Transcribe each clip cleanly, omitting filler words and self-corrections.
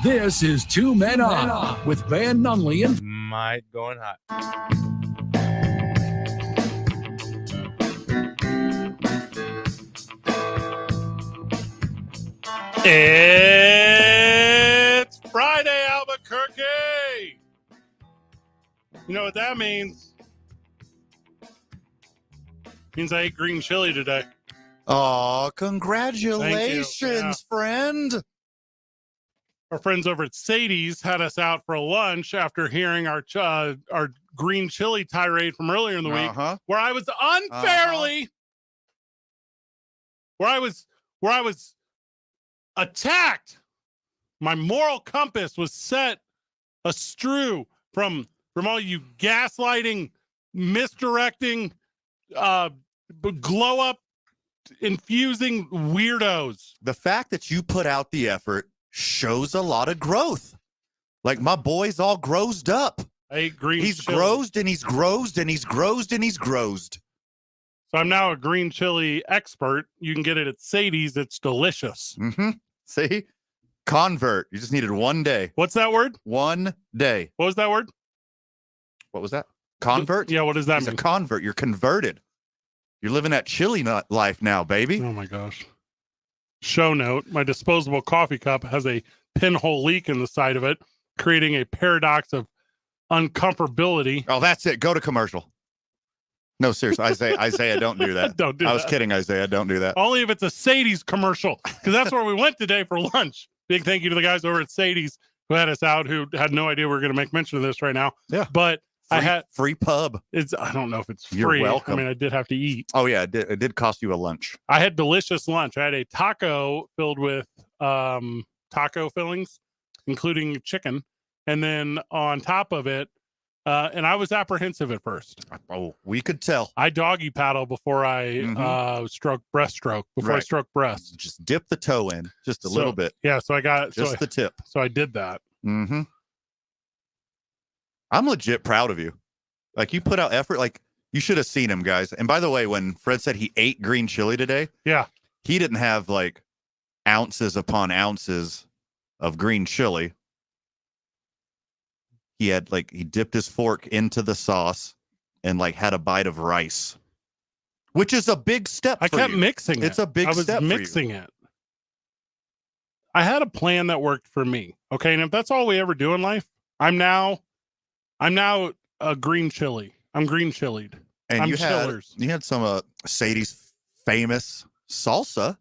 This is Two Men On with Van Nunley and Might going hot. It's Friday, Albuquerque. You know what that means? Means I ate green chili today. Oh, congratulations, friend. Our friends over at Sadie's had us out for lunch after hearing our green chili tirade from earlier in the week, where I was unfairly, where I was attacked. My moral compass was set astrew from all you gaslighting, misdirecting, glow up infusing weirdos. The fact that you put out the effort shows a lot of growth. Like my boy's all growsed up. I ate green He's chili. growsed and he's growsed and he's growsed and he's growsed. So I'm now a green chili expert. You can get it at Sadie's. It's delicious. Mm-hmm. See? Convert. You just needed 1 day. What's that word? 1 day. What was that word? What was that? Convert? Yeah, what does that He's mean? a convert. You're converted. You're living that chili nut life now, baby. Oh my gosh. Show note, my disposable coffee cup has a pinhole leak in the side of it, creating a paradox of uncomfortability. Oh, that's it. Go to commercial. No, seriously. Isaiah, don't do that. Don't do I that. was kidding, Isaiah. Don't do that. Only if it's a Sadie's commercial, because that's where we went today for lunch. Big thank you to the guys over at Sadie's who had us out, who had no idea we were going to make mention of this right now. Yeah. But I had free pub. I don't know if it's free. You're welcome. I mean, I did have to eat. Oh yeah, it did cost you a lunch. I had delicious lunch. I had a taco filled with taco fillings, including chicken, and then on top of it, and I was apprehensive at first. Oh, we could tell. I doggy paddle before I breaststroke before I Right. stroke breast. Just dip the toe in just a little bit. Yeah, so I got Just the tip. So I did that. Mm-hmm. I'm legit proud of you. Like you put out effort. Like you should have seen him, guys. And by the way, when Fred said he ate green chili today, Yeah. he didn't have like ounces upon ounces of green chili. He had he dipped his fork into the sauce and had a bite of rice, which is a big step. I for kept you. mixing it. It's a big I was step for you. mixing it. I had a plan that worked for me. Okay, and if that's all we ever do in life, I'm now a green chili. I'm green chilied. And I'm you chillers. had some Sadie's famous salsa.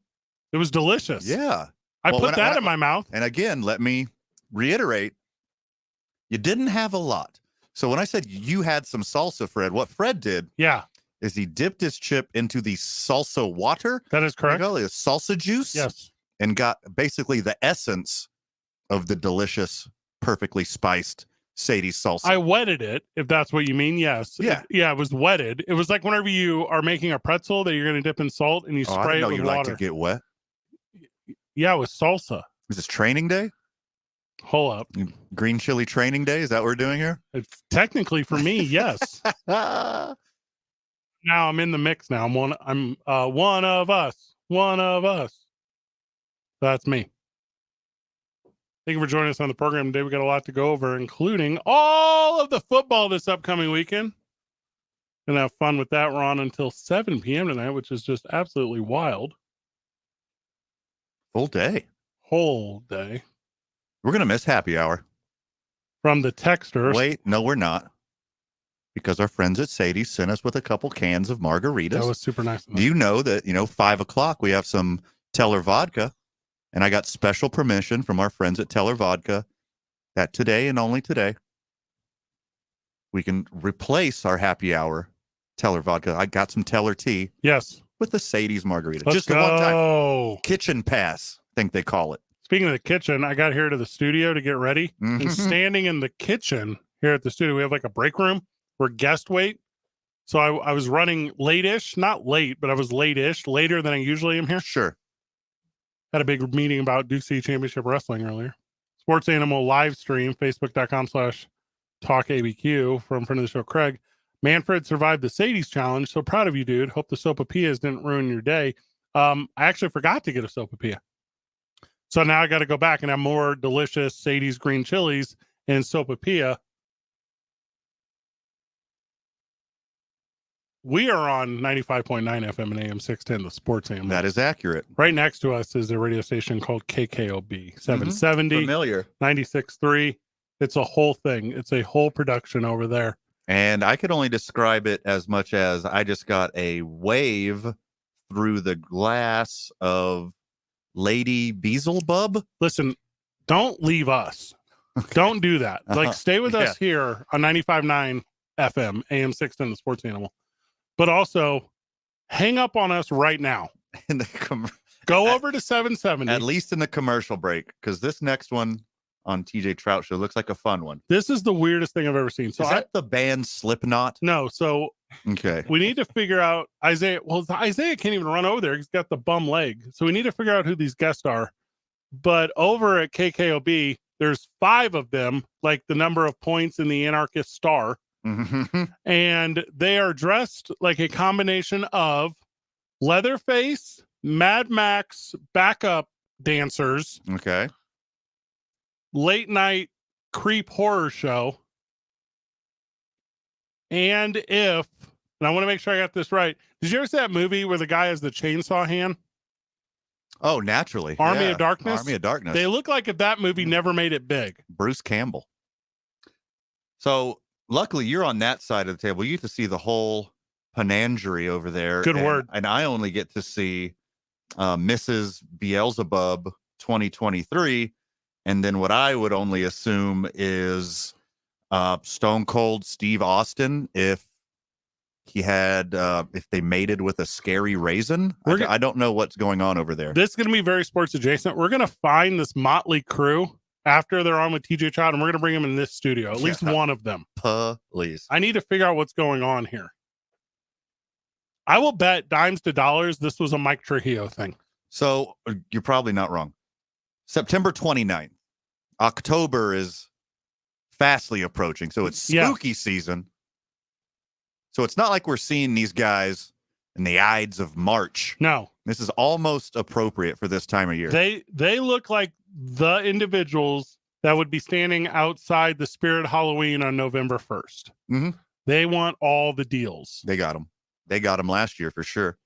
It was delicious. Yeah. I Well, put when that in my mouth. And again, let me reiterate, you didn't have a lot. So when I said you had some salsa, Fred, what Fred did Yeah, is he dipped his chip into the salsa water. that is correct. The salsa juice. Yes. And got basically the essence of the delicious, perfectly spiced Sadie's salsa. I wetted it, if that's what you mean. Yes. Yeah. It was wetted. It was like whenever you are making a pretzel that you're going to dip in salt and you I spray didn't it know with you water. like to get wet. Yeah, it was salsa. Is this training day? Hold up. Green chili training day? Is that what we're doing here? It's technically for me, yes. Ah. Now I'm in the mix now. I'm one of us. One of us. That's me. Thank you for joining us on the program today. We got a lot to go over, including all of the football this upcoming weekend. Gonna have fun with that. We're on until 7 p.m. tonight, which is just absolutely wild. Full day. Whole day. We're going to miss happy hour. From the texters. Wait, no, we're not. Because our friends at Sadie's sent us with a couple cans of margaritas. That was super nice. Do you know that, 5 o'clock, we have some Teller vodka. And I got special permission from our friends at Teller Vodka that today and only today, we can replace our happy hour Teller Vodka. I got some Teller tea. Yes. With the Sadie's margarita. Let's Just go. the one time. Kitchen pass, I think they call it. Speaking of the kitchen, I got here to the studio to get ready. Mhm. And standing in the kitchen here at the studio, we have like a break room where guests wait. So I was running late-ish, not late, but I was late-ish, later than I usually am here. Sure. Had a big meeting about Duke City Championship Wrestling earlier. Sports Animal live stream, facebook.com/talkabq from friend of the show, Craig. Manfred survived the Sadie's challenge. So proud of you, dude. Hope the sopapillas didn't ruin your day. I actually forgot to get a sopapilla. So now I got to go back and have more delicious Sadie's green chilies and sopapilla. We are on 95.9 FM and AM 610, the sports animal. That is accurate. Right next to us is a radio station called KKOB 770, Familiar. 96.3. It's a whole thing. It's a whole production over there. And I could only describe it as much as I just got a wave through the glass of Lady Beelzebub. Listen, don't leave us. Don't do that. Like, stay with us here on 95.9 FM, AM 610, the sports animal. But also, hang up on us right now. In the Go over to 770. At least in the commercial break, because this next one on TJ Trout Show looks like a fun one. This is the weirdest thing I've ever seen. So is that the band Slipknot? No. So okay, we need to figure out Isaiah. Well, Isaiah can't even run over there. He's got the bum leg. So we need to figure out who these guests are. But over at KKOB, there's 5 of them, like the number of points in the Anarchist Star. Mm-hmm. And they are dressed like a combination of Leatherface, Mad Max backup dancers, Okay. late night creep horror show, and I want to make sure I got this right. Did you ever see that movie where the guy has the chainsaw hand? Oh, naturally. Army of Darkness? Army of Darkness. They look like if that movie never made it big. Bruce Campbell. So luckily you're on that side of the table. You get to see the whole panangery over there. Good word. And I only get to see Mrs. Beelzebub 2023. And then what I would only assume is Stone Cold Steve Austin if he had if they mated with a scary raisin. I don't know what's going on over there. This is going to be very sports adjacent. We're going to find this motley crew after they're on with TJ Trout, and we're going to bring them in this studio, at least one of them. Please. I need to figure out what's going on here. I will bet dimes to dollars this was a Mike Trujillo thing. So you're probably not wrong. September 29th. October is fastly approaching. So it's spooky season. So it's not like we're seeing these guys in the Ides of March. No. This is almost appropriate for this time of year. They look like the individuals that would be standing outside the Spirit Halloween on November 1st. Mm-hmm. They want all the deals. They got them. They got them last year for sure.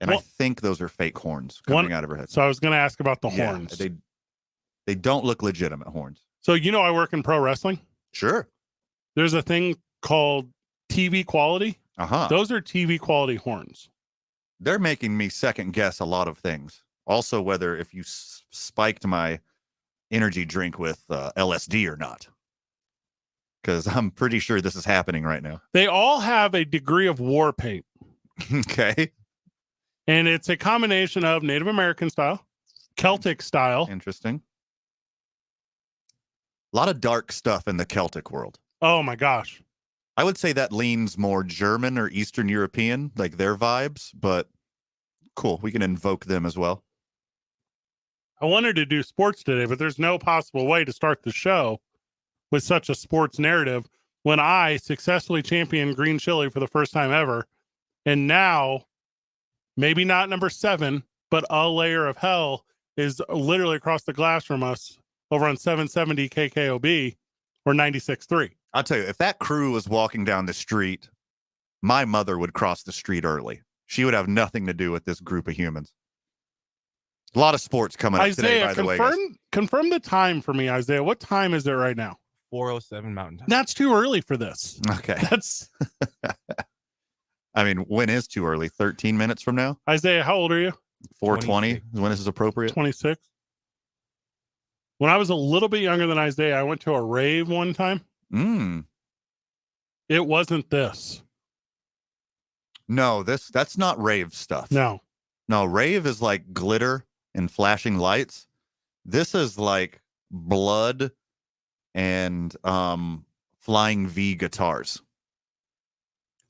And I think those are fake horns coming out of her head. So I was going to ask about the horns. They don't look legitimate horns. So you know I work in pro wrestling? Sure. There's a thing called TV quality. Uh-huh. Those are TV quality horns. They're making me second guess a lot of things. Also, whether if you spiked my energy drink with LSD or not. Because I'm pretty sure this is happening right now. They all have a degree of war paint. Okay. And it's a combination of Native American style, Celtic style. Interesting. A lot of dark stuff in the Celtic world. Oh my gosh. I would say that leans more German or Eastern European, like their vibes, but cool. We can invoke them as well. I wanted to do sports today, but there's no possible way to start the show with such a sports narrative when I successfully championed green chili for the first time ever. And now, maybe not number 7, but a layer of hell is literally across the glass from us over on 770 KKOB or 96.3. I'll tell you, if that crew was walking down the street, my mother would cross the street early. She would have nothing to do with this group of humans. A lot of sports coming up today, by the way. Confirm the time for me, Isaiah. What time is it right now? 4:07 Mountain Time. That's too early for this. Okay. That's I mean, when is too early? 13 minutes from now? Isaiah, how old are you? 4:20 is when this is appropriate. 26. When I was a little bit younger than Isaiah, I went to a rave one time. It wasn't this. No, that's not rave stuff. No, rave is like glitter and flashing lights. This is like blood and flying V guitars.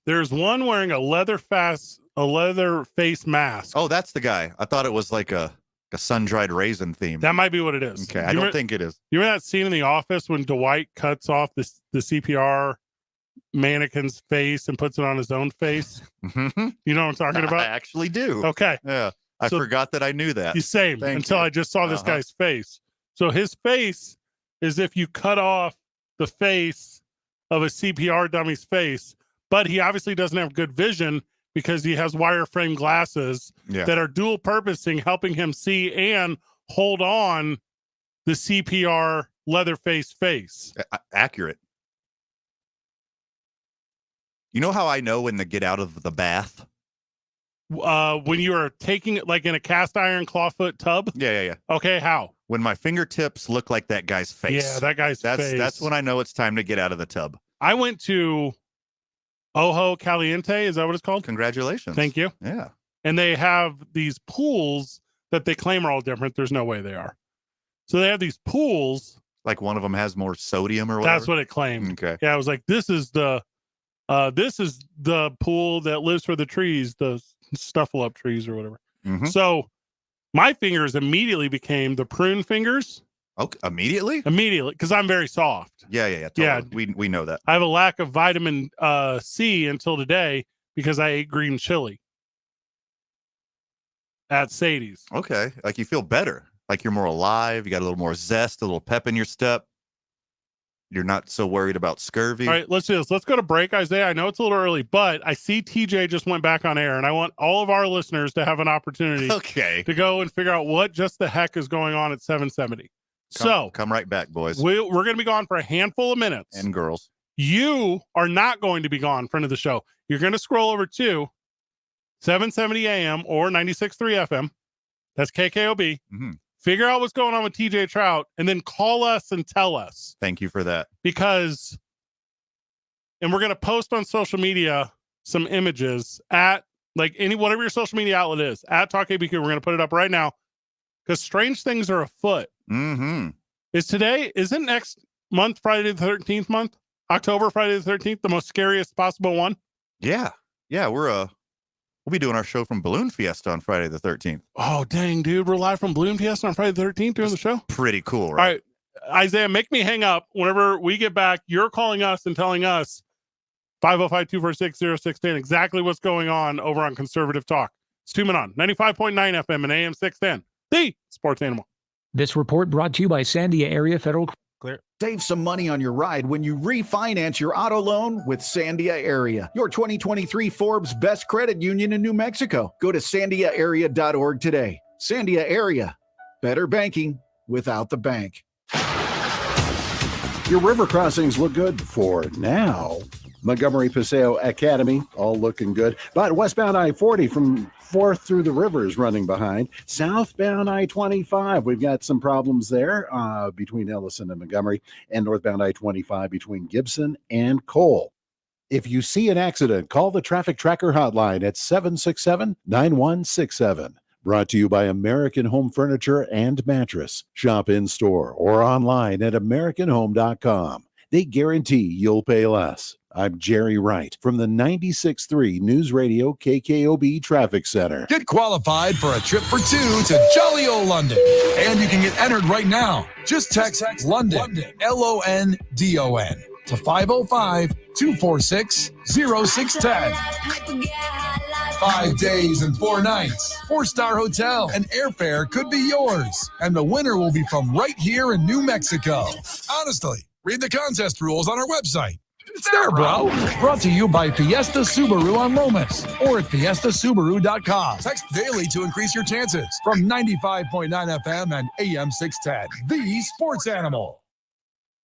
there's one wearing a leather face mask. Oh, that's the guy. I thought it was like a sun-dried raisin theme. That might be what it is. Okay, I don't think it is. You remember that scene in The Office when Dwight cuts off the CPR mannequin's face and puts it on his own face? Mm-hmm. You know what I'm talking about? I actually do. Okay. Yeah. I So- forgot that I knew that. The same Thank until you. I just saw this Uh-huh. guy's face. So his face is if you cut off the face of a CPR dummy's face, but he obviously doesn't have good vision because he has wireframe glasses Yeah. that are dual purposing, helping him see and hold on the CPR Leatherface face. Accurate. You know how I know when to get out of the bath? When you are taking it like in a cast iron clawfoot tub. Yeah. Okay, how? When my fingertips look like that guy's face. Yeah, that guy's face. That's when I know it's time to get out of the tub. I went to Ojo Caliente. Is that what it's called? Congratulations. Thank you. Yeah. And they have these pools that they claim are all different. There's no way they are. So they have these pools. Like one of them has more sodium or whatever. That's what it claimed. Okay. Yeah, I was like, this is the pool that lives for the trees, the snuffle-up trees or whatever. Mhm. So my fingers immediately became the prune fingers. Okay. Immediately? Because I'm very soft. Yeah. Totally. Yeah. We know that. I have a lack of vitamin C until today because I ate green chili at Sadie's. Okay. Like you feel better. Like you're more alive. You got a little more zest, a little pep in your step. You're not so worried about scurvy. All right, let's do this. Let's go to break, Isaiah. I know it's a little early, but I see TJ just went back on air, and I want all of our listeners to have an opportunity Okay. to go and figure out what just the heck is going on at 770. Come right back, boys we're going to be gone for a handful of minutes. and girls. You are not going to be gone front of the show. You're going to scroll over to 770 AM or 96.3 FM. That's KKOB. Mhm. Figure out what's going on with TJ Trout, and then call us and tell us. Thank you for that. And we're going to post on social media some images at whatever your social media outlet is at Talk ABQ. We're going to put it up right now because strange things are afoot. Mm-hmm. Isn't next month Friday the 13th month? October Friday the 13th, the most scariest possible one? Yeah. We'll be doing our show from Balloon Fiesta on Friday the 13th. Oh, dang, dude. We're live from Balloon Fiesta on Friday the 13th doing the show. Pretty cool, All right? right, Isaiah, make me hang up. Whenever we get back, you're calling us and telling us 505-246-0610 exactly what's going on over on Conservative Talk. It's 2 Men On, 95.9 FM and AM 610, the Sports Animal. This report brought to you by Sandia Area Federal. Save some money on your ride when you refinance your auto loan with Sandia Area, your 2023 Forbes Best Credit Union in New Mexico. Go to sandiaarea.org today. Sandia Area, better banking without the bank. Your river crossings look good for now. Montgomery Paseo Academy, all looking good. But westbound I-40 from 4th through the river is running behind. Southbound I-25, we've got some problems there between Ellison and Montgomery, and northbound I-25 between Gibson and Cole. If you see an accident, call the Traffic Tracker hotline at 767-9167. Brought to you by American Home Furniture and Mattress. Shop in store or online at AmericanHome.com. They guarantee you'll pay less. I'm Jerry Wright from the 96.3 News Radio KKOB Traffic Center. Get qualified for a trip for two to jolly old London. And you can get entered right now. Just text London, London, to 505-246-0610. 5 days and 4 nights, 4-star hotel, and airfare could be yours. And the winner will be from right here in New Mexico. Honestly, read the contest rules on our website. It's there, bro. Brought to you by Fiesta Subaru on Lomas or at fiestasubaru.com. Text daily to increase your chances from 95.9 FM and AM 610. The Sports Animal.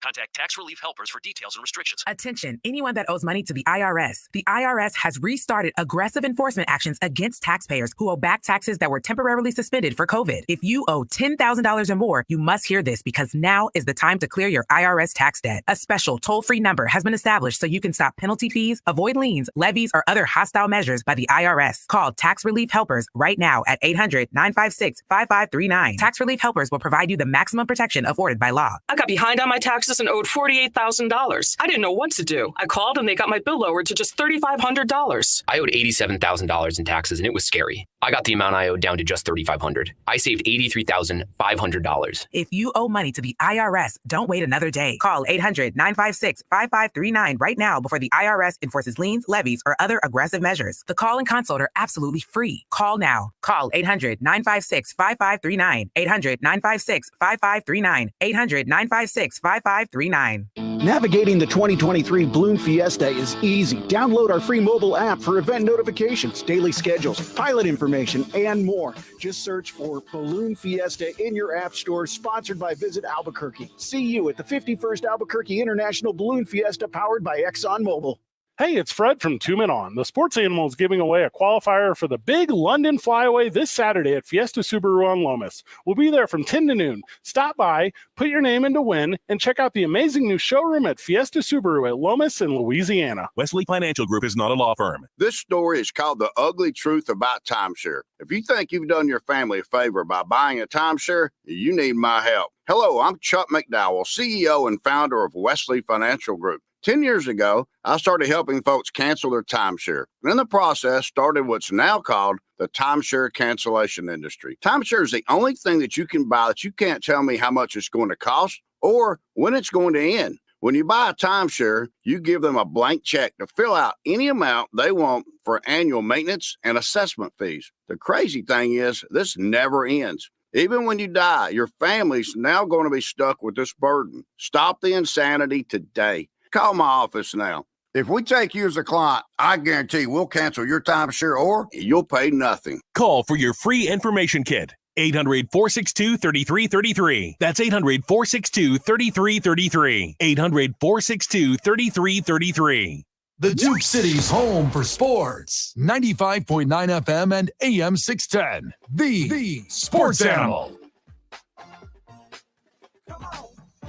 Contact Tax Relief Helpers for details and restrictions. Attention, anyone that owes money to the IRS. The IRS has restarted aggressive enforcement actions against taxpayers who owe back taxes that were temporarily suspended for COVID. If you owe $10,000 or more, you must hear this because now is the time to clear your IRS tax debt. A special toll-free number has been established so you can stop penalty fees, avoid liens, levies, or other hostile measures by the IRS. Call Tax Relief Helpers right now at 800-956-5539. Tax Relief Helpers will provide you the maximum protection afforded by law. I got behind on my taxes taxes and owed $48,000. I didn't know what to do. I called and they got my bill lowered to just $3,500. I owed $87,000 in taxes and it was scary. I got the amount I owed down to just $3,500. I saved $83,500. If you owe money to the IRS, don't wait another day. Call 800-956-5539 right now before the IRS enforces liens, levies, or other aggressive measures. The call and consult are absolutely free. Call now. Call 800-956-5539. 800-956-5539. 800-956-5539. Navigating the 2023 Balloon Fiesta is easy. Download our free mobile app for event notifications, daily schedules, pilot information, and more. Just search for Balloon Fiesta in your app store, sponsored by Visit Albuquerque. See you at the 51st Albuquerque International Balloon Fiesta, powered by ExxonMobil. Hey, it's Fred from Two Men On. The Sports Animal is giving away a qualifier for the big London flyaway this Saturday at Fiesta Subaru on Lomas. We'll be there from 10 to noon. Stop by, put your name in to win, and check out the amazing new showroom at Fiesta Subaru at Lomas in Louisiana. Wesley Financial Group is not a law firm. This story is called The Ugly Truth About Timeshare. If you think you've done your family a favor by buying a timeshare, you need my help. Hello, I'm Chuck McDowell, CEO and founder of Wesley Financial Group. 10 years ago, I started helping folks cancel their timeshare. And in the process, started what's now called the timeshare cancellation industry. Timeshare is the only thing that you can buy that you can't tell me how much it's going to cost or when it's going to end. When you buy a timeshare, you give them a blank check to fill out any amount they want for annual maintenance and assessment fees. The crazy thing is, this never ends. Even when you die, your family's now going to be stuck with this burden. Stop the insanity today. Call my office now. If we take you as a client, I guarantee we'll cancel your timeshare or you'll pay nothing. Call for your free information kit. 800-462-3333. That's 800-462-3333. 800-462-3333. The Duke City's home for sports. 95.9 FM and AM 610. The Sports Animal.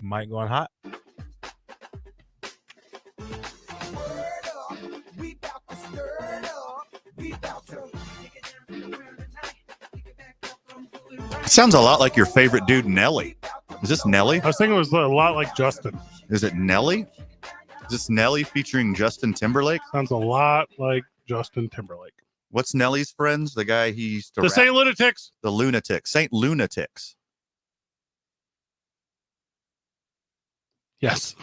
Mic going hot. Sounds a lot like your favorite dude, Nelly. Is this Nelly? I was thinking it was a lot like Justin. Is it Nelly? Is this Nelly featuring Justin Timberlake? Sounds a lot like Justin Timberlake. What's Nelly's friends? The guy he used to The rap- St. Lunatics. The Lunatics. St. Lunatics. Yes.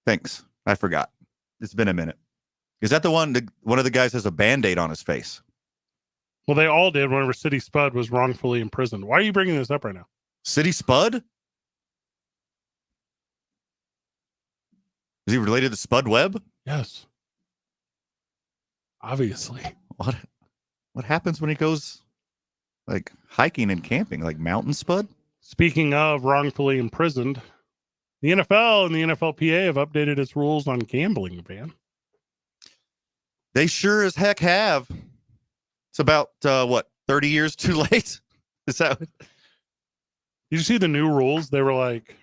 Thanks. I forgot. It's been a minute. Is that the one of the guys has a Band-Aid on his face? Well, they all did whenever City Spud was wrongfully imprisoned. Why are you bringing this up right now? City Spud? Is he related to Spud Webb? Yes. Obviously. What happens when he goes like hiking and camping, like mountain Spud? Speaking of wrongfully imprisoned, the NFL and the NFLPA have updated its rules on gambling, Van. They sure as heck have. It's about, 30 years too late? Is that what? Did you see the new rules? They were like,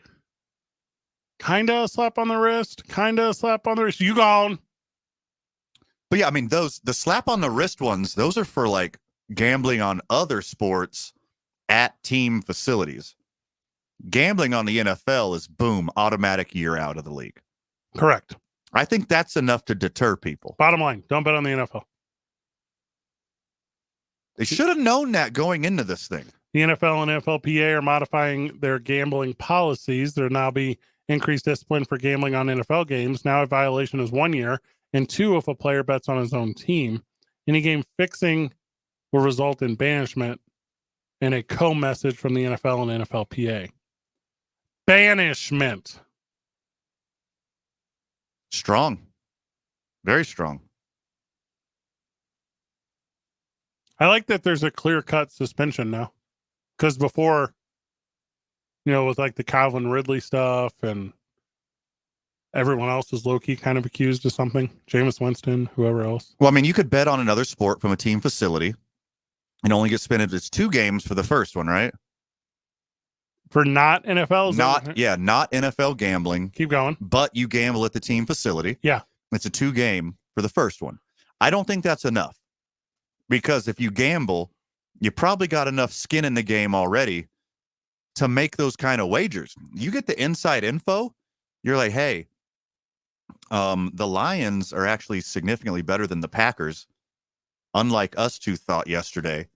kind of a slap on the wrist, kind of a slap on the wrist. You gone. But yeah, I mean, the slap on the wrist ones, those are for like gambling on other sports at team facilities. Gambling on the NFL is boom, automatic year out of the league. Correct. I think that's enough to deter people. Bottom line, don't bet on the NFL. They should have known that going into this thing. The NFL and NFLPA are modifying their gambling policies. There'll now be increased discipline for gambling on NFL games. Now a violation is 1 year, and 2 if a player bets on his own team. Any game fixing will result in banishment and a co-message from the NFL and NFLPA. Banishment. Strong. Very strong. I like that there's a clear-cut suspension now. Because before, with like the Calvin Ridley stuff and everyone else is low-key kind of accused of something. Jameis Winston, whoever else. Well, I mean, you could bet on another sport from a team facility and only get spent if it's 2 games for the first one, right? For not NFL? Not NFL gambling. Keep going. But you gamble at the team facility. Yeah. It's a 2 game for the first one. I don't think that's enough. Because if you gamble, you probably got enough skin in the game already to make those kind of wagers. You get the inside info, You're like, hey, the Lions are actually significantly better than the Packers, unlike us two thought yesterday.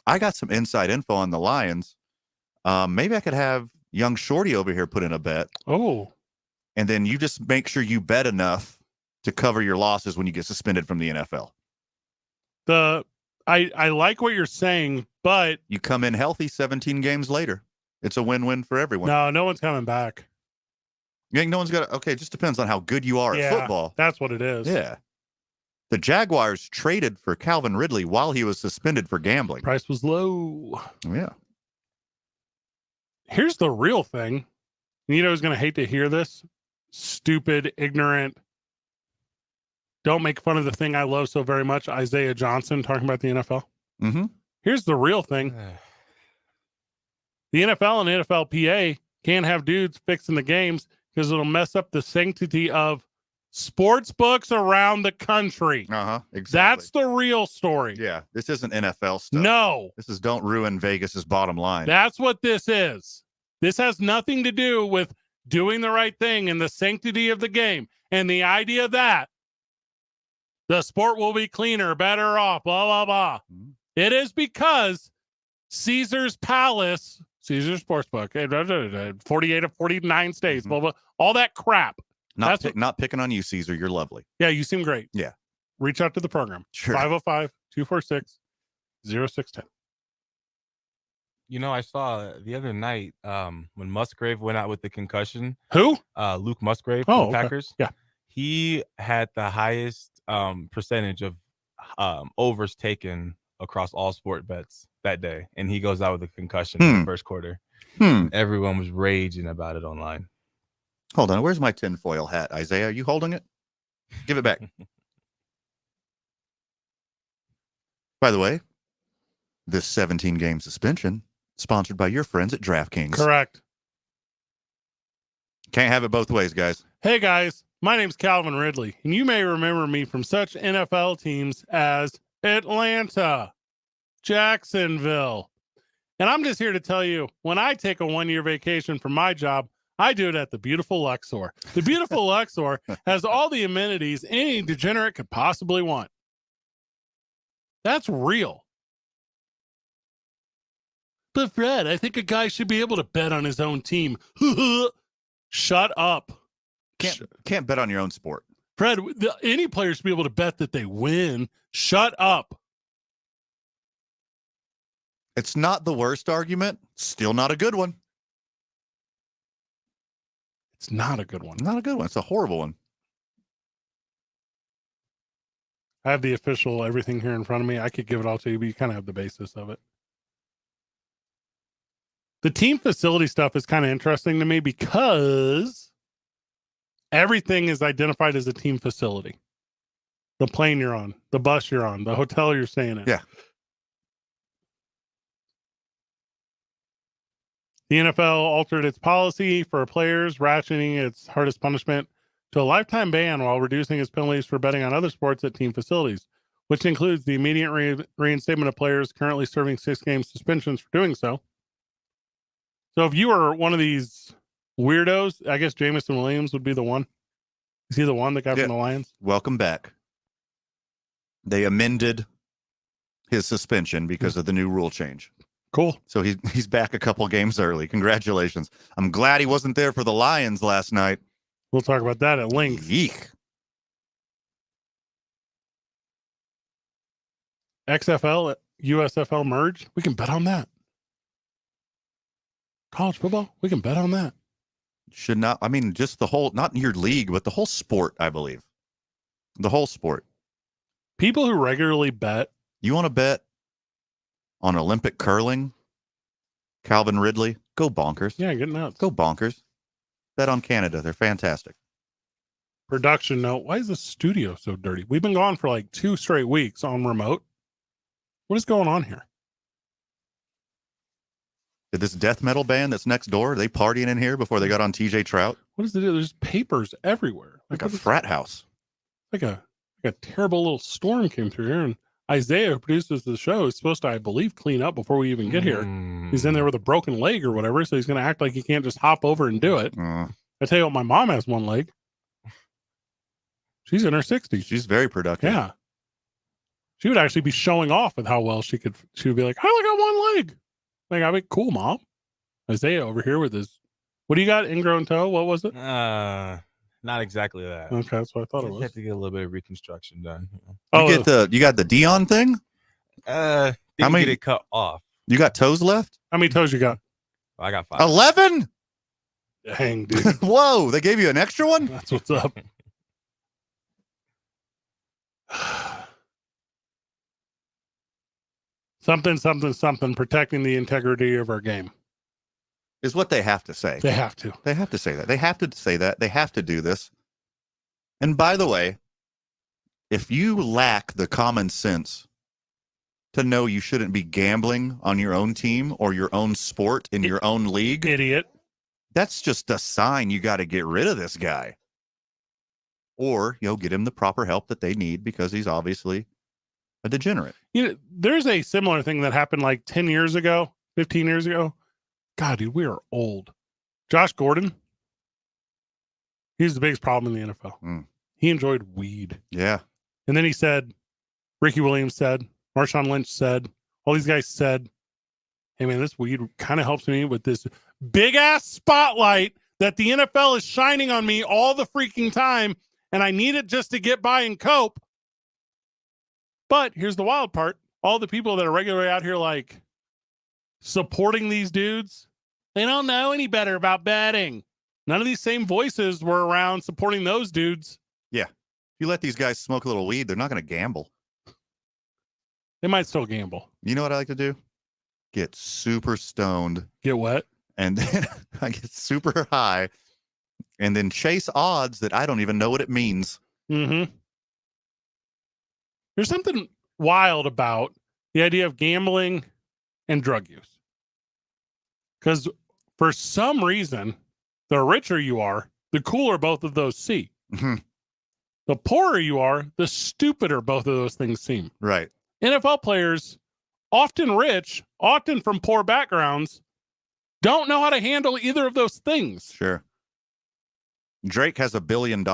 I got some inside info on the Lions. Maybe I could have young Shorty over here put in a bet. Oh. And then you just make sure you bet enough to cover your losses when you get suspended from the NFL. I like what you're saying, but you come in healthy 17 games later. It's a win-win for everyone. No one's coming back. You think no one's got to, okay, it just depends on how good you are at football. That's what it is. Yeah. The Jaguars traded for Calvin Ridley while he was suspended for gambling. Price was low. Yeah. Here's the real thing. Nito's going to hate to hear this. Stupid, ignorant. Don't make fun of the thing I love so very much. Isaiah Johnson talking about the NFL. Mm-hmm. Here's the real thing. The NFL and NFLPA can't have dudes fixing the games because it'll mess up the sanctity of sports books around the country. Exactly. That's the real story. Yeah. This isn't NFL stuff. No. This is don't ruin Vegas's bottom line. That's what this is. This has nothing to do with doing the right thing and the sanctity of the game and the idea that the sport will be cleaner, better off, blah, blah, blah. Mm-hmm. It is because Caesar's Palace, Caesar's Sportsbook, 48 of 49 states, blah, blah, all that crap. Not picking on you, Caesar. You're lovely. Yeah, you seem great. Yeah. Reach out to the program. Sure. 505-246-0610. You know, I saw the other night when Musgrave went out with the concussion. Who? Luke Musgrave Oh, from the okay. Packers. Yeah. He had the highest percentage of overs taken across all sport bets that day. And he goes out with a concussion in the first quarter. Everyone was raging about it online. Hold on. Where's my tinfoil hat, Isaiah? Are you holding it? Give it back. By the way, this 17-game suspension sponsored by your friends at DraftKings. Correct. Can't have it both ways, guys. Hey, guys. My name's Calvin Ridley, and you may remember me from such NFL teams as Atlanta, Jacksonville. And I'm just here to tell you, when I take a one-year vacation from my job, I do it at the beautiful Luxor. The beautiful Luxor has all the amenities any degenerate could possibly want. That's real. But Fred, I think a guy should be able to bet on his own team. Shut up. Can't bet on your own sport. Fred, any player should be able to bet that they win. Shut up. It's not the worst argument. Still not a good one. It's not a good one. Not a good one. It's a horrible one. I have the official everything here in front of me. I could give it all to you, but you kind of have the basis of it. The team facility stuff is kind of interesting to me because everything is identified as a team facility. The plane you're on, the bus you're on, the hotel you're staying in. Yeah. The NFL altered its policy for players, ratcheting its hardest punishment to a lifetime ban while reducing its penalties for betting on other sports at team facilities, which includes the immediate reinstatement of players currently serving 6-game suspensions for doing so. So if you are one of these weirdos, I guess Jameson Williams would be the one. Is he the one, the guy from the Lions? Welcome back. They amended his suspension because of the new rule change. Cool. So he's back a couple games early. Congratulations. I'm glad he wasn't there for the Lions last night. We'll talk about that at length. Yeek. XFL, USFL merge. We can bet on that. College football, we can bet on that. Should not, I mean, just the whole, not your league, but the whole sport, I believe. The whole sport. People who regularly bet. You want to bet on Olympic curling? Calvin Ridley? Go bonkers. Yeah, get nuts. Go bonkers. Bet on Canada. They're fantastic. Production note. Why is the studio so dirty? We've been gone for like 2 straight weeks on remote. What is going on here? Did this death metal band that's next door, are they partying in here before they got on TJ Trout? What is it? There's papers everywhere. Like a frat house. Like a terrible little storm came through here. And Isaiah, who produces the show, is supposed to, I believe, clean up before we even get here. He's in there with a broken leg or whatever, so he's going to act like he can't just hop over and do it. I tell you what, my mom has one leg. She's in her 60s. She's very productive. Yeah. She would actually be showing off with how well she would be like, I only got one leg. Like, I'd be cool, Mom. Isaiah over here with his, what do you got? Ingrown toe? What was it? Not exactly that. Okay, that's what I thought it You was. have to get a little bit of reconstruction done. You got the Dion thing? How many- get it cut off? You got toes left? How many toes you got? I got 5. 11? Dang, dude. Whoa, they gave you an extra one? That's what's up. Something, protecting the integrity of our game. Is what they have to say. They have to. They have to say that. They have to say that. They have to do this. And by the way, if you lack the common sense to know you shouldn't be gambling on your own team or your own sport in your own league, idiot, that's just a sign you got to get rid of this guy. Or, get him the proper help that they need because he's obviously a degenerate. There's a similar thing that happened like 10 years ago, 15 years ago. God, dude, we are old. Josh Gordon, he's the biggest problem in the NFL. He enjoyed weed. Yeah. And then he said, Ricky Williams said, Marshawn Lynch said, all these guys said, hey, man, this weed kind of helps me with this big-ass spotlight that the NFL is shining on me all the freaking time, and I need it just to get by and cope. But here's the wild part. All the people that are regularly out here, like, supporting these dudes, they don't know any better about betting. None of these same voices were around supporting those dudes. Yeah. If you let these guys smoke a little weed, they're not going to gamble. They might still gamble. You know what I like to do? Get super stoned. Get what? And then I get super high and then chase odds that I don't even know what it means. Mm-hmm. There's something wild about the idea of gambling and drug use. Because for some reason, the richer you are, the cooler both of those seem. Mm-hmm. The poorer you are, the stupider both of those things seem. Right. NFL players, often rich, often from poor backgrounds, don't know how to handle either of those things. Sure. Drake has $1 billion.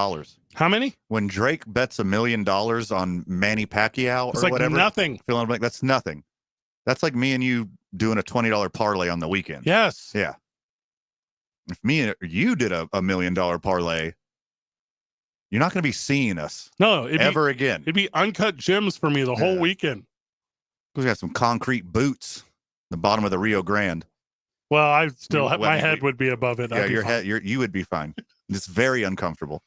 How many? When Drake bets $1 million on Manny Pacquiao It's or like whatever, nothing. Fill in the blank, that's nothing. That's like me and you doing a $20 parlay on the weekend. Yes. Yeah. If me and you did a $1 million parlay, you're not going to be seeing us No, ever again. It'd be uncut gems for me the whole weekend. We got some concrete boots, the bottom of the Rio Grande. Well, I still Well, my head would be above it. Yeah, I'd be your fine. head, you would be fine. It's very uncomfortable.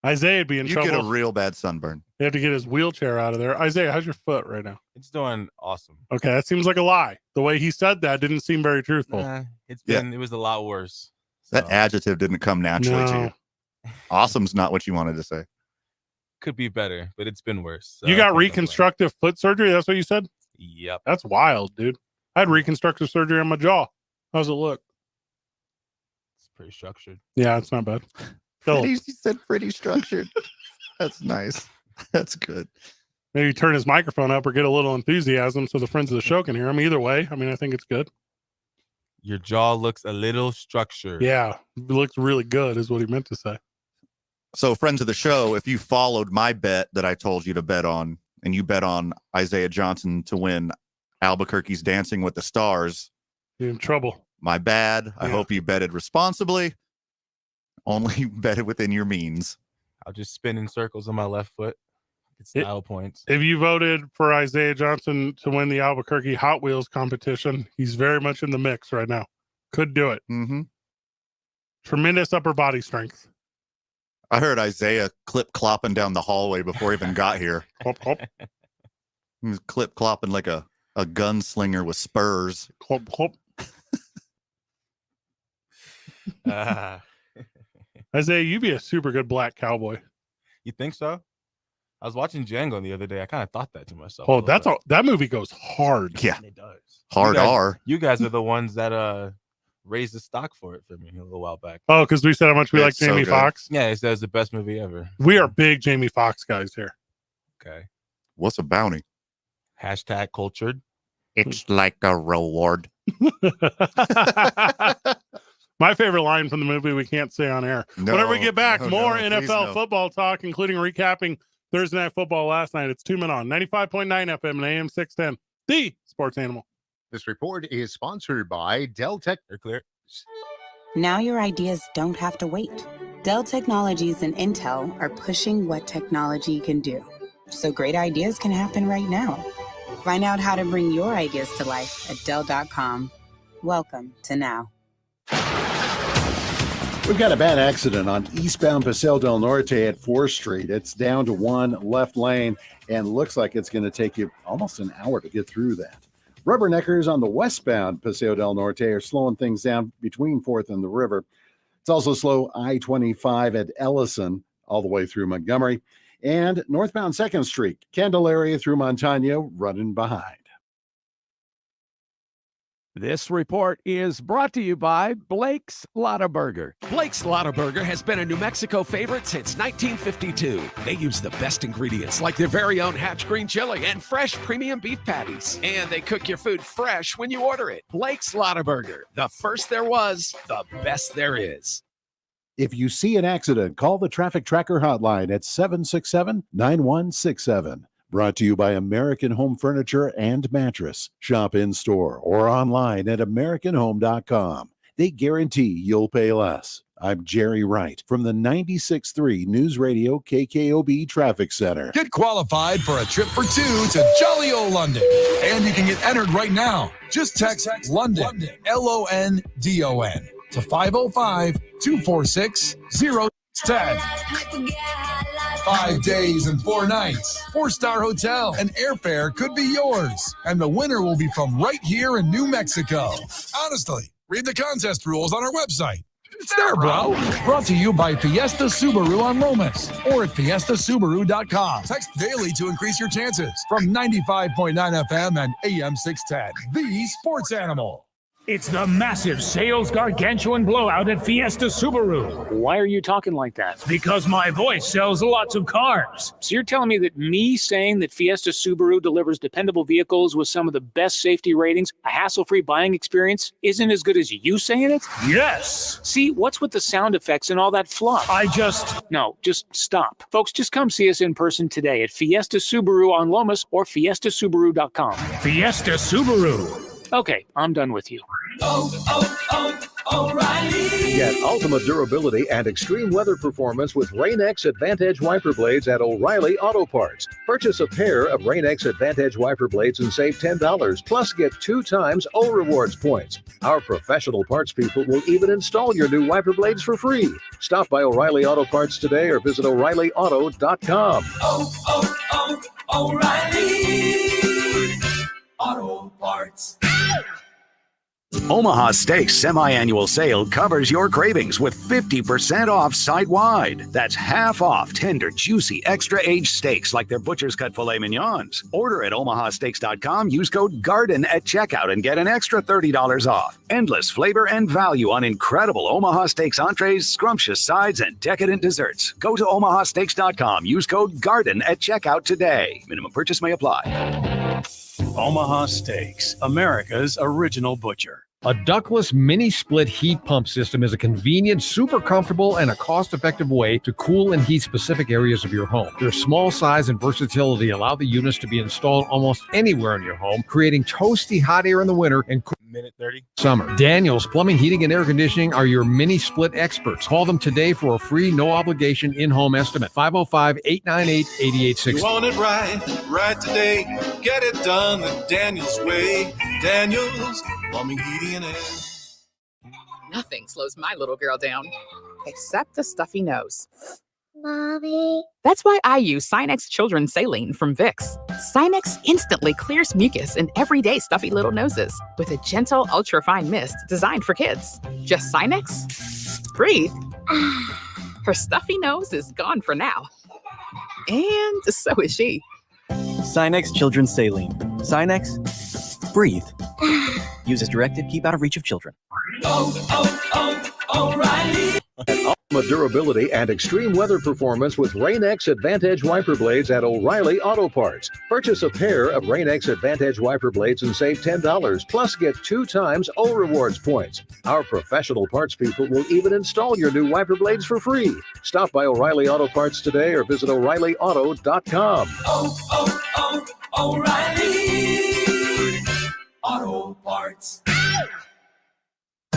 Isaiah would be in You trouble. get a real bad sunburn. They have to get his wheelchair out of there. Isaiah, how's your foot right now? It's doing awesome. Okay, that seems like a lie. The way he said that didn't seem very truthful. It was a lot worse. That adjective didn't come naturally to No. you. Awesome's not what you wanted to say. Could be better, but it's been worse. So You I got can't complain. reconstructive foot surgery? That's what you said? Yep. That's wild, dude. I had reconstructive surgery on my jaw. How's it look? It's pretty structured. Yeah, it's not bad. He said pretty structured. That's nice. That's good. Maybe turn his microphone up or get a little enthusiasm so the friends of the show can hear him. Either way, I mean, I think it's good. Your jaw looks a little structured. Yeah, it looks really good is what he meant to say. So, friends of the show, if you followed my bet that I told you to bet on, and you bet on Isaiah Johnson to win Albuquerque's Dancing with the Stars, you're in trouble. My bad. I Yeah. hope you betted responsibly. Only betted within your means. I'll just spin in circles on my left foot. Get style points. If you voted for Isaiah Johnson to win the Albuquerque Hot Wheels competition, he's very much in the mix right now. Could do it. Mm-hmm. Tremendous upper body strength. I heard Isaiah clip-clopping down the hallway before he even got here. Clop, clop. He was clip-clopping like a gunslinger with spurs. Clop, clop. Isaiah, you'd be a super good black cowboy. You think so? I was watching Django the other day. I kind of thought that to myself. Oh, that's all. That movie goes hard. Yeah, it does. Hard you guys, R. You guys are the ones that raised the stock for it for me a little while back. Oh, because we said how much we like It's so Jamie good. Foxx. Yeah, it says the best movie ever. We are big Jamie Foxx guys here. Okay. What's a bounty? Hashtag cultured. It's like a reward. My favorite line from the movie we can't say on air. No, Whenever we get back, no, more no, please NFL no. football talk, including recapping Thursday Night Football last night. It's 2 Men On, 95.9 FM and AM 610, the sports animal. This report is sponsored by Dell Tech. They're clear. Now your ideas don't have to wait. Dell Technologies and Intel are pushing what technology can do, so great ideas can happen right now. Find out how to bring your ideas to life at Dell.com. Welcome to now. We've got a bad accident on eastbound Paseo del Norte at 4th Street. It's down to one left lane and looks like it's going to take you almost an hour to get through that. Rubberneckers on the westbound Paseo del Norte are slowing things down between 4th and the river. It's also slow I-25 at Ellison all the way through Montgomery. And northbound 2nd Street, Candelaria through Montano, running behind. This report is brought to you by Blake's Lottaburger. Blake's Lottaburger has been a New Mexico favorite since 1952. They use the best ingredients like their very own Hatch green chili and fresh premium beef patties. And they cook your food fresh when you order it. Blake's Lottaburger, the first there was, the best there is. If you see an accident, call the Traffic Tracker hotline at 767-9167. Brought to you by American Home Furniture and Mattress. Shop in-store or online at AmericanHome.com. They guarantee you'll pay less. I'm Jerry Wright from the 96.3 News Radio KKOB Traffic Center. Get qualified for a trip for two to jolly old London. And you can get entered right now. Just text London, London, to 505-246-0610. 5 days and 4 nights, 4-star hotel, and airfare could be yours. And the winner will be from right here in New Mexico. Honestly, read the contest rules on our website. It's there, bro. Brought to you by Fiesta Subaru on Lomas or at fiestasubaru.com. Text daily to increase your chances from 95.9 FM and AM 610, the sports animal. It's the massive sales gargantuan blowout at Fiesta Subaru. Why are you talking like that? Because my voice sells lots of cars. So you're telling me that me saying that Fiesta Subaru delivers dependable vehicles with some of the best safety ratings, a hassle-free buying experience, isn't as good as you saying it? Yes. See, what's with the sound effects and all that fluff? No, just stop. Folks, just come see us in person today at Fiesta Subaru on Lomas or fiestasubaru.com. Fiesta Subaru. Okay, I'm done with you. O'Reilly. Get ultimate durability and extreme weather performance with Rain-X Advantage wiper blades at O'Reilly Auto Parts. Purchase a pair of Rain-X Advantage wiper blades and save $10, plus get 2 times O Rewards points. Our professional parts people will even install your new wiper blades for free. Stop by O'Reilly Auto Parts today or visit O'ReillyAuto.com. O'Reilly Auto Parts. Omaha Steaks semi-annual sale covers your cravings with 50% off site-wide. That's half off tender, juicy, extra-aged steaks like their butcher's cut filet mignons. Order at omahasteaks.com, use code GARDEN at checkout and get an extra $30 off. Endless flavor and value on incredible Omaha Steaks entrees, scrumptious sides, and decadent desserts. Go to omahasteaks.com, use code GARDEN at checkout today. Minimum purchase may apply. Omaha Steaks, America's original butcher. A ductless mini split heat pump system is a convenient, super comfortable, and a cost-effective way to cool and heat specific areas of your home. Their small size and versatility allow the units to be installed almost anywhere in your home, creating toasty hot air in the winter and cool Minute 30. summer. Daniels Plumbing, Heating, and Air Conditioning are your mini split experts. Call them today for a free, no-obligation in-home estimate. 505-898-8860. You want it right today. Get it done the Daniels way. Daniels Plumbing, Heating, and Air. Nothing slows my little girl down, except a stuffy nose. Mommy. That's why I use Sinex Children's Saline from Vicks. Sinex instantly clears mucus in everyday stuffy little noses with a gentle, ultra-fine mist designed for kids. Just Sinex? Breathe. Her stuffy nose is gone for now. And so is she. Sinex Children's Saline. Sinex, breathe. Use as directed, keep out of reach of children. O'Reilly. Ultimate ultimate durability and extreme weather performance with Rain-X Advantage wiper blades at O'Reilly Auto Parts. Purchase a pair of Rain-X Advantage wiper blades and save $10, plus get 2 times O Rewards points. Our professional parts people will even install your new wiper blades for free. Stop by O'Reilly Auto Parts today or visit O'ReillyAuto.com. O'Reilly Auto Parts.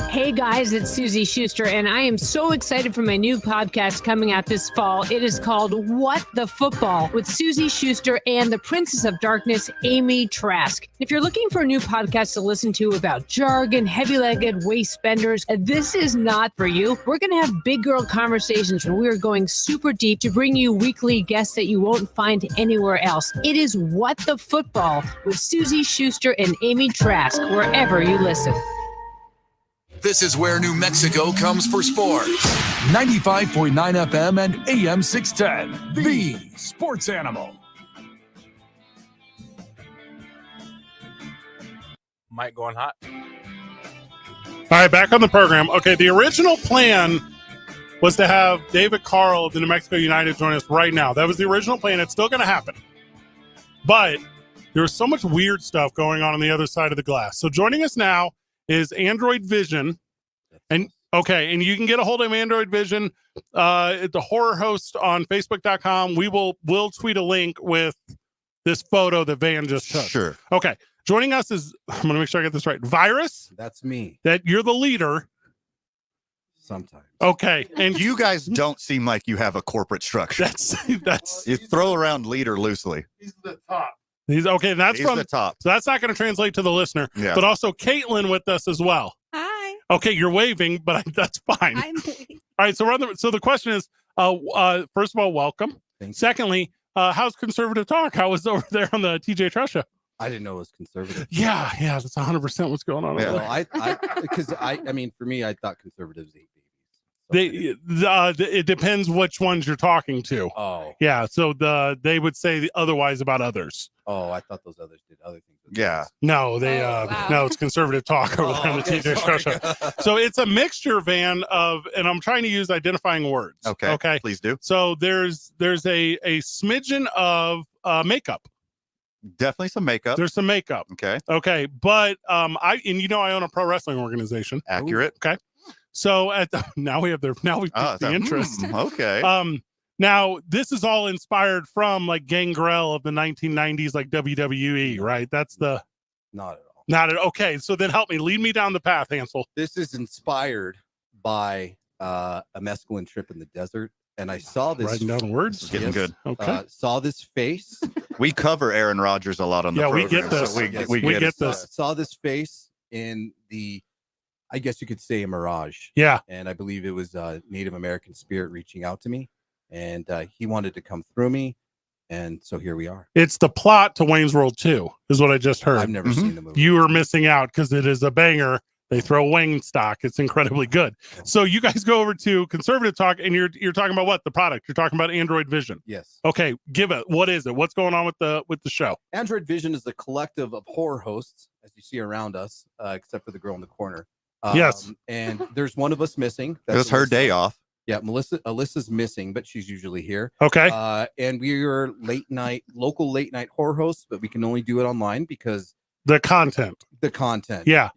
Hey guys, it's Susie Schuster, and I am so excited for my new podcast coming out this fall. It is called What the Football with Susie Schuster and the Princess of Darkness, Amy Trask. If you're looking for a new podcast to listen to about jargon, heavy-legged waist benders, this is not for you. We're going to have big girl conversations where we're going super deep to bring you weekly guests that you won't find anywhere else. It is What the Football with Susie Schuster and Amy Trask, wherever you listen. This is where New Mexico comes for sports. 95.9 FM and AM 610. The Sports Animal. Mike going hot. All right, back on the program. Okay, the original plan was to have David Carl of the New Mexico United join us right now. That was the original plan. It's still going to happen. But there's so much weird stuff going on the other side of the glass. So joining us now is Android Vision. And you can get a hold of Android Vision, the horror host on Facebook.com. We'll tweet a link with this photo that Van just took. Sure. Okay. Joining us is, I'm going to make sure I get this right, Virus. That's me. That you're the leader. Sometimes. Okay. And you guys don't seem like you have a corporate structure. That's you throw around leader loosely. He's the top. He's okay. That's He's from the top. So that's not going to translate to the listener. Yeah. But also Caitlin with us as well. Hi. Okay, you're waving, but that's fine. I'm waving. All right. So the question is, first of all, welcome. Secondly, how's conservative talk? How was it over there on the TJ Truss show? I didn't know it was conservative. Yeah, that's 100% what's going on. Well, over there. because I mean, for me, I thought conservatives ate It depends which ones you're talking to. Oh. Yeah, so they would say otherwise about others. Oh, I thought those others did other things. Yeah. No, no, it's conservative talk over there on the TJ Truss show. So it's a mixture, Van, of, and I'm trying to use identifying words. Okay. Please do. So there's a smidgen of makeup. Definitely some makeup. There's some makeup. Okay. But I own a pro wrestling organization. Accurate. Okay. So now we piqued the interest. Okay. Now this is all inspired from like Gangrel of the 1990s, like WWE, right? That's the not at all. Not at okay. So then help me, lead me down the path, Hansel. This is inspired by a mescaline trip in the desert, and I saw this. Writing down words. Getting good. Okay. Saw this face. We cover Aaron Rodgers a lot on the program. We get this. So we get this. Saw this face in the, I guess you could say, a mirage. Yeah. And I believe it was Native American spirit reaching out to me, and he wanted to come through me. And so here we are. It's the plot to Wayne's World 2, is what I just heard. I've never seen the movie. You were missing out because it is a banger. They throw Wayne stock. It's incredibly good. So you guys go over to Conservative Talk, and you're talking about what? The product. You're talking about Android Vision. Yes. Okay, give it. What is it? What's going on with the show? Android Vision is a collective of horror hosts, as you see around us, except for the girl in the corner. Yes. And there's one of us missing. It was her day off. Yeah, Alyssa's missing, but she's usually here. Okay. And we are local late night horror hosts, but we can only do it online because the content. Yeah.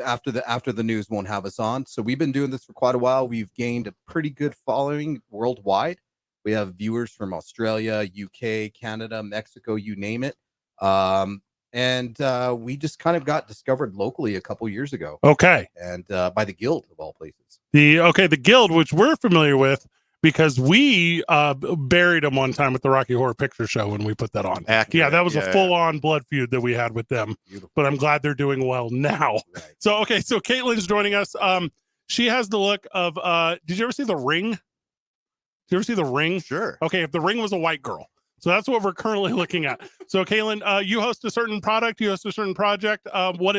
After the news won't have us on. So we've been doing this for quite a while. We've gained a pretty good following worldwide. We have viewers from Australia, UK, Canada, Mexico, you name it. And we just kind of got discovered locally a couple years ago. Okay. And by the Guild of all places. The Guild, which we're familiar with because we buried them one time at the Rocky Horror Picture Show when we put that on. Accurate. Yeah, that was a full-on blood feud that we had with them. Beautiful. But I'm glad they're doing well now. Right. So Caitlin's joining us. She has the look of did you ever see The Ring? Did you ever see The Ring? Sure. Okay, if The Ring was a white girl. So that's what we're currently looking at. So Caitlin, you host a certain product, you host a certain project. What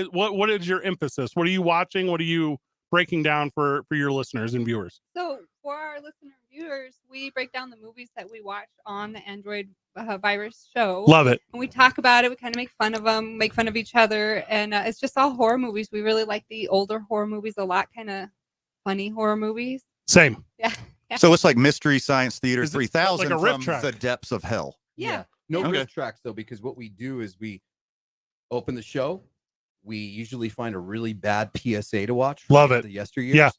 is your emphasis? What are you watching? What are you breaking down for your listeners and viewers? So for our listener and viewers, we break down the movies that we watch on the Android Virus show. Love it. And we talk about it. We kind of make fun of them, make fun of each other. And it's just all horror movies. We really like the older horror movies a lot, kind of funny horror movies. Same. Yeah. So it's like Mystery Science Theater Is it 3000 like a riff from track? the depths of hell. Yeah. No Okay. riff tracks though, because what we do is we open the show. We usually find a really bad PSA to watch. from Love it. The yesteryears. Yeah.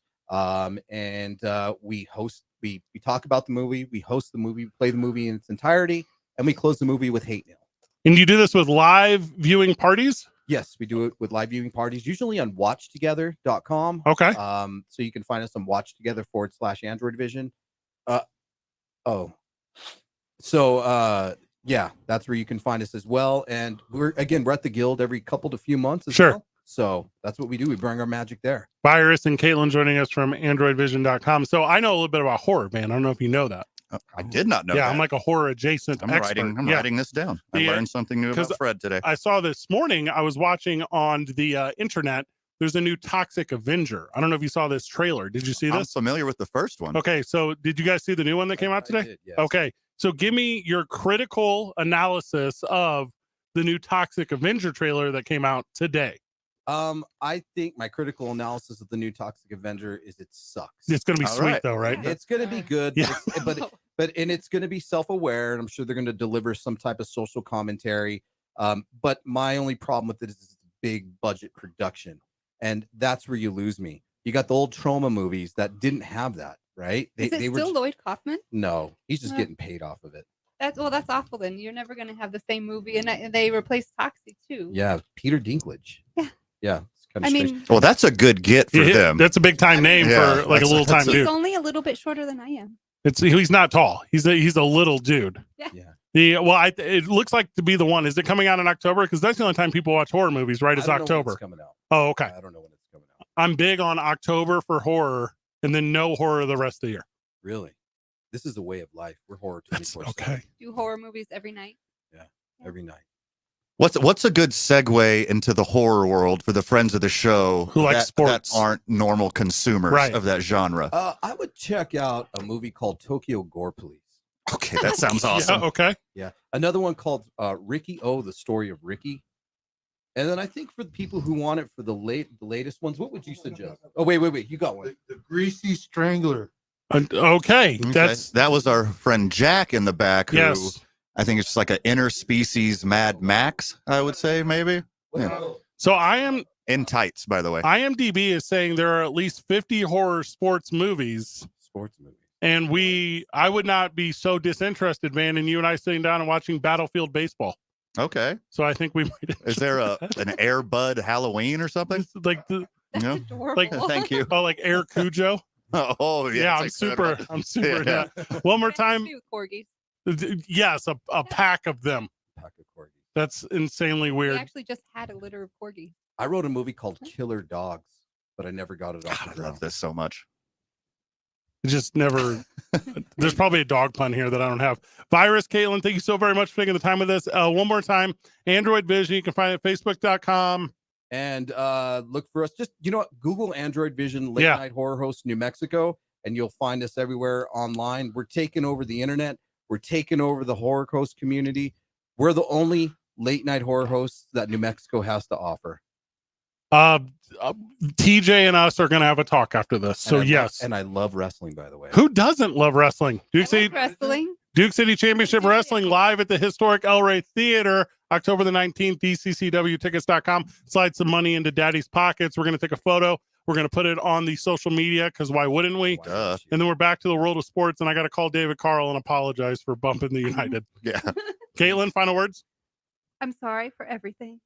And we host. We talk about the movie. We host the movie. Play the movie in its entirety, and we close the movie with hate mail. And you do this with live viewing parties? Yes, we do it with live viewing parties, usually on watchtogether.com. Okay. So you can find us on watchtogether /Android Vision. Yeah, that's where you can find us as well. And we're at the Guild every couple to few months as Sure. well. So that's what we do. We bring our magic there. Virus and Caitlin joining us from AndroidVision.com. So I know a little bit about horror, man. I don't know if you know that. I did not know Yeah, that. I'm like a horror adjacent expert. I'm Yeah. writing this down. I Yeah, learned something new 'cause about Fred today. I saw this morning, I was watching on the internet, there's a new Toxic Avenger. I don't know if you saw this trailer. Did you see I'm this? familiar with the first one. Okay, so did you guys see the new one that came out today? did, yes. Okay, so give me your critical analysis of the new Toxic Avenger trailer that came out today. I think my critical analysis of the new Toxic Avenger is it sucks. It's going to be sweet, though, right? It's going to be good, Yeah. but it's going to be self-aware, and I'm sure they're going to deliver some type of social commentary. But my only problem with it is it's a big budget production, and that's where you lose me. You got the old Trauma movies that didn't have that, right? Is it still Lloyd Kaufman? No, he's just Uh, getting paid off of it. That's awful. Then you're never going to have the same movie, and they replaced Toxic too. Yeah, Peter Dinklage. Yeah. It's kind I of mean- Well, that's a good get for Yeah, them. that's a big time name Yeah, for like a that's- little time that's a- dude. He's only a little bit shorter than I am. He's not tall. He's a little dude. Yeah. It looks like to be the one. Is it coming out in October? Because that's the only time people watch horror movies, right? It's I don't know when October. it's coming out. Oh, okay. I don't know when it's coming out. I'm big on October for horror, and then no horror the rest of the year. Really? This is a way of life. We're horror 24/7. Okay. Do horror movies every night. Every night. What's a good segue into the horror world for the friends of the show Who like that sports. aren't normal consumers Right. of that genre? I would check out a movie called Tokyo Gore Police. Okay, that sounds awesome. Yeah, okay. Yeah. Another one called Ricky O, The Story of Ricky. And then I think for the people who want it for the latest ones, what would you suggest? Oh, wait. You got one. The Greasy Strangler. Okay. That was our friend Jack in the back. Who Yes. I think it's just like an interspecies Mad Max, I would say, maybe. Yeah. So I am in tights, by the way. IMDb is saying there are at least 50 horror sports movies. And I would not be so disinterested, man, in you and I sitting down and watching Battlefield Baseball. Okay. So I think we might. Is there an Air Bud Halloween or something? Like the no? like Thank you. Oh, like Air Cujo. Oh yeah. Yeah, I'm it's like super. that. I'm super. Yeah. Yeah. One more time. Two corgis. Yes, a pack of them. That's insanely We weird. actually just had a litter of corgis. I wrote a movie called Killer Dogs, but I never got it off. I love this so much. It just never. There's probably a dog pun here that I don't have. Virus, Caitlin, thank you so very much for taking the time with us. One more time, Android Vision. You can find it at Facebook.com. And look for us. Just Google Android Vision Late Yeah. Night Horror Host New Mexico, and you'll find us everywhere online. We're taking over the internet. We're taking over the horror host community. We're the only late night horror hosts that New Mexico has to offer. TJ and us are going to have a talk after this. So And I love- yes. and I love wrestling, by the way. Who doesn't love wrestling? Wrestling. Duke City Championship Wrestling live at the historic El Rey Theater, October the 19th, DCCWtickets.com. Slide some money into Daddy's pockets. We're going to take a photo. We're going to put it on the social media because why wouldn't we? And then we're back to the world of sports, and I got to call David Carl and apologize for bumping the United. Yeah. Caitlin, final words? I'm sorry for everything.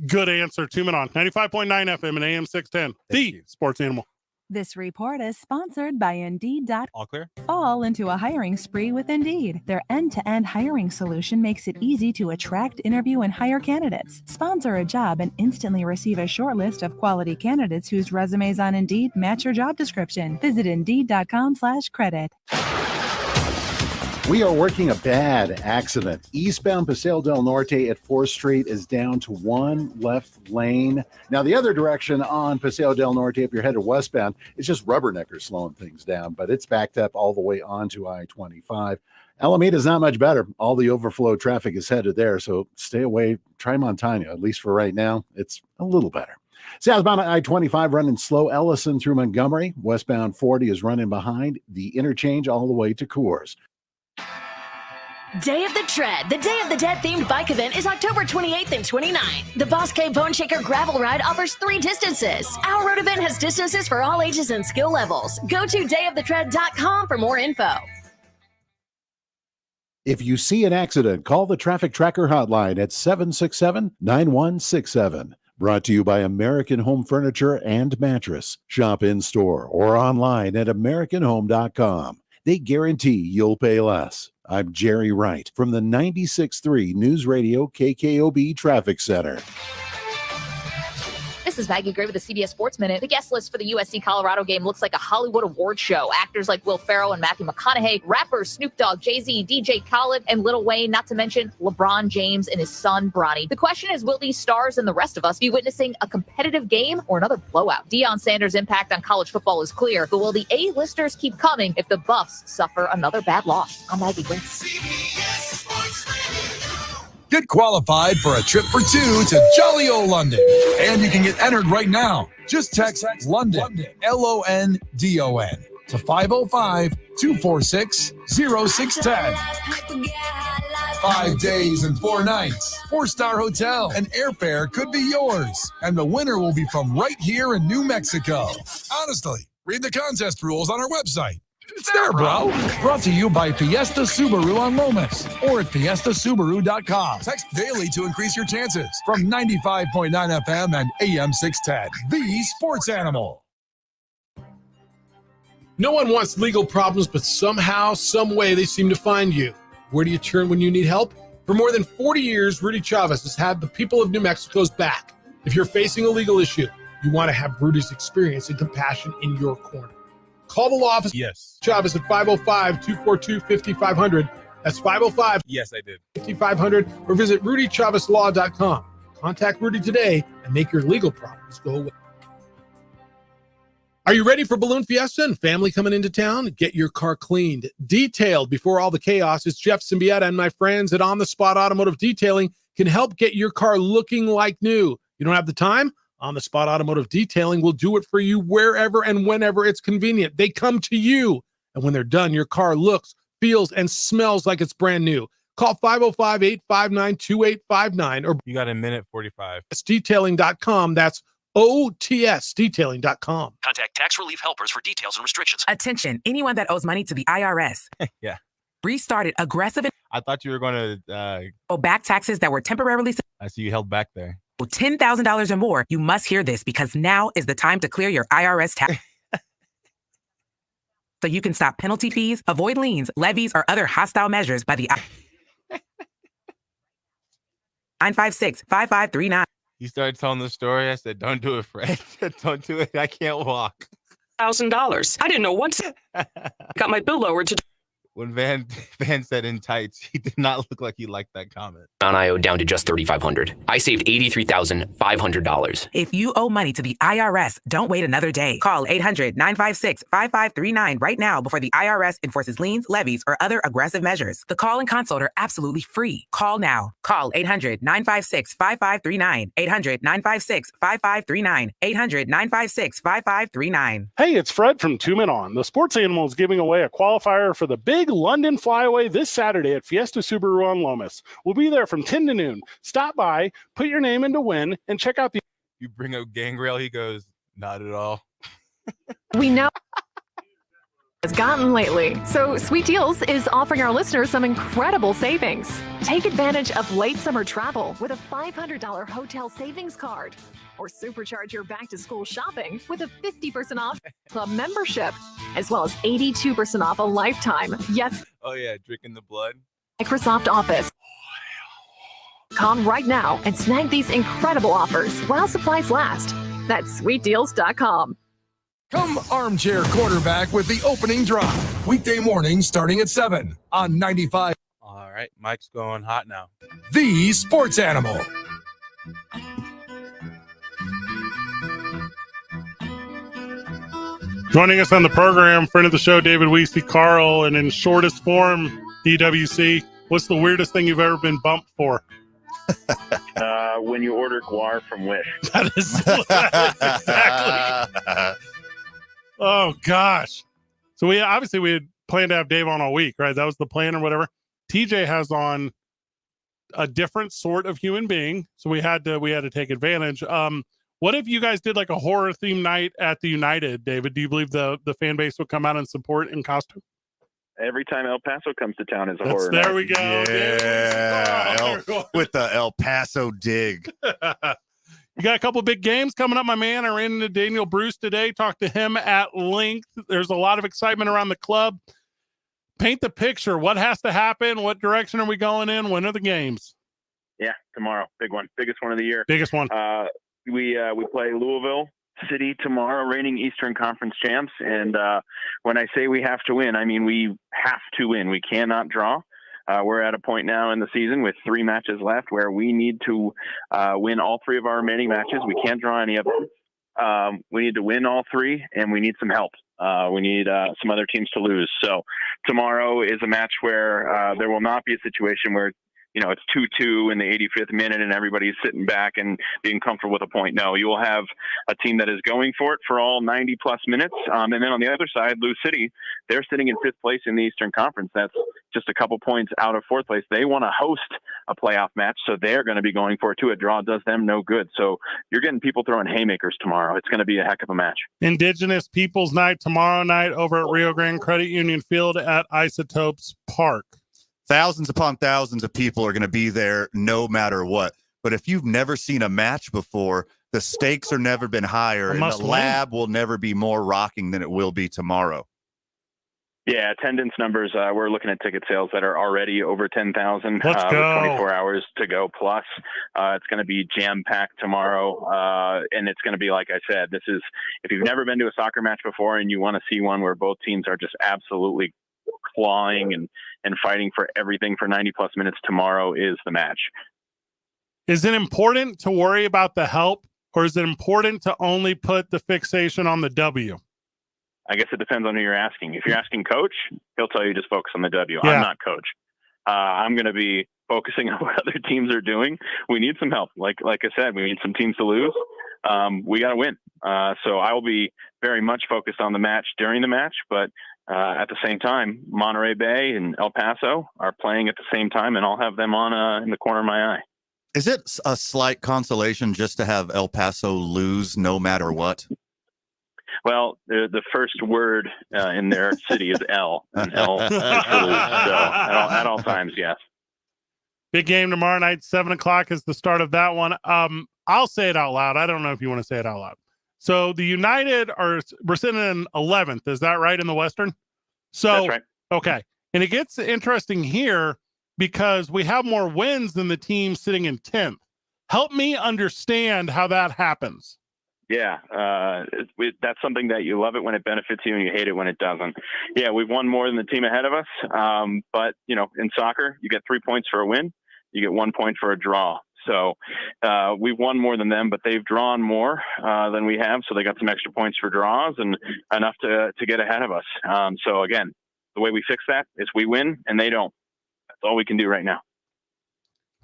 Good answer. 2 men on 95.9 FM and AM 610. The sports animal. This report is sponsored by Indeed.com. All clear? Fall into a hiring spree with Indeed. Their end-to-end hiring solution makes it easy to attract, interview, and hire candidates. Sponsor a job and instantly receive a short list of quality candidates whose resumes on Indeed match your job description. Visit Indeed.com/credit. We are working a bad accident. Eastbound Paseo del Norte at 4th Street is down to one left lane. Now, the other direction on Paseo del Norte, if you're headed westbound, it's just rubberneckers slowing things down, but it's backed up all the way onto I-25. Alameda's not much better. All the overflow traffic is headed there, so stay away. Try Montana, at least for right now. It's a little better. Southbound I-25 running slow, Ellison through Montgomery. Westbound 40 is running behind the interchange all the way to Coors. Day of the Tread, the Day of the Dead themed bike event is October 28th and 29th. The Boss K Bone Shaker Gravel Ride offers 3 distances. Our road event has distances for all ages and skill levels. Go to dayofthetread.com for more info. If you see an accident, call the Traffic Tracker hotline at 767-9167. Brought to you by American Home Furniture and Mattress. Shop in store or online at AmericanHome.com. They guarantee you'll pay less. I'm Jerry Wright from the 96.3 News Radio KKOB Traffic Center. This is Maggie Gray with the CBS Sports Minute. The guest list for the USC-Colorado game looks like a Hollywood award show. Actors like Will Ferrell and Matthew McConaughey, rappers Snoop Dogg, Jay-Z, DJ Khaled, and Lil Wayne, not to mention LeBron James and his son, Bronny. The question is, will these stars and the rest of us be witnessing a competitive game or another blowout? Deion Sanders' impact on college football is clear, but will the A-listers keep coming if the Buffs suffer another bad loss? I'm Maggie Gray. Get qualified for a trip for 2 to jolly old London. And you can get entered right now. Just text London, London, to 505-246-0610. 5 days and 4 nights, 4-star hotel, and airfare could be yours. And the winner will be from right here in New Mexico. Honestly, read the contest rules on our website. It's there, bro. Brought to you by Fiesta Subaru on Lomas or at fiestasubaru.com. Text daily to increase your chances from 95.9 FM and AM 610. The Sports Animal. No one wants legal problems, but somehow, some way, they seem to find you. Where do you turn when you need help? For more than 40 years, Rudy Chavez has had the people of New Mexico's back. If you're facing a legal issue, you want to have Rudy's experience and compassion in your corner. Call the law office. Yes. Chavez at 505-242-5500. That's 505. Yes, I did. 5500, or visit rudychavezlaw.com. Contact Rudy today and make your legal problems go away. Are you ready for Balloon Fiesta and family coming into town? Get your car cleaned, detailed before all the chaos. It's Jeff Symbieta and my friends at On the Spot Automotive Detailing can help get your car looking like new. You don't have the time? On the Spot Automotive Detailing will do it for you wherever and whenever it's convenient. They come to you, and when they're done, your car looks, feels, and smells like it's brand new. Call 505-859-2859 or you got a minute 45. It's detailing.com. That's OTSdetailing.com. Contact Tax Relief Helpers for details and restrictions. Attention, anyone that owes money to the IRS. Yeah. Restarted aggressive. I thought you were going to back taxes that were temporarily. I see you held back there. $10,000 or more. You must hear this because now is the time to clear your IRS tax. So you can stop penalty fees, avoid liens, levies, or other hostile measures by the 956-5539. You started telling the story. I said, don't do it, Fred. Don't do it. I can't walk. $1,000. I didn't know what to. Got my bill lowered to. When Van said in tights, he did not look like he liked that comment. I owed down to just $3,500. I saved $83,500. If you owe money to the IRS, don't wait another day. Call 800-956-5539 right now before the IRS enforces liens, levies, or other aggressive measures. The call and consult are absolutely free. Call now. Call 800-956-5539. 800-956-5539. 800-956-5539. Hey, it's Fred from 2 Men On. The Sports Animal is giving away a qualifier for the big London flyaway this Saturday at Fiesta Subaru on Lomas. We'll be there from 10 to noon. Stop by, put your name in to win, and check out the... You bring up Gangrel, he goes, not at all. We know has gotten lately. So Sweet Deals is offering our listeners some incredible savings. Take advantage of late summer travel with a $500 hotel savings card, or supercharge your back to school shopping with a 50% off club membership, as well as 82% off a lifetime. Yes. Oh yeah, drinking the blood. Microsoft Office. Call right now and snag these incredible offers while supplies last. That's sweetdeals.com. Come armchair quarterback with the opening drive. Weekday mornings starting at 7 on 95. All right, Mike's going hot now. The Sports Animal. Joining us on the program, friend of the show, David Weesey, Carl, and in shortest form, DWC. What's the weirdest thing you've ever been bumped for? When you order guar from Wish. That is exactly. Oh gosh. So we had planned to have Dave on all week, right? That was the plan or whatever. TJ has on a different sort of human being, so we had to take advantage. What if you guys did like a horror themed night at the United, David? Do you believe the fan base would come out and support in costume? Every time El Paso comes to town is a horror There night. we go. Yeah, with the El Paso dig. You got a couple big games coming up, my man. I ran into Daniel Bruce today, talked to him at length. There's a lot of excitement around the club. Paint the picture. What has to happen? What direction are we going in? When are the games? Yeah, tomorrow. Big one. Biggest one of the year. Biggest one. We play Louisville City tomorrow, reigning Eastern Conference champs. And when I say we have to win, I mean we have to win. We cannot draw. We're at a point now in the season with 3 matches left where we need to win all 3 of our remaining matches. We can't draw any of them. We need to win all 3, and we need some help. We need some other teams to lose. So tomorrow is a match where there will not be a situation where it's 2-2 in the 85th minute and everybody's sitting back and being comfortable with a point. No, you will have a team that is going for it for all 90 plus minutes. And then on the other side, Lou City, they're sitting in 5th place in the Eastern Conference. That's just a couple points out of 4th place. They want to host a playoff match, so they're going to be going for it too. A draw does them no good. So you're getting people throwing haymakers tomorrow. It's going to be a heck of a match. Indigenous Peoples Night tomorrow night over at Rio Grande Credit Union Field at Isotopes Park. Thousands upon thousands of people are going to be there no matter what. But if you've never seen a match before, the stakes are never been higher, and the lab will never be more rocking than it will be tomorrow. Yeah, attendance numbers, we're looking at ticket sales that are already over 10,000 with 24 hours to go plus. It's going to be jam-packed tomorrow, and it's going to be, like I said, this is, if you've never been to a soccer match before and you want to see one where both teams are just absolutely clawing and fighting for everything for 90 plus minutes, tomorrow is the match. Is it important to worry about the help, or is it important to only put the fixation on the W? I guess it depends on who you're asking. If you're asking coach, he'll tell you just focus on the W. Yeah. I'm not coach. I'm going to be focusing on what other teams are doing. We need some help. Like I said, we need some teams to lose. We got to win. So I will be very much focused on the match during the match, but at the same time, Monterey Bay and El Paso are playing at the same time, and I'll have them on in the corner of my eye. Is it a slight consolation just to have El Paso lose no matter what? Well, the first word in their city is L, and L is for lose. So at all times, yes. Big game tomorrow night, 7:00 is the start of that one. I'll say it out loud. I don't know if you want to say it out loud. So the United we're sitting in 11th. Is that right in the Western? So, that's right. Okay. And it gets interesting here because we have more wins than the team sitting in 10th. Help me understand how that happens. Yeah, that's something that you love it when it benefits you and you hate it when it doesn't. Yeah, we've won more than the team ahead of us. But, in soccer, you get 3 points for a win. You get 1 point for a draw. So we've won more than them, but they've drawn more than we have. So they got some extra points for draws and enough to get ahead of us. So, again, the way we fix that is we win and they don't. That's all we can do right now.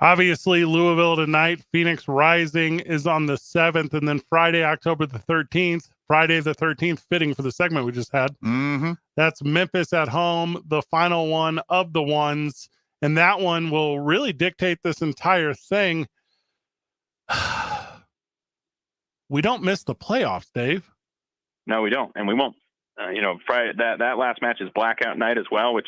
Obviously, Louisville tonight. Phoenix Rising is on the 7th, and then Friday, October the 13th. Friday the 13th, fitting for the segment we just had. Mm-hmm. That's Memphis at home, the final one of the ones, and that one will really dictate this entire thing. We don't miss the playoffs, Dave. No, we don't, and we won't. Friday, that last match is blackout night as well, which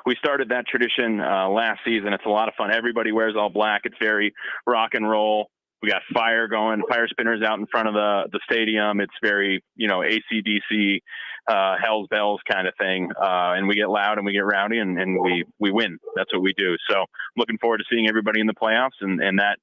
we started that tradition last season. It's a lot of fun. Everybody wears all black. It's very rock and roll. We got fire going, fire spinners out in front of the stadium. It's very, AC/DC, Hell's Bells kind of thing. And we get loud and we get rowdy and we win. That's what we do. So looking forward to seeing everybody in the playoffs. And that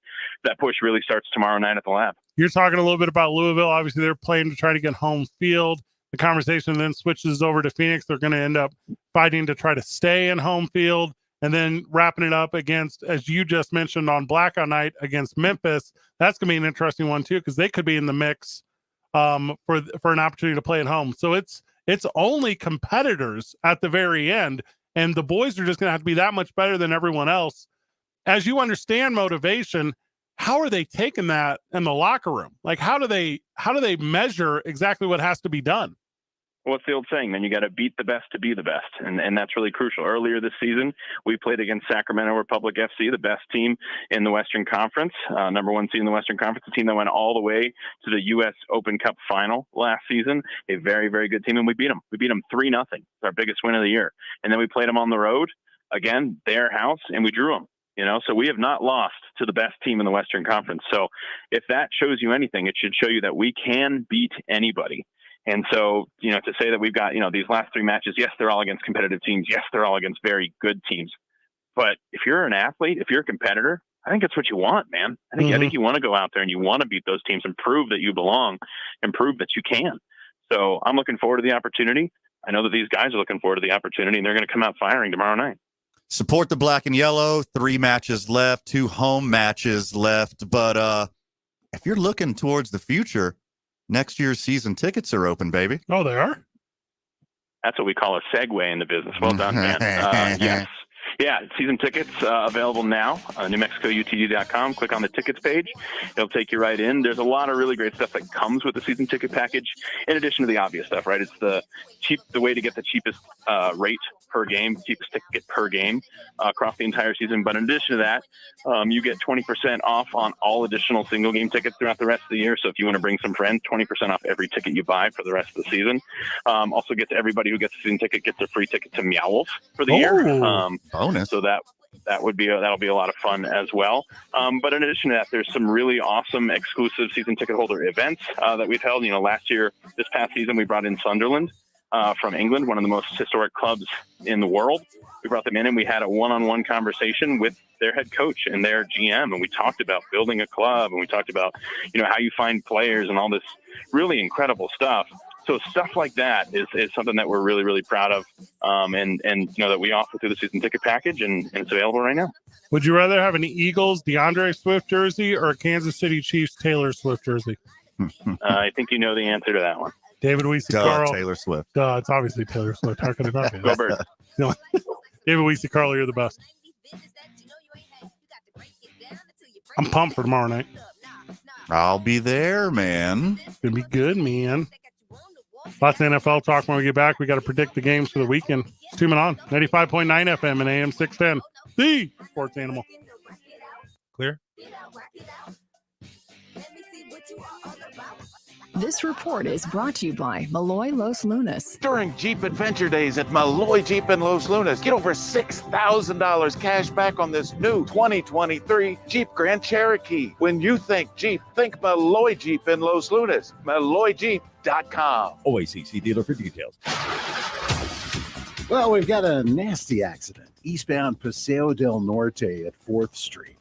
push really starts tomorrow night at the Lab. You're talking a little bit about Louisville. Obviously, they're playing to try to get home field. The conversation then switches over to Phoenix. They're going to end up fighting to try to stay in home field and then wrapping it up against, as you just mentioned, on blackout night against Memphis. That's going to be an interesting one, too, because they could be in the mix for an opportunity to play at home. So it's only competitors at the very end, and the boys are just going to have to be that much better than everyone else. as you understand motivation, how are they taking that in the locker room? Like, how do they measure exactly what has to be done? Well, it's the old saying, man, you got to beat the best to be the best. And that's really crucial. Earlier this season, we played against Sacramento Republic FC, the best team in the Western Conference, number one seed in the Western Conference, a team that went all the way to the U.S. Open Cup final last season, a very, very good team. And we beat them. We beat them 3-0. It's our biggest win of the year. And then we played them on the road, again, their house, and we drew them. So we have not lost to the best team in the Western Conference. So if that shows you anything, it should show you that we can beat anybody. And so, to say that we've got, these last 3 matches, yes, they're all against competitive teams. Yes, they're all against very good teams. But if you're an athlete, if you're a competitor, I think that's what you want, man. I think you want to go out there and you want to beat those teams and prove that you belong and prove that you can. So I'm looking forward to the opportunity. I know that these guys are looking forward to the opportunity, and they're going to come out firing tomorrow night. Support the black and yellow. 3 matches left, 2 home matches left. But if you're looking towards the future, next year's season tickets are open, baby. Oh, they are? That's what we call a segue in the business. Well done, man. Yes. Yeah, season tickets available now on NewMexicoUTD.com. Click on the tickets page. It'll take you right in. There's a lot of really great stuff that comes with the season ticket package, in addition to the obvious stuff, right? It's the way to get the cheapest rate per game, cheapest ticket per game across the entire season. But in addition to that, you get 20% off on all additional single game tickets throughout the rest of the year. So if you want to bring some friends, 20% off every ticket you buy for the rest of the season. Also gets everybody who gets a season ticket gets a free ticket to Meow Wolf for the year. Bonus. So that'll be a lot of fun as well. But in addition to that, there's some really awesome exclusive season ticket holder events that we've held. This past season, we brought in Sunderland from England, one of the most historic clubs in the world. We brought them in and we had a one-on-one conversation with their head coach and their GM. And we talked about building a club, and we talked about, how you find players and all this really incredible stuff. So stuff like that is something that we're really, really proud of, and that we offer through the season ticket package, and it's available right now. Would you rather have an Eagles DeAndre Swift jersey or a Kansas City Chiefs Taylor Swift jersey? I think you know the answer to that one. David Weese-Carl. Taylor Swift. It's obviously Taylor Swift. How can it not be? Go Birds. David Weese-Carl, you're the best. I'm pumped for tomorrow night. I'll be there, man. It's going to be good, man. Lots of NFL talk when we get back. We got to predict the games for the weekend. Tune on 95.9 FM and AM 610. The Sports Animal. Clear? This report is brought to you by Malloy Los Lunas. During Jeep Adventure Days at Malloy Jeep in Los Lunas, get over $6,000 cash back on this new 2023 Jeep Grand Cherokee. When you think Jeep, think Malloy Jeep in Los Lunas. MalloyJeep.com. OACC dealer for details. Well, we've got a nasty accident eastbound Paseo del Norte at 4th Street.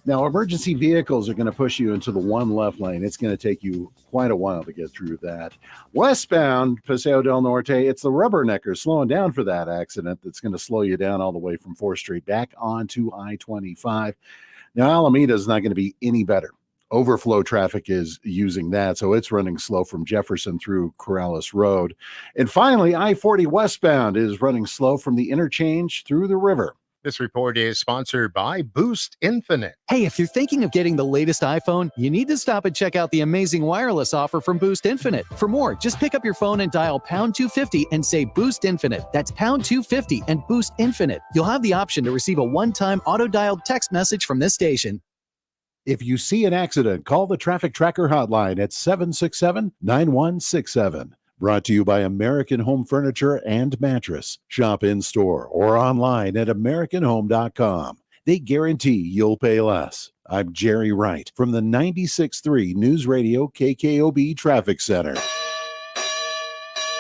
Now, emergency vehicles are going to push you into the one left lane. It's going to take you quite a while to get through that. Westbound Paseo del Norte, it's the rubbernecker slowing down for that accident that's going to slow you down all the way from 4th Street back onto I-25. Now, Alameda is not going to be any better. Overflow traffic is using that, so it's running slow from Jefferson through Corrales Road. And finally, I-40 westbound is running slow from the interchange through the river. This report is sponsored by Boost Infinite. Hey, if you're thinking of getting the latest iPhone, you need to stop and check out the amazing wireless offer from Boost Infinite. For more, just pick up your phone and dial pound 250 and say Boost Infinite. That's pound 250 and Boost Infinite. You'll have the option to receive a one-time auto-dialed text message from this station. If you see an accident, call the Traffic Tracker hotline at 767-9167. Brought to you by American Home Furniture and Mattress. Shop in-store or online at AmericanHome.com. They guarantee you'll pay less. I'm Jerry Wright from the 96.3 News Radio KKOB Traffic Center.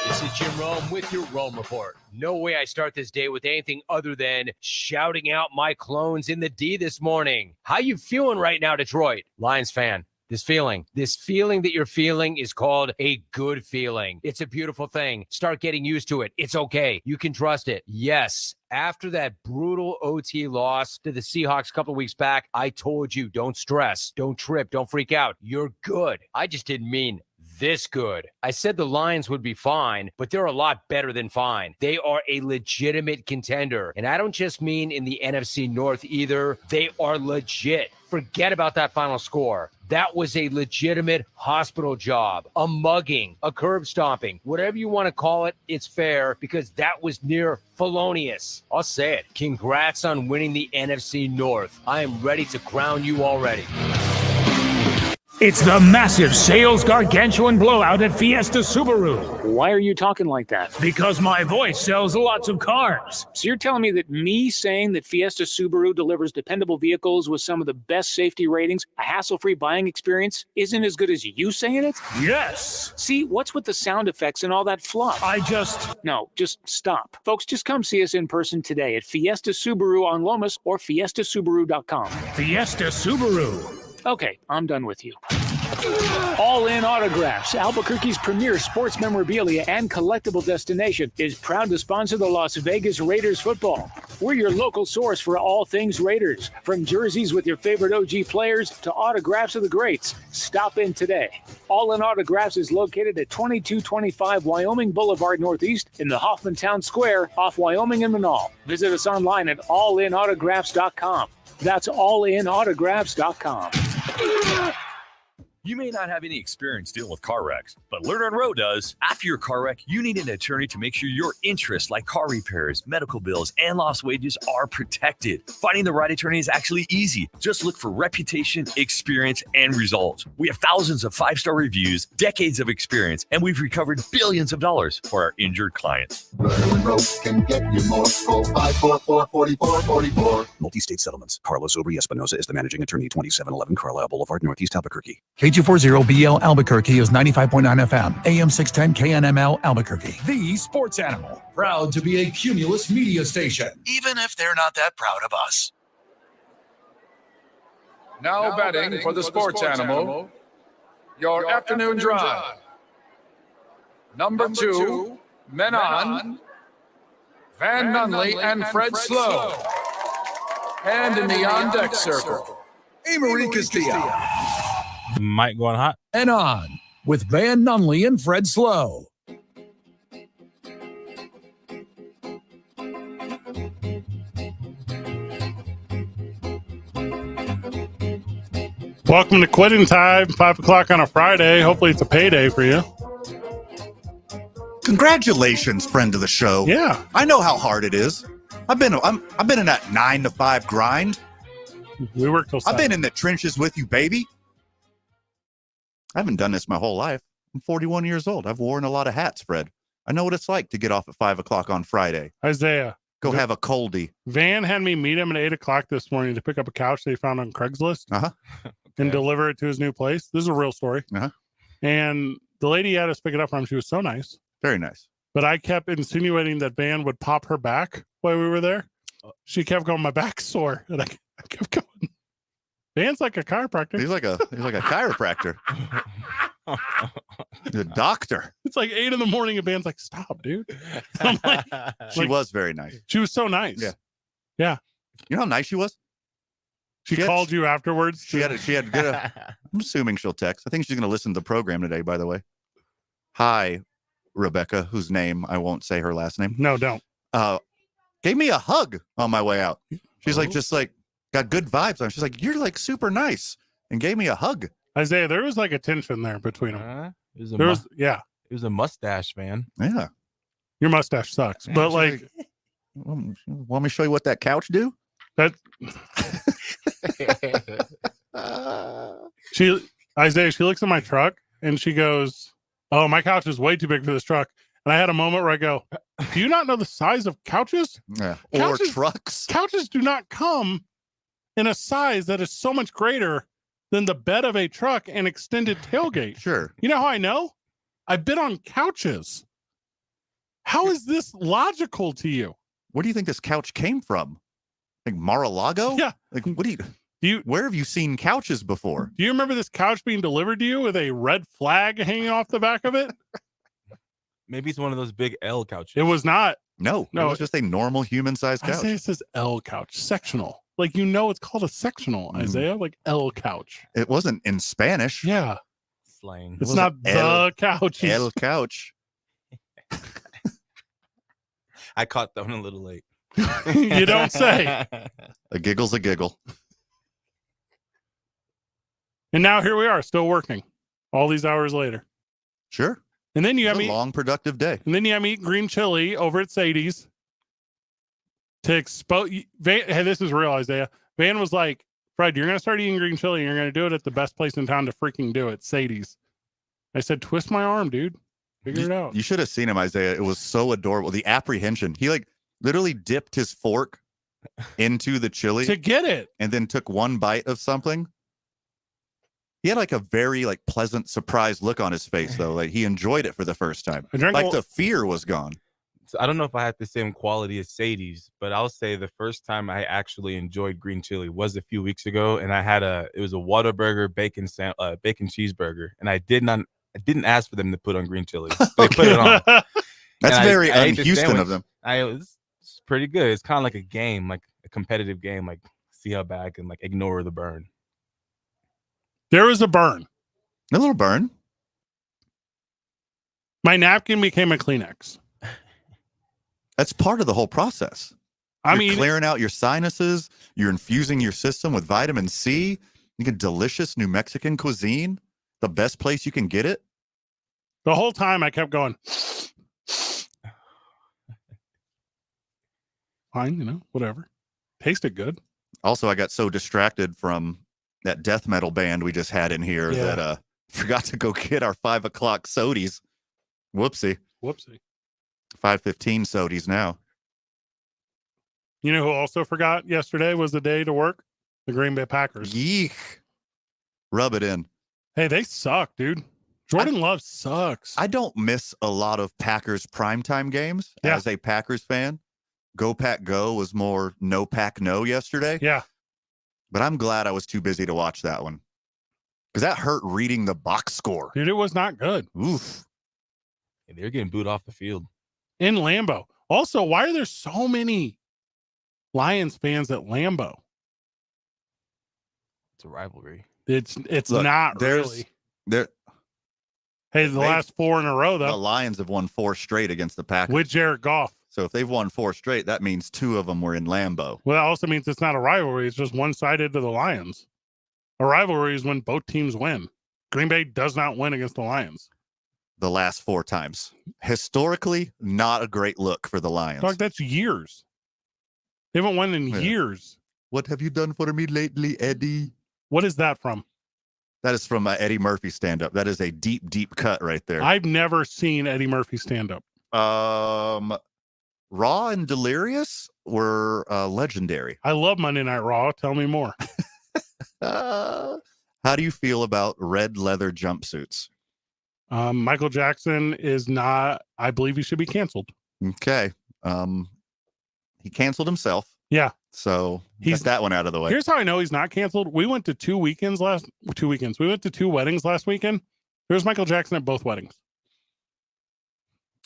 This is Jim Rome with your Rome Report. No way I start this day with anything other than shouting out my clones in the D this morning. How you feeling right now, Detroit? Lions fan. This feeling that you're feeling is called a good feeling. It's a beautiful thing. Start getting used to it. It's okay. You can trust it. Yes. After that brutal OT loss to the Seahawks a couple of weeks back, I told you, don't stress, don't trip, don't freak out. You're good. I just didn't mean this good. I said the Lions would be fine, but they're a lot better than fine. They are a legitimate contender. And I don't just mean in the NFC North either. They are legit. Forget about that final score. That was a legitimate hospital job, a mugging, a curb stomping, whatever you want to call it. It's fair because that was near felonious. I'll say it. Congrats on winning the NFC North. I am ready to crown you already. It's the massive sales gargantuan blowout at Fiesta Subaru. Why are you talking like that? Because my voice sells lots of cars. So you're telling me that me saying that Fiesta Subaru delivers dependable vehicles with some of the best safety ratings, a hassle-free buying experience, isn't as good as you saying it? Yes. See, what's with the sound effects and all that fluff? No, just stop. Folks, just come see us in person today at Fiesta Subaru on Lomas or fiestasubaru.com. Fiesta Subaru. Okay, I'm done with you. All In Autographs, Albuquerque's premier sports memorabilia and collectible destination, is proud to sponsor the Las Vegas Raiders football. We're your local source for all things Raiders, from jerseys with your favorite OG players to autographs of the greats. Stop in today. All In Autographs is located at 2225 Wyoming Boulevard Northeast in the Hoffmantown Square off Wyoming and Manal. Visit us online at allinautographs.com. That's allinautographs.com. You may not have any experience dealing with car wrecks, but Lerner and Rowe does. After your car wreck, you need an attorney to make sure your interests like car repairs, medical bills, and lost wages are protected. Finding the right attorney is actually easy. Just look for reputation, experience, and results. We have thousands of 5-star reviews, decades of experience, and we've recovered billions of dollars for our injured clients. Lerner and Rowe can get you more. Call 544-4444. Multi-state settlements. Carlos Obri Espinosa is the managing attorney, 2711 Carlisle Boulevard, Northeast Albuquerque. KG40BL Albuquerque is 95.9 FM, AM 610 KNML Albuquerque. The sports animal. Proud to be a Cumulus media station, even if they're not that proud of us. Now betting for the sports animal, your afternoon drive. Number 2, Menon, Van Nunley, and Fred Slow. And in the on-deck circle, Amory Castillo. Might go on hot. And on with Van Nunley and Fred Slow. Welcome to Quitting Time, 5 o'clock on a Friday. Hopefully it's a payday for you. Congratulations, friend of the show. Yeah. I know how hard it is. I've been in that 9 to 5 grind. We work till 7. I've been in the trenches with you, baby. I haven't done this my whole life. I'm 41 years old. I've worn a lot of hats, Fred. I know what it's like to get off at 5 o'clock on Friday. Isaiah. Go have a coldie. Van had me meet him at 8 o'clock this morning to pick up a couch they found on Craigslist and deliver it to his new place. This is a real story. And the lady had us pick it up for him. She was so nice. Very nice. But I kept insinuating that Van would pop her back while we were there. She kept going, my back's sore. And I kept going. Van's like a chiropractor. He's like a chiropractor. The doctor. It's like 8 a.m. and Van's like, stop, dude. I'm like, she was very nice. She was so nice. Yeah. You know how nice she was? She called you afterwards. She had good. I'm assuming she'll text. I think she's going to listen to the program today, by the way. Hi, Rebecca, whose name I won't say her last name. No, don't. Gave me a hug on my way out. She's like, just like, got good vibes on. She's like, you're like super nice, and gave me a hug. Isaiah, there was like a tension there between them. It was a mustache, man. Yeah. Your mustache sucks, but like, want me to show you what that couch do? Isaiah, she looks at my truck and she goes, oh, my couch is way too big for this truck. And I had a moment where I go, do you not know the size of couches? Yeah. Couches, or trucks. Couches do not come in a size that is so much greater than the bed of a truck and extended tailgate. Sure. You know how I know? I've been on couches. How is this logical to you? Where do you think this couch came from? Like Mar-a-Lago? Yeah. Like, what do you where have you seen couches before? Do you remember this couch being delivered to you with a red flag hanging off the back of it? Maybe it's one of those big L couches. It was not. No, it was just a normal human-sized couch. Isaiah says L couch, sectional. Like, you know, it's called a sectional, Isaiah, like L couch. It wasn't in Spanish. Yeah. Lane. It's not the couch. El Couch. I caught that one a little late. You don't say. A giggle's a giggle. And now here we are, still working all these hours later. Sure. And then you have It's a me long, productive day. And then you have me eat green chili over at Sadie's to expose. Hey, this is real, Isaiah. Van was like, Fred, you're going to start eating green chili and you're going to do it at the best place in town to freaking do it, Sadie's. I said, twist my arm, dude. Figure it out. You should have seen him, Isaiah. It was so adorable. The apprehension. He like literally dipped his fork into the chili to get it and then took one bite of something. He had like a very like pleasant, surprised look on his face, though. Like he enjoyed it for the first time. Like the fear was gone. So I don't know if I had the same quality as Sadie's, but I'll say the first time I actually enjoyed green chili was a few weeks ago, and I had it was a Whataburger bacon cheeseburger, and I didn't ask for them to put on green chili. They put it on. That's very un-Houston of them. It's pretty good. It's kind of like a game, like a competitive game, like see how bad I can like ignore the burn. There was a burn. A little burn. My napkin became a Kleenex. That's part of the whole process. You're clearing out your sinuses. You're infusing your system with vitamin C. You get delicious New Mexican cuisine. The best place you can get it. The whole time I kept going. Fine, whatever. Tasted good. Also, I got so distracted from that death metal band we just had in here that forgot to go get our 5 o'clock sodies. Whoopsie. 5:15 sodies now. You know who also forgot yesterday was the day to work? The Green Bay Packers. Yeek. Rub it in. Hey, they suck, dude. Jordan Love sucks. I don't miss a lot of Packers primetime games as a Packers fan. Go Pack Go was more no pack no yesterday. Yeah. But I'm glad I was too busy to watch that one. Because that hurt reading the box score. Dude, it was not good. Oof. Yeah, they're getting booed off the field. In Lambeau. Also, why are there so many Lions fans at Lambeau? It's a rivalry. It's not really. Hey, the last 4 in a row, though. The Lions have won 4 straight against the Packers. With Jared Goff. So if they've won 4 straight, that means 2 of them were in Lambeau. Well, that also means it's not a rivalry. It's just one-sided to the Lions. A rivalry is when both teams win. Green Bay does not win against the Lions. The last 4 times. Historically, not a great look for the Lions. Dog, that's years. They haven't won in years. What have you done for me lately, Eddie? What is that from? That is from Eddie Murphy stand-up. That is a deep, deep cut right there. I've never seen Eddie Murphy stand-up. Raw and Delirious were legendary. I love Monday Night Raw. Tell me more. How do you feel about red leather jumpsuits? Michael Jackson is not, I believe he should be canceled. Okay. He canceled himself. Yeah. So he's that one out of the way. Here's how I know he's not canceled. We went to 2 weekends We went to 2 weddings last weekend. There was Michael Jackson at both weddings.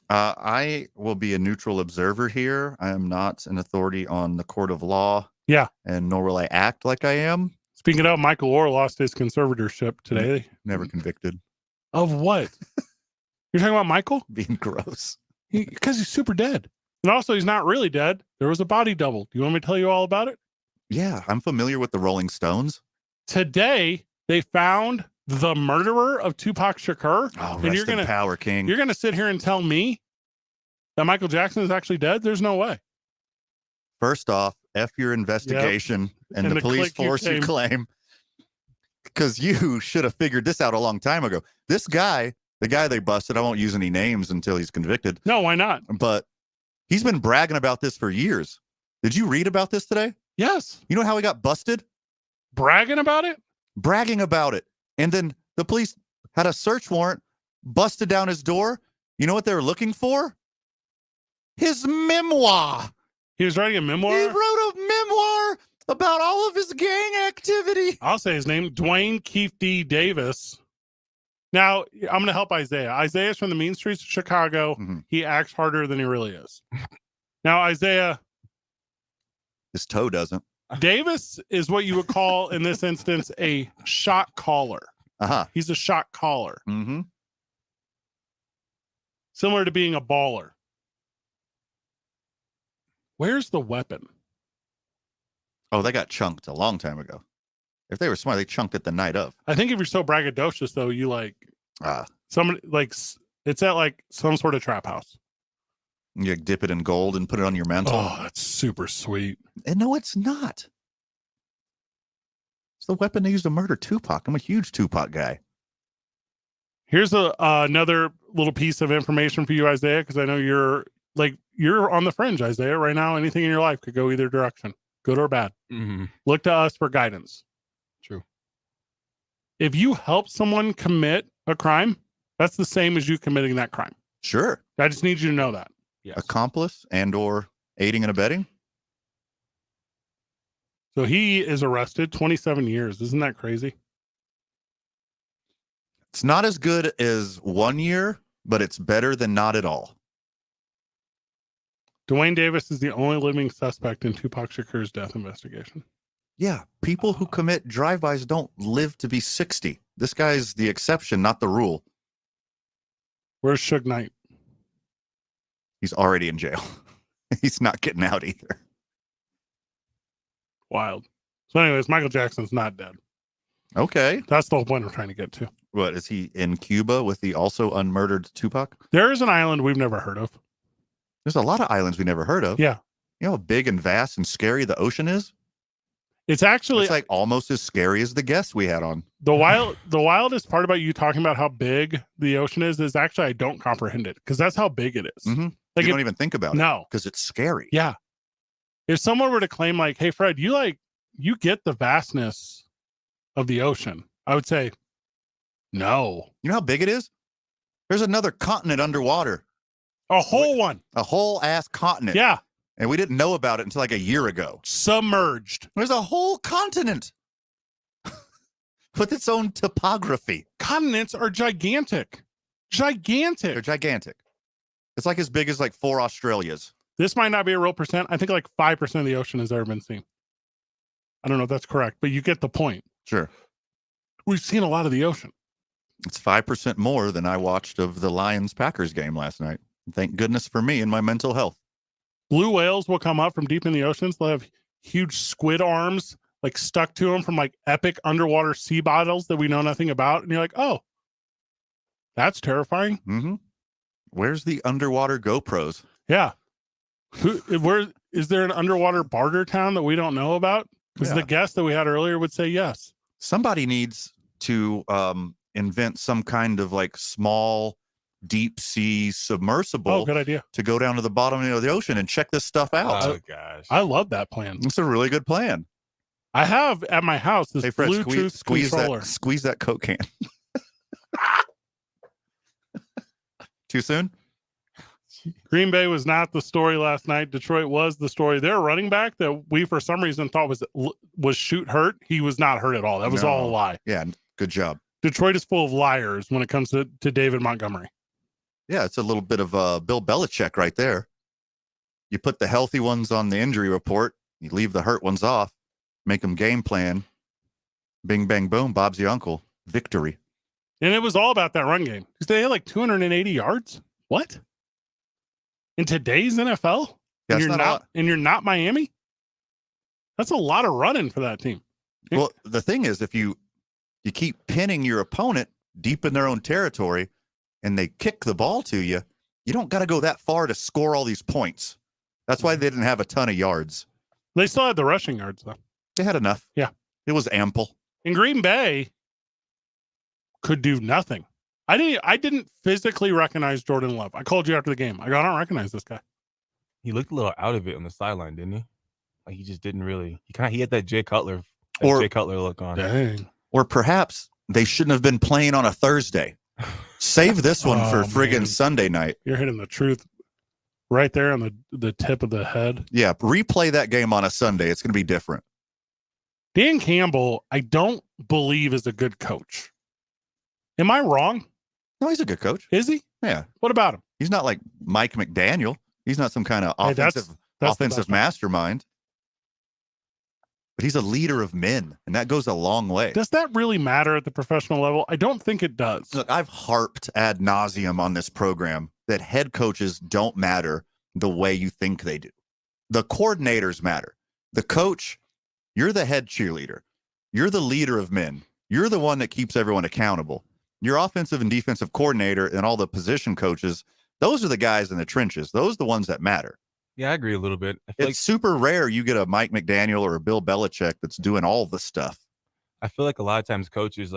I will be a neutral observer here. I am not an authority on the court of law. Yeah. And nor will I act like I am. Speaking of, Michael Orr lost his conservatorship today. Never convicted. Of what? You're talking about Michael? Being gross. Because he's super dead. And also, he's not really dead. There was a body double. Do you want me to tell you all about it? Yeah, I'm familiar with the Rolling Stones. Today, they found the murderer of Tupac Shakur. Oh, rest in power, King. You're going to sit here and tell me that Michael Jackson is actually dead? There's no way. First off, F your investigation and the police force you claim. Because you should have figured this out a long time ago. This guy, the guy they busted, I won't use any names until he's convicted. No, why not? But he's been bragging about this for years. Did you read about this today? Yes. You know how he got busted? Bragging about it? Bragging about it. And then the police had a search warrant, busted down his door. You know what they were looking for? His memoir. He was writing a memoir? He wrote a memoir about all of his gang activity. I'll say his name, Dwayne Keefe D. Davis. Now, I'm going to help Isaiah. Isaiah's from the mean streets of Chicago. Mm-hmm. He acts harder than he really is. Now, Isaiah. His toe doesn't. Davis is what you would call, in this instance, a shot caller. He's a shot caller. Mm-hmm. Similar to being a baller. Where's the weapon? Oh, they got chunked a long time ago. If they were smart, they chunked it the night of. I think if you're so braggadocious, though, you like somebody like it's at like some sort of trap house. You dip it in gold and put it on your mantle. Oh, that's super sweet. And no, it's not. It's the weapon they used to murder Tupac. I'm a huge Tupac guy. Here's another little piece of information for you, Isaiah, because I know you're on the fringe, Isaiah, right now. Anything in your life could go either direction, good or bad. Mm-hmm. Look to us for guidance. True. If you help someone commit a crime, that's the same as you committing that crime. Sure. I just need you to know that. Yes. Accomplice and or aiding and abetting. So he is arrested 27 years. Isn't that crazy? It's not as good as 1 year, but it's better than not at all. Dwayne Davis is the only living suspect in Tupac Shakur's death investigation. Yeah, people who commit drive-bys don't live to be 60. This guy's the exception, not the rule. Where's Suge Knight? He's already in jail. He's not getting out either. Wild. So anyways, Michael Jackson's not dead. Okay. That's the whole point I'm trying to get to. What, is he in Cuba with the also unmurdered Tupac? There is an island we've never heard of. There's a lot of islands we never heard of. Yeah. You know how big and vast and scary the ocean is? It's actually like almost as scary as the guest we had on. The wildest part about you talking about how big the ocean is actually I don't comprehend it because that's how big it is. Mm-hmm. Like you don't even think about it. No. Because it's scary. Yeah. If someone were to claim like, hey, Fred, you get the vastness of the ocean, I would say, no. You know how big it is? There's another continent underwater. A whole one. A whole ass continent. Yeah. And we didn't know about it until like a year ago. Submerged. There's a whole continent with its own topography. Continents are gigantic. Gigantic. They're gigantic. It's like as big as like 4 Australias. This might not be a real percent. I think like 5% of the ocean has ever been seen. I don't know if that's correct, but you get the point. Sure. We've seen a lot of the ocean. It's 5% more than I watched of the Lions-Packers game last night. Thank goodness for me and my mental health. Blue whales will come up from deep in the oceans. They'll have huge squid arms like stuck to them from like epic underwater sea battles that we know nothing about. And you're like, oh, that's terrifying. Mm-hmm. Where's the underwater GoPros? Yeah. Where is there an underwater barter town that we don't know about? Because the guest that we had earlier would say yes. Somebody needs to invent some kind of like small deep sea submersible. Oh, good idea. To go down to the bottom of the ocean and check this stuff out. Oh gosh. I love that plan. It's a really good plan. I have at my house this Fred, Bluetooth controller. Squeeze that Coke can. Too soon? Green Bay was not the story last night. Detroit was the story. Their running back that we for some reason thought was shoot hurt. He was not hurt at all. That was all a lie. Yeah, good job. Detroit is full of liars when it comes to David Montgomery. Yeah, it's a little bit of Bill Belichick right there. You put the healthy ones on the injury report. You leave the hurt ones off. Make them game plan. Bing, bang, boom. Bob's your uncle. Victory. And it was all about that run game. They had like 280 yards. What? In today's NFL? Yeah, and you're not Miami? That's a lot of running for that team. Well, the thing is, if you keep pinning your opponent deep in their own territory and they kick the ball to you, you don't got to go that far to score all these points. That's why they didn't have a ton of yards. They still had the rushing yards, though. They had enough. Yeah. It was ample. In Green Bay could do nothing. I didn't physically recognize Jordan Love. I called you after the game. I don't recognize this guy. He looked a little out of it on the sideline, didn't he? Like he just didn't really. He had that Jay Cutler look on. Dang. Or perhaps they shouldn't have been playing on a Thursday. Save this one for friggin' Sunday night. You're hitting the truth right there on the tip of the head. Yeah, replay that game on a Sunday. It's going to be different. Dan Campbell, I don't believe is a good coach. Am I wrong? No, he's a good coach. Is he? Yeah. What about him? He's not like Mike McDaniel. He's not some kind of offensive that's mastermind. but he's a leader of men, and that goes a long way. Does that really matter at the professional level? I don't think it does. Look, I've harped ad nauseum on this program that head coaches don't matter the way you think they do. The coordinators matter. The coach, you're the head cheerleader. You're the leader of men. You're the one that keeps everyone accountable. Your offensive and defensive coordinator and all the position coaches, those are the guys in the trenches. Those are the ones that matter. Yeah, I agree a little bit. I feel It's super rare you get a Mike McDaniel or a Bill Belichick that's doing all the stuff. I feel like a lot of times coaches,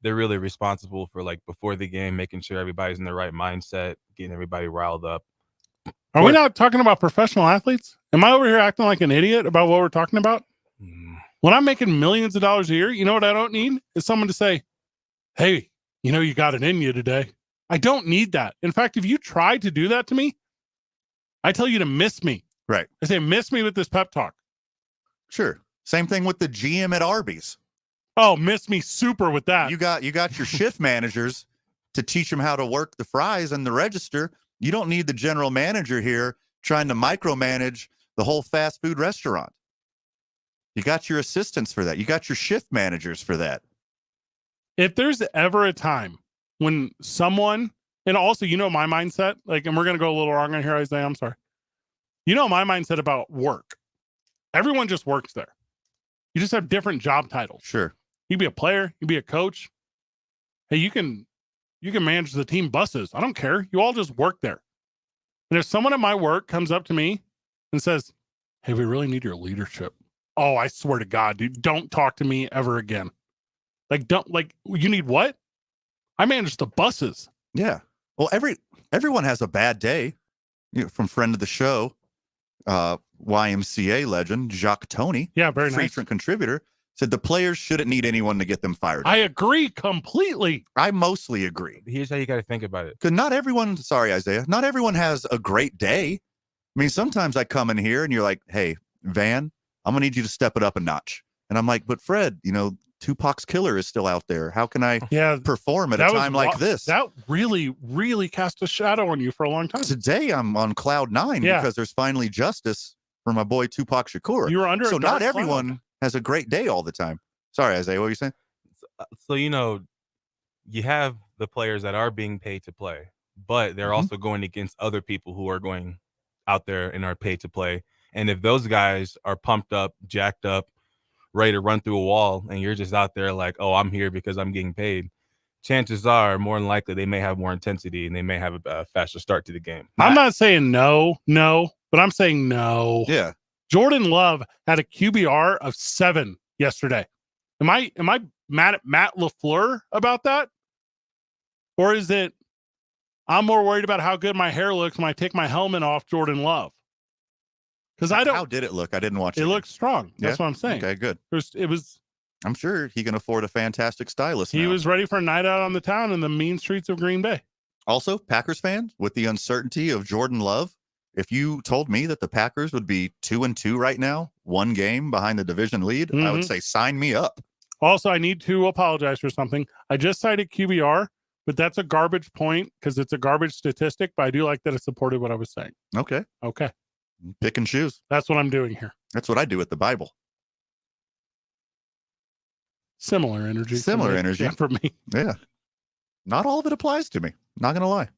they're really responsible for before the game, making sure everybody's in the right mindset, getting everybody riled up. Are we not talking about professional athletes? Am I over here acting like an idiot about what we're talking about? When I'm making millions of dollars a year, you know what I don't need? Is someone to say, hey, you got it in you today. I don't need that. In fact, if you try to do that to me, I tell you to miss me. Right. I say, miss me with this pep talk. Sure. Same thing with the GM at Arby's. Oh, miss me super with that. You got your shift managers to teach them how to work the fries and the register. You don't need the general manager here trying to micromanage the whole fast food restaurant. You got your assistants for that. You got your shift managers for that. If there's ever a time when someone, and also, my mindset, and we're going to go a little wrong on here, Isaiah, I'm sorry. My mindset about work. Everyone just works there. You just have different job titles. Sure. You be a player, you be a coach. Hey, you can manage the team buses. I don't care. You all just work there. And if someone at my work comes up to me and says, hey, we really need your leadership. Oh, I swear to God, dude, don't talk to me ever again. You need what? I manage the buses. Yeah. Well, everyone has a bad day. From friend of the show, YMCA legend, Jacques Tony. Yeah, very nice. Frequent contributor, said the players shouldn't need anyone to get them fired. I agree completely. I mostly agree. Here's how you got to think about it. Because not everyone has a great day. I mean, sometimes I come in here and you're like, hey, Van, I'm going to need you to step it up a notch. And I'm like, but Fred, Tupac's killer is still out there. How can I perform at a time like this? That really, really cast a shadow on you for a long time. Today, I'm on cloud 9 because there's finally justice for my boy Tupac Shakur. You were under so a dark not everyone has a great day all the time. Sorry, Isaiah, what were you saying? So, you have the players that are being paid to play, but they're also going against other people who are going out there and are paid to play. And if those guys are pumped up, jacked up, ready to run through a wall, and you're just out there like, oh, I'm here because I'm getting paid, chances are more than likely they may have more intensity and they may have a faster start to the game. I'm not saying no, but I'm saying no. Yeah. Jordan Love had a QBR of 7 yesterday. Am I mad at Matt LaFleur about that? Or is it I'm more worried about how good my hair looks when I take my helmet off Jordan Love? Because How did it look? I didn't watch it. It looked strong. That's what I'm saying. Okay, good. It was. I'm sure he can afford a fantastic stylist. He was ready for a night out on the town in the mean streets of Green Bay. Also, Packers fans, with the uncertainty of Jordan Love, if you told me that the Packers would be 2-2 right now, 1 game behind the division lead, I would say sign me up. Also, I need to apologize for something. I just cited QBR, but that's a garbage point because it's a garbage statistic, but I do like that it supported what I was saying. Okay. Pick and choose. That's what I'm doing here. That's what I do with the Bible. Similar energy. For me. Yeah. Not all of it applies to me. Not going to lie.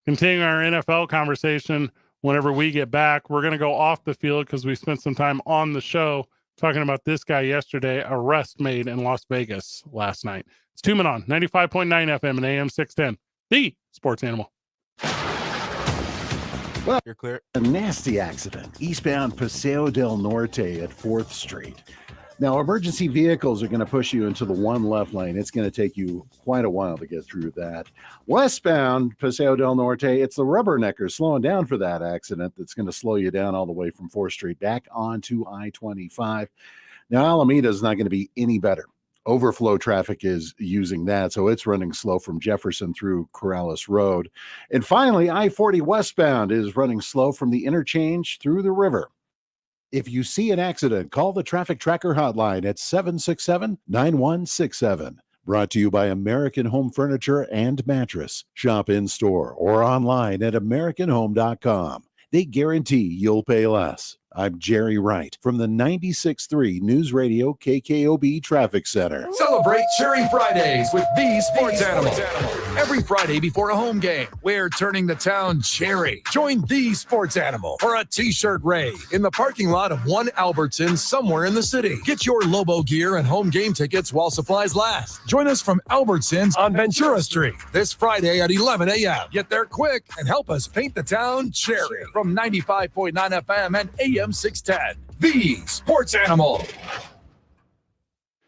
Continuing our NFL conversation, whenever we get back, we're going to go off the field because we spent some time on the show talking about this guy yesterday, arrest made in Las Vegas last night. It's 2 Men On, 95.9 FM and AM 610, the Sports Animal. Well, you're clear. A nasty accident eastbound Paseo del Norte at 4th Street. Now, emergency vehicles are going to push you into the one left lane. It's going to take you quite a while to get through that. Westbound Paseo del Norte, it's the rubberneckers slowing down for that accident that's going to slow you down all the way from 4th Street back onto I-25. Now, Alameda is not going to be any better. Overflow traffic is using that, so it's running slow from Jefferson through Corrales Road. And finally, I-40 westbound is running slow from the interchange through the river. If you see an accident, call the Traffic Tracker hotline at 767-9167. Brought to you by American Home Furniture and Mattress. Shop in store or online at AmericanHome.com. They guarantee you'll pay less. I'm Jerry Wright from the 96.3 News Radio KKOB Traffic Center. Celebrate Cherry Fridays with the Sports Animal. Every Friday before a home game, we're turning the town cherry. Join the Sports Animal for a t-shirt raid in the parking lot of one Albertsons somewhere in the city. Get your Lobo gear and home game tickets while supplies last. Join us from Albertsons on Ventura Street this Friday at 11 a.m. Get there quick and help us paint the town cherry from 95.9 FM and AM 610. The Sports Animal.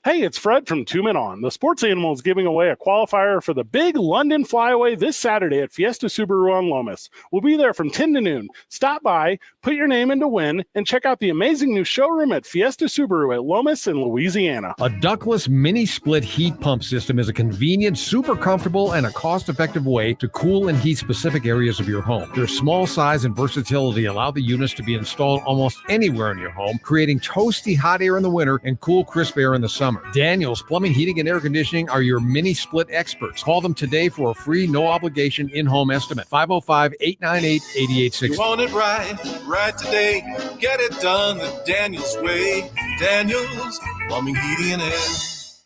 Hey, it's Fred from Two Men On. The Sports Animal is giving away a qualifier for the big London Flyaway this Saturday at Fiesta Subaru on Lomas. We'll be there from 10 to noon. Stop by, put your name in to win, and check out the amazing new showroom at Fiesta Subaru at Lomas in Louisiana. A ductless mini split heat pump system is a convenient, super comfortable, and a cost-effective way to cool and heat specific areas of your home. Their small size and versatility allow the units to be installed almost anywhere in your home, creating toasty hot air in the winter and cool, crisp air in the summer. Daniels Plumbing, Heating, and Air Conditioning are your mini split experts. Call them today for a free, no obligation in-home estimate. 505-898-8860. You want it right today. Get it done the Daniels way. Daniels Plumbing, Heating, and Air.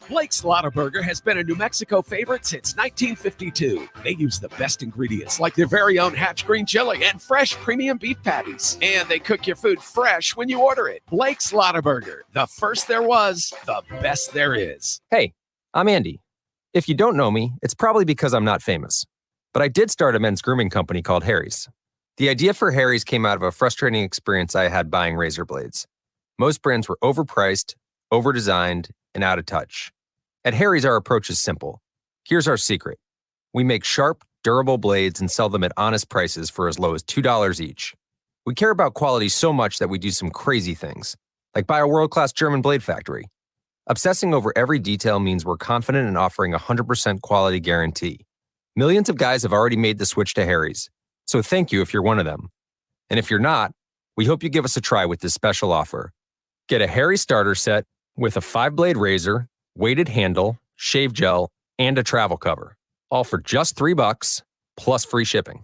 Blake's Lotaburger has been a New Mexico favorite since 1952. They use the best ingredients like their very own Hatch green chili and fresh premium beef patties. And they cook your food fresh when you order it. Blake's Lotaburger, the first there was, the best there is. Hey, I'm Andy. If you don't know me, it's probably because I'm not famous. But I did start a men's grooming company called Harry's. The idea for Harry's came out of a frustrating experience I had buying razor blades. Most brands were overpriced, overdesigned, and out of touch. At Harry's, our approach is simple. Here's our secret. We make sharp, durable blades and sell them at honest prices for as low as $2 each. We care about quality so much that we do some crazy things, like buy a world-class German blade factory. Obsessing over every detail means we're confident in offering a 100% quality guarantee. Millions of guys have already made the switch to Harry's, so thank you if you're one of them. And if you're not, we hope you give us a try with this special offer. Get a Harry starter set with a 5-blade razor, weighted handle, shave gel, and a travel cover, all for just $3 plus free shipping.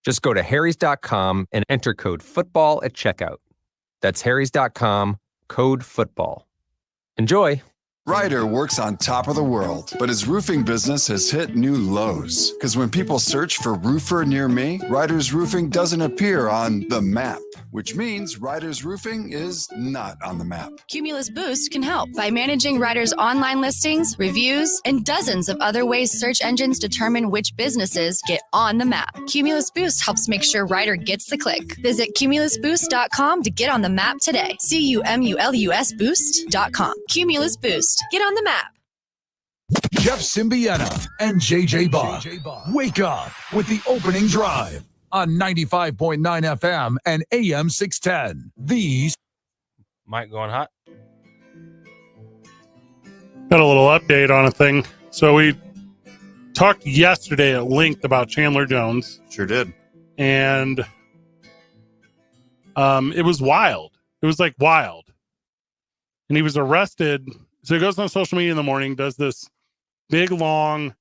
Just go to harrys.com and enter code FOOTBALL at checkout. That's harrys.com, code FOOTBALL. Enjoy. Ryder works on top of the world, but his roofing business has hit new lows. Because when people search for roofer near me, Ryder's Roofing doesn't appear on the map, which means Ryder's Roofing is not on the map. Cumulus Boost can help by managing Ryder's online listings, reviews, and dozens of other ways search engines determine which businesses get on the map. Cumulus Boost helps make sure Ryder gets the click. Visit cumulusboost.com to get on the map today. CUMULUS Boost.com. Cumulus Boost. Get on the map. Jeff Symbieta and JJ Buck. Wake up with the opening drive on 95.9 FM and AM 610. These Mike going hot. Got a little update on a thing. So we talked yesterday at length about Chandler Jones. Sure did. And it was wild. It was like wild. And he was arrested. So he goes on social media in the morning, does this big, long,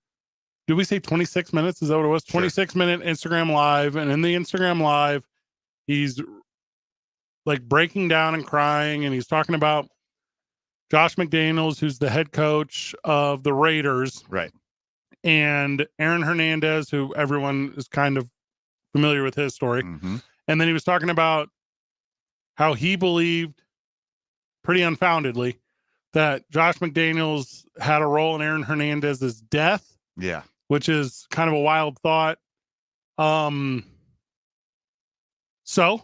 did we say 26 minutes? Is that what it was? 26-minute Instagram Live. And in the Instagram Live, he's like breaking down and crying. And he's talking about Josh McDaniels, who's the head coach of the Raiders. Right. And Aaron Hernandez, who everyone is kind of familiar with his story. Mm-hmm. And then he was talking about how he believed, pretty unfoundedly, that Josh McDaniels had a role in Aaron Hernandez's death. Yeah. Which is kind of a wild thought. So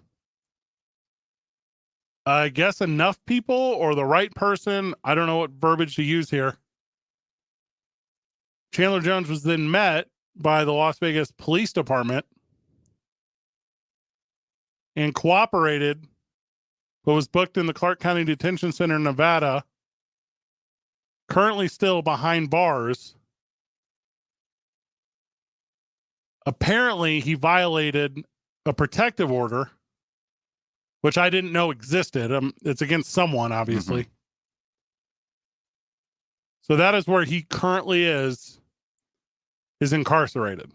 I guess enough people or the right person, I don't know what verbiage to use here. Chandler Jones was then met by the Las Vegas Police Department and cooperated, but was booked in the Clark County Detention Center in Nevada, currently still behind bars. Apparently, he violated a protective order, which I didn't know existed. It's against someone, obviously. Mm-hmm. So that is where he currently is incarcerated.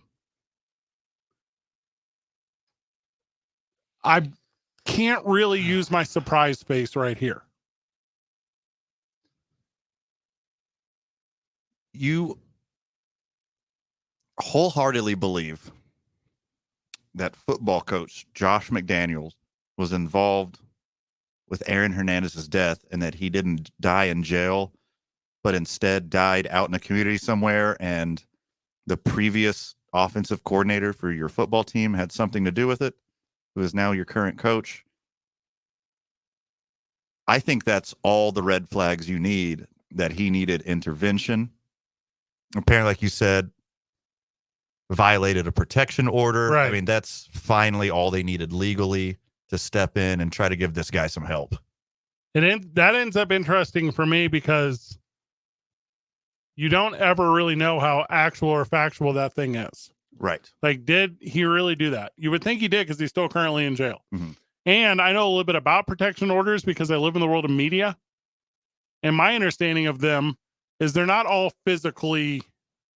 I can't really use my surprise face right here. You wholeheartedly believe that football coach Josh McDaniels was involved with Aaron Hernandez's death and that he didn't die in jail, but instead died out in the community somewhere, and the previous offensive coordinator for your football team had something to do with it, who is now your current coach. I think that's all the red flags you need, that he needed intervention. Apparently, like you said, violated a protection order. Right. I mean, that's finally all they needed legally to step in and try to give this guy some help. That ends up interesting for me because you don't ever really know how actual or factual that thing is. Right. Like, did he really do that? You would think he did because he's still currently in jail. Mm-hmm. And I know a little bit about protection orders because I live in the world of media. And my understanding of them is they're not all physically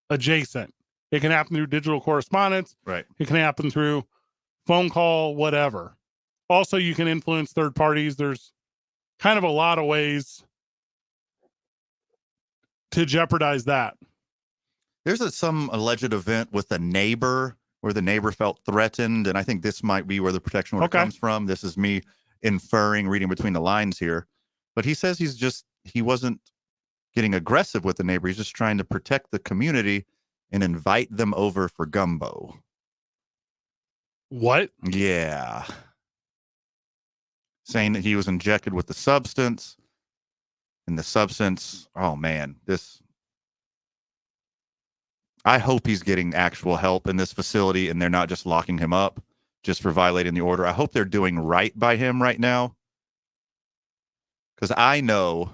adjacent. It can happen through digital correspondence. Right. It can happen through phone call, whatever. Also, you can influence third parties. There's kind of a lot of ways to jeopardize that. There's some alleged event with a neighbor where the neighbor felt threatened, and I think this might be where the protection order comes from. This is me inferring, reading between the lines here. But he says he wasn't getting aggressive with the neighbor. He's just trying to protect the community and invite them over for gumbo. What? Yeah. Saying that he was injected with the substance, and the substance, oh man, I hope he's getting actual help in this facility and they're not just locking him up just for violating the order. I hope they're doing right by him right now. Because I know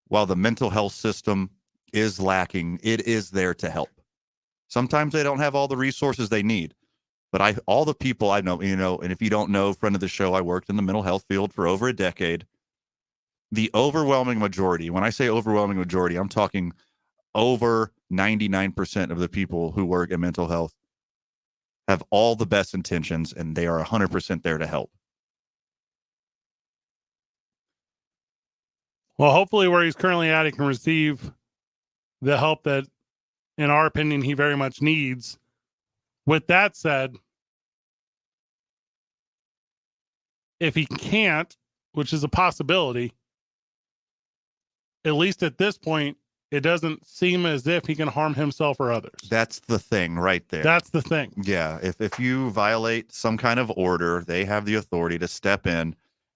while the mental health system is lacking, it is there to help. Sometimes they don't have all the resources they need. But all the people I know, and if you don't know, friend of the show, I worked in the mental health field for over a decade. The overwhelming majority, when I say overwhelming majority, I'm talking over 99% of the people who work in mental health have all the best intentions, and they are 100% there to help. Well, hopefully where he's currently at, he can receive the help that, in our opinion, he very much needs. With that said, if he can't, which is a possibility, at least at this point, it doesn't seem as if he can harm himself or others. That's the thing right there. That's the thing. Yeah. If you violate some kind of order, they have the authority to step in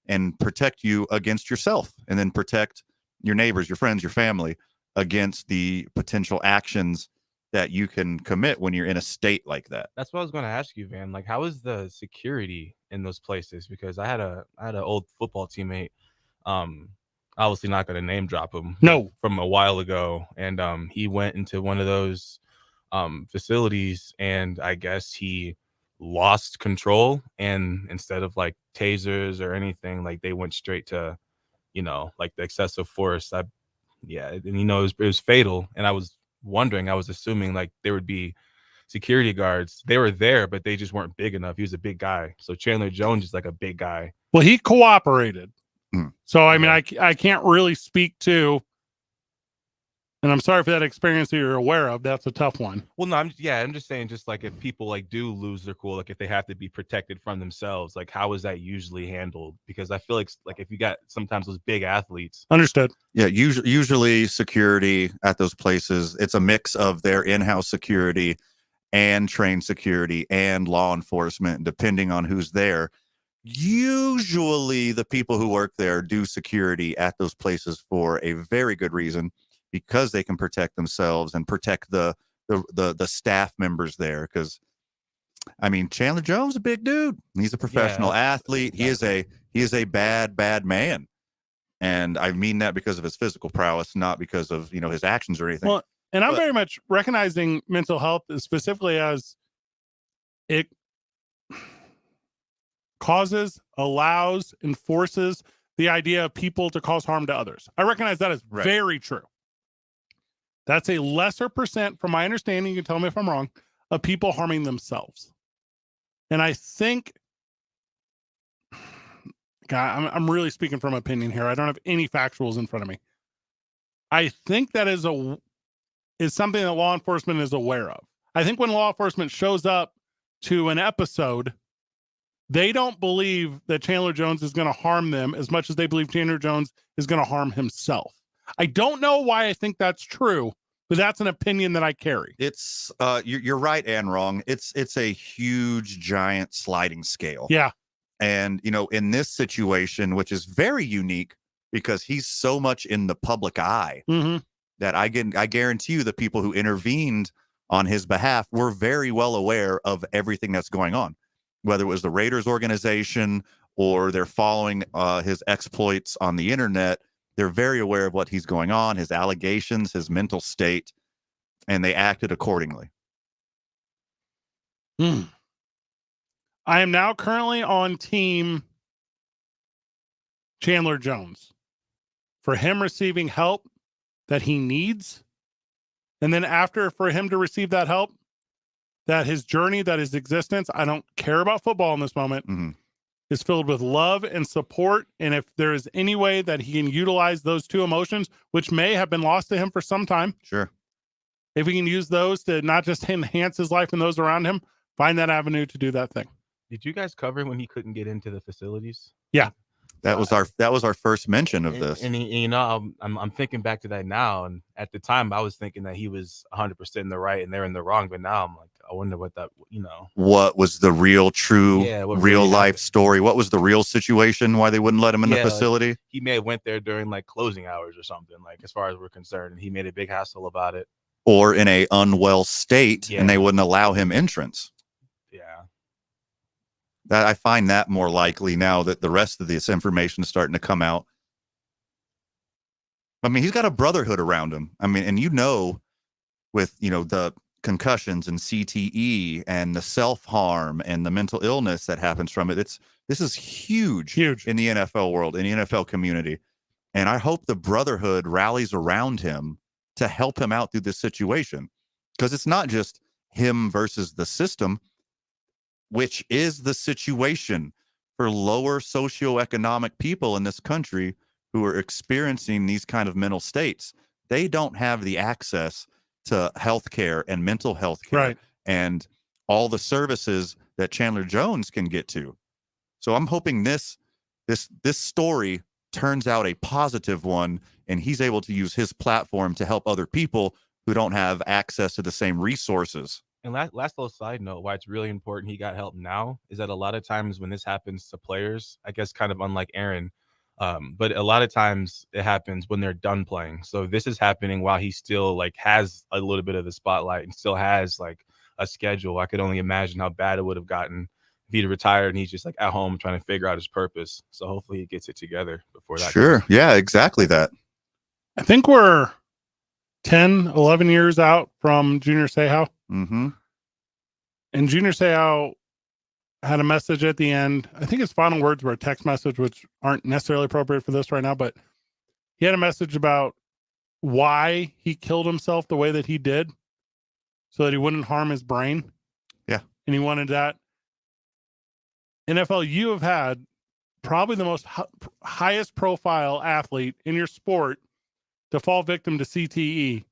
and protect you against yourself, and then protect your neighbors, your friends, your family against the potential actions that you can commit when you're in a state like that. That's what I was going to ask you, Van. Like, how is the security in those places? Because I had an old football teammate, obviously not going to name drop him. No. From a while ago, and he went into one of those facilities, and I guess he lost control, and instead of like tasers or anything, like they went straight to, like the excessive force. And it was fatal. And I was assuming like there would be security guards. They were there, but they just weren't big enough. He was a big guy. So Chandler Jones is like a big guy. Well, he cooperated. So, I mean, I can't really speak to, and I'm sorry for that experience that you're aware of. That's a tough one. Well, no, I'm just saying, just like if people like do lose their cool, like if they have to be protected from themselves, like how is that usually handled? Because I feel like if you got sometimes those big athletes. Understood. Yeah. Usually security at those places, it's a mix of their in-house security and trained security and law enforcement, depending on who's there. Usually the people who work there do security at those places for a very good reason, because they can protect themselves and protect the staff members there. Because I mean, Chandler Jones is a big dude. He's a professional athlete. Exactly. He is a bad man. And I mean that because of his physical prowess, not because of, his actions or anything. Well, and I'm very much recognizing mental health specifically as it causes, allows, enforces the idea of people to cause harm to others. I recognize that as very true. That's a lesser percent, from my understanding, you can tell me if I'm wrong, of people harming themselves. And I think I'm really speaking from opinion here. I don't have any factuals in front of me. I think that is something that law enforcement is aware of. I think when law enforcement shows up to an episode, they don't believe that Chandler Jones is going to harm them as much as they believe Chandler Jones is going to harm himself. I don't know why I think that's true, but that's an opinion that I carry. It's you're right and wrong. It's a huge, giant sliding scale. Yeah. And, in this situation, which is very unique because he's so much in the public eye that I guarantee you the people who intervened on his behalf were very well aware of everything that's going on, whether it was the Raiders organization or they're following his exploits on the internet. They're very aware of what he's going on, his allegations, his mental state, and they acted accordingly. I am now currently on team Chandler Jones for him receiving help that he needs. And then for him to receive that help, that his journey, that his existence, I don't care about football in this moment, is filled with love and support. And if there is any way that he can utilize those two emotions, which may have been lost to him for some time. Sure. If he can use those to not just enhance his life and those around him, find that avenue to do that thing. Did you guys cover when he couldn't get into the facilities? Yeah. That was our first mention of this. And I'm thinking back to that now. And at the time, I was thinking that he was 100% in the right and they're in the wrong. But now I'm like, I wonder what that, What was the real, true, what real really life happened. story? What was the real situation? Why they wouldn't let him in the facility? Like, he may have went there during like closing hours or something, like as far as we're concerned. And he made a big hassle about it. Or in a unwell state, and they wouldn't allow him entrance. Yeah. That I find that more likely now that the rest of this information is starting to come out. I mean, he's got a brotherhood around him. I mean, and with the concussions and CTE and the self-harm and the mental illness that happens from it. This is huge in the NFL world, in the NFL community. And I hope the brotherhood rallies around him to help him out through this situation, because it's not just him versus the system, which is the situation for lower socioeconomic people in this country who are experiencing these kind of mental states. They don't have the access to healthcare and mental health care and all the services that Chandler Jones can get to. So I'm hoping this story turns out a positive one, and he's able to use his platform to help other people who don't have access to the same resources. And last little side note, why it's really important he got help now is that a lot of times when this happens to players, I guess kind of unlike Aaron, but a lot of times it happens when they're done playing. So this is happening while he still like has a little bit of the spotlight and still has like a schedule. I could only imagine how bad it would have gotten if he'd retired and he's just like at home trying to figure out his purpose. So hopefully he gets it together before that. Sure. Yeah, exactly that. I think we're 10, 11 years out from Junior Seau. Mm-hmm. And Junior Seau had a message at the end. I think his final words were a text message, which aren't necessarily appropriate for this right now, but he had a message about why he killed himself the way that he did so that he wouldn't harm his brain. Yeah. And he wanted that. NFL, you have had probably the most highest profile athlete in your sport to fall victim to CTE.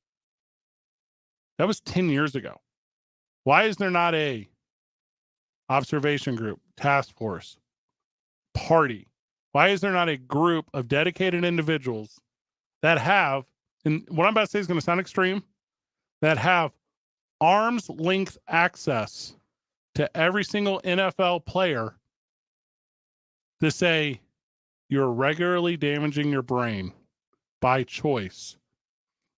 That was 10 years ago. Why is there not a observation group, task force, party? Why is there not a group of dedicated individuals that have, and what I'm about to say is going to sound extreme, that have arm's length access to every single NFL player to say, you're regularly damaging your brain by choice.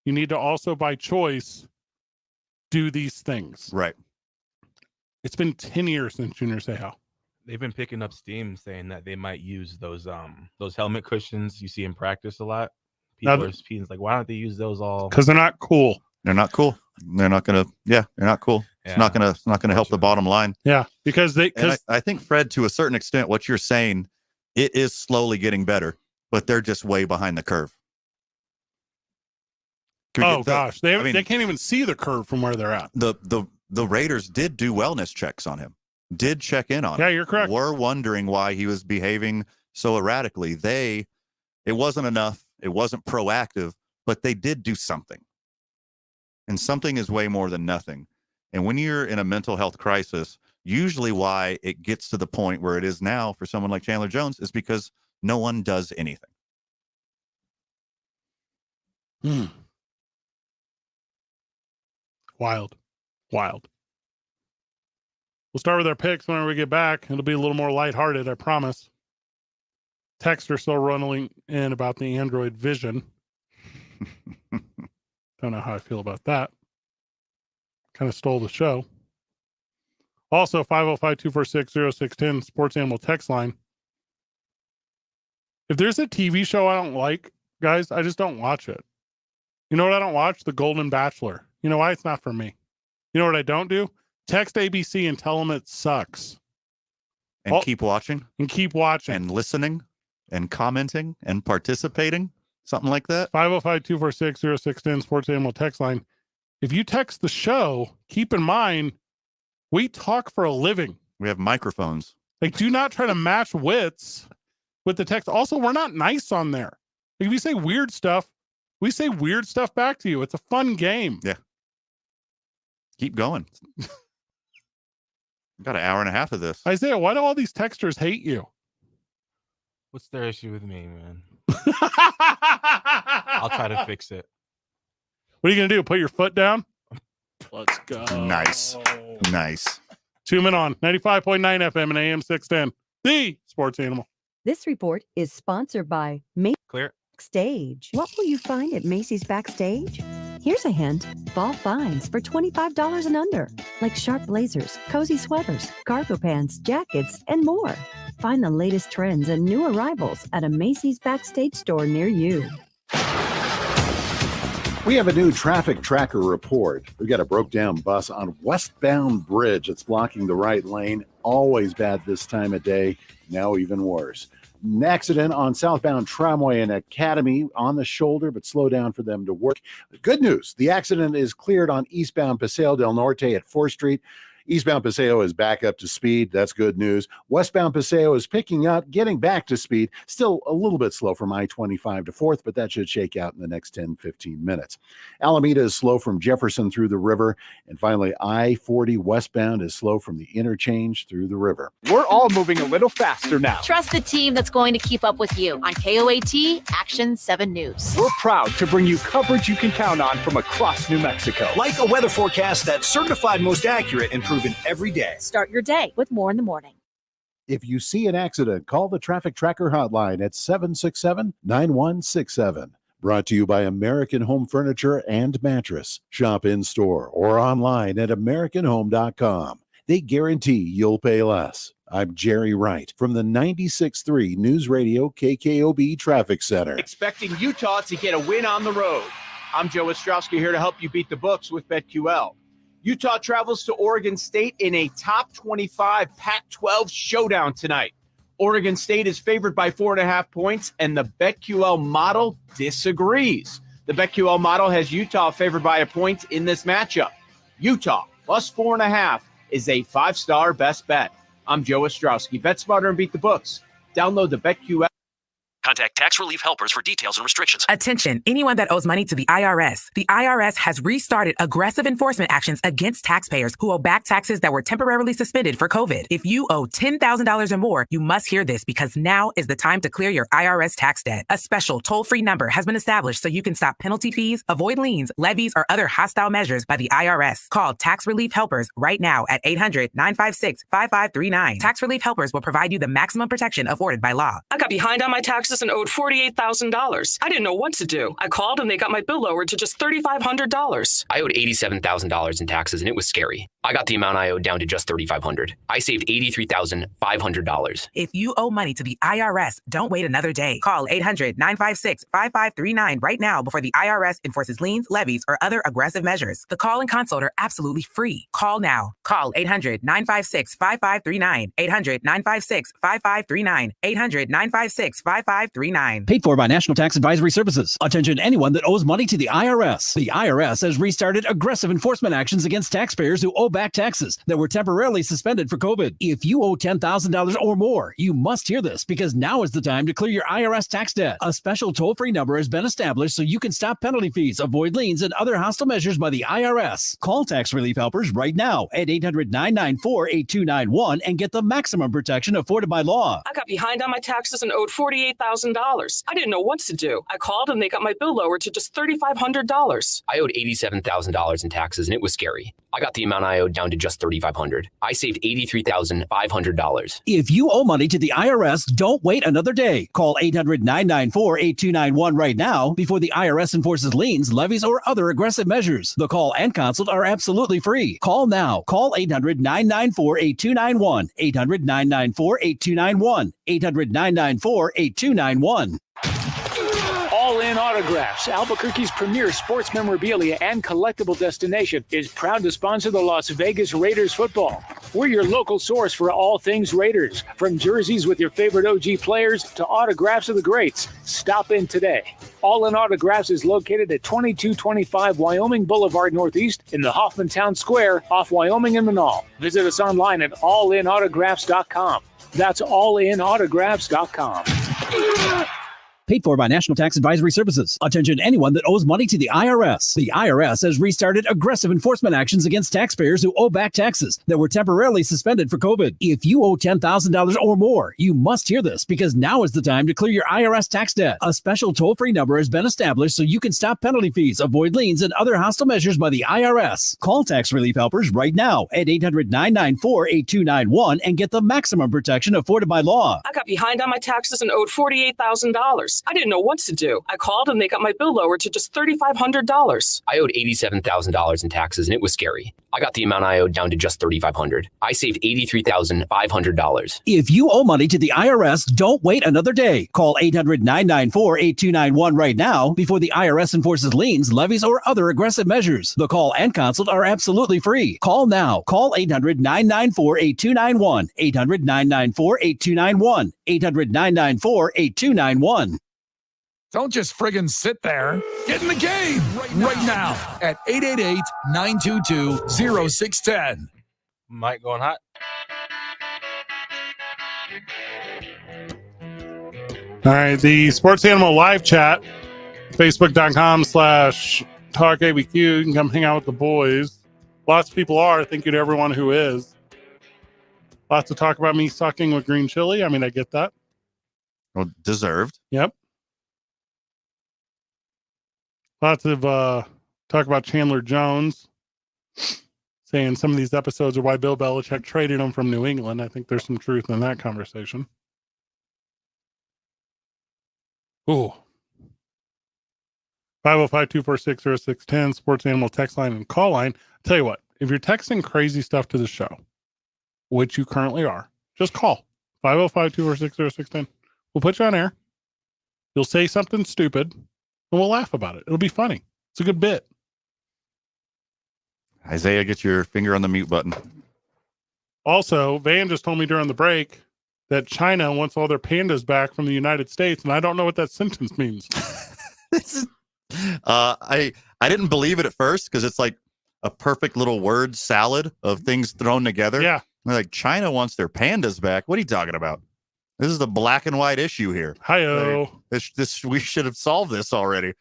You need to also, by choice, do these things. Right. It's been 10 years since Junior Seau. They've been picking up steam saying that they might use those helmet cushions you see in practice a lot. People are like, why don't they use those all? Because they're not cool. They're not cool. They're not gonna. Yeah, they're not cool. Yeah. It's not gonna help the bottom line. Yeah, because I think, Fred, to a certain extent, what you're saying, it is slowly getting better, but they're just way behind the curve. Gosh, they can't even see the curve from where they're at. The Raiders did do wellness checks on him, did check in on him. Yeah, you're correct. We're wondering why he was behaving so erratically. It wasn't enough. It wasn't proactive, but they did do something. And something is way more than nothing. And when you're in a mental health crisis, usually why it gets to the point where it is now for someone like Chandler Jones is because no one does anything. Wild. We'll start with our picks whenever we get back. It'll be a little more lighthearted, I promise. Texts are still running in about the Android Vision. Don't know how I feel about that. Kind of stole the show. Also, 505-246-0610, Sports Animal text line. If there's a TV show I don't like, guys, I just don't watch it. You know what I don't watch? The Golden Bachelor. You know why? It's not for me. You know what I don't do? Text ABC and tell them it sucks. And keep watching. And keep watching. And listening and commenting and participating. Something like that. 505-246-0610, Sports Animal text line. If you text the show, keep in mind, we talk for a living. We have microphones. Like, do not try to match wits with the text. Also, we're not nice on there. If you say weird stuff, we say weird stuff back to you. It's a fun game. Yeah. Keep going. Got an hour and a half of this. Isaiah, why do all these texters hate you? What's their issue with me, man? I'll try to fix it. What are you going to do? Put your foot down? Let's go. Nice. 2 men on 95.9 FM and AM 610. The Sports Animal. This report is sponsored by Macy's Clear. Backstage. What will you find at Macy's Backstage? Here's a hint. Fall finds for $25 and under, like sharp blazers, cozy sweaters, cargo pants, jackets, and more. Find the latest trends and new arrivals at a Macy's Backstage store near you. We have a new traffic tracker report. We've got a broke down bus on westbound bridge that's blocking the right lane. Always bad this time of day. Now even worse. An accident on southbound Tramway and Academy on the shoulder, but slow down for them to work. Good news. The accident is cleared on eastbound Paseo del Norte at 4th Street. Eastbound Paseo is back up to speed. That's good news. Westbound Paseo is picking up, getting back to speed. Still a little bit slow from I-25 to 4th, but that should shake out in the next 10, 15 minutes. Alameda is slow from Jefferson through the river. And finally, I-40 westbound is slow from the interchange through the river. We're all moving a little faster now. Trust the team that's going to keep up with you on KOAT Action 7 News. We're proud to bring you coverage you can count on from across New Mexico. Like a weather forecast that's certified most accurate and proven every day. Start your day with More in the Morning. If you see an accident, call the Traffic Tracker hotline at 767-9167. Brought to you by American Home Furniture and Mattress. Shop in-store or online at AmericanHome.com. They guarantee you'll pay less. I'm Jerry Wright from the 96.3 News Radio KKOB Traffic Center. Expecting Utah to get a win on the road. I'm Joe Ostrowski here to help you beat the books with BetQL. Utah travels to Oregon State in a top 25 Pac-12 showdown tonight. Oregon State is favored by 4.5 points, and the BetQL model disagrees. The BetQL model has Utah favored by a point in this matchup. Utah plus 4.5 is a 5-star best bet. I'm Joe Ostrowski. Bet smarter and beat the books. Download the BetQL. Contact Tax Relief Helpers for details and restrictions. Attention, anyone that owes money to the IRS. The IRS has restarted aggressive enforcement actions against taxpayers who owe back taxes that were temporarily suspended for COVID. If you owe $10,000 or more, you must hear this because now is the time to clear your IRS tax debt. A special toll-free number has been established so you can stop penalty fees, avoid liens, levies, or other hostile measures by the IRS. Call Tax Relief Helpers right now at 800-956-5539. Tax Relief Helpers will provide you the maximum protection afforded by law. I got behind on my taxes and owed $48,000. I didn't know what to do. I called and they got my bill lowered to just $3,500. I owed $87,000 in taxes and it was scary. I got the amount I owed down to just $3,500. I saved $83,500. If you owe money to the IRS, don't wait another day. Call 800-956-5539 right now before the IRS enforces liens, levies, or other aggressive measures. The call and consult are absolutely free. Call now. Call 800-956-5539. 800-956-5539. 800-956-5539. 8539. Paid for by National Tax Advisory Services. Attention anyone that owes money to the IRS. The IRS has restarted aggressive enforcement actions against taxpayers who owe back taxes that were temporarily suspended for COVID. If you owe $10,000 or more, you must hear this because now is the time to clear your IRS tax debt. A special toll-free number has been established so you can stop penalty fees, avoid liens, and other hostile measures by the IRS. Call Tax Relief Helpers right now at 800-994-8291 and get the maximum protection afforded by law. I got behind on my taxes and owed $48,000. I didn't know what to do. I called and they got my bill lowered to just $3,500. I owed $87,000 in taxes and it was scary. I got the amount I owed down to just $3,500. I saved $83,500. If you owe money to the IRS, don't wait another day. Call 800-994-8291 right now before the IRS enforces liens, levies, or other aggressive measures. The call and consult are absolutely free. Call now. Call 800-994-8291. 800-994-8291. 800-994-8291. All In Autographs, Albuquerque's premier sports memorabilia and collectible destination, is proud to sponsor the Las Vegas Raiders football. We're your local source for all things Raiders, from jerseys with your favorite OG players to autographs of the greats. Stop in today. All In Autographs is located at 2225 Wyoming Boulevard Northeast in the Hoffmantown Square off Wyoming and Manal. Visit us online at allinautographs.com. That's allinautographs.com. Paid for by National Tax Advisory Services. Attention anyone that owes money to the IRS. The IRS has restarted aggressive enforcement actions against taxpayers who owe back taxes that were temporarily suspended for COVID. If you owe $10,000 or more, you must hear this because now is the time to clear your IRS tax debt. A special toll-free number has been established so you can stop penalty fees, avoid liens, and other hostile measures by the IRS. Call Tax Relief Helpers right now at 800-994-8291 and get the maximum protection afforded by law. I got behind on my taxes and owed $48,000. I didn't know what to do. I called and they got my bill lowered to just $3,500. I owed $87,000 in taxes and it was scary. I got the amount I owed down to just $3,500. I saved $83,500. If you owe money to the IRS, don't wait another day. Call 800-994-8291 right now before the IRS enforces liens, levies, or other aggressive measures. The call and consult are absolutely free. Call now. Call 800-994-8291. 800-994-8291. 800-994-8291. Don't just friggin' sit there. Get in the game right now at 888-922-0610. Mike going hot. All right, the Sports Animal live chat, facebook.com/talkabq. You can come hang out with the boys. Lots of people are. Thank you to everyone who is. Lots of talk about me sucking with green chili. I mean, I get that. Well, deserved. Yep. Lots of talk about Chandler Jones, saying some of these episodes are why Bill Belichick traded him from New England. I think there's some truth in that conversation. Ooh. 505-246-0610, Sports Animal text line and call line. I'll tell you what, if you're texting crazy stuff to the show, which you currently are, just call 505-246-0610. We'll put you on air. You'll say something stupid and we'll laugh about it. It'll be funny. It's a good bit. Isaiah, get your finger on the mute button. Also, Van just told me during the break that China wants all their pandas back from the United States, and I don't know what that sentence means. I didn't believe it at first because it's like a perfect little word salad of things thrown together. Yeah. Like, China wants their pandas back. What are you talking about? This is the black and white issue here. Hi-oh. Like, we should have solved this already.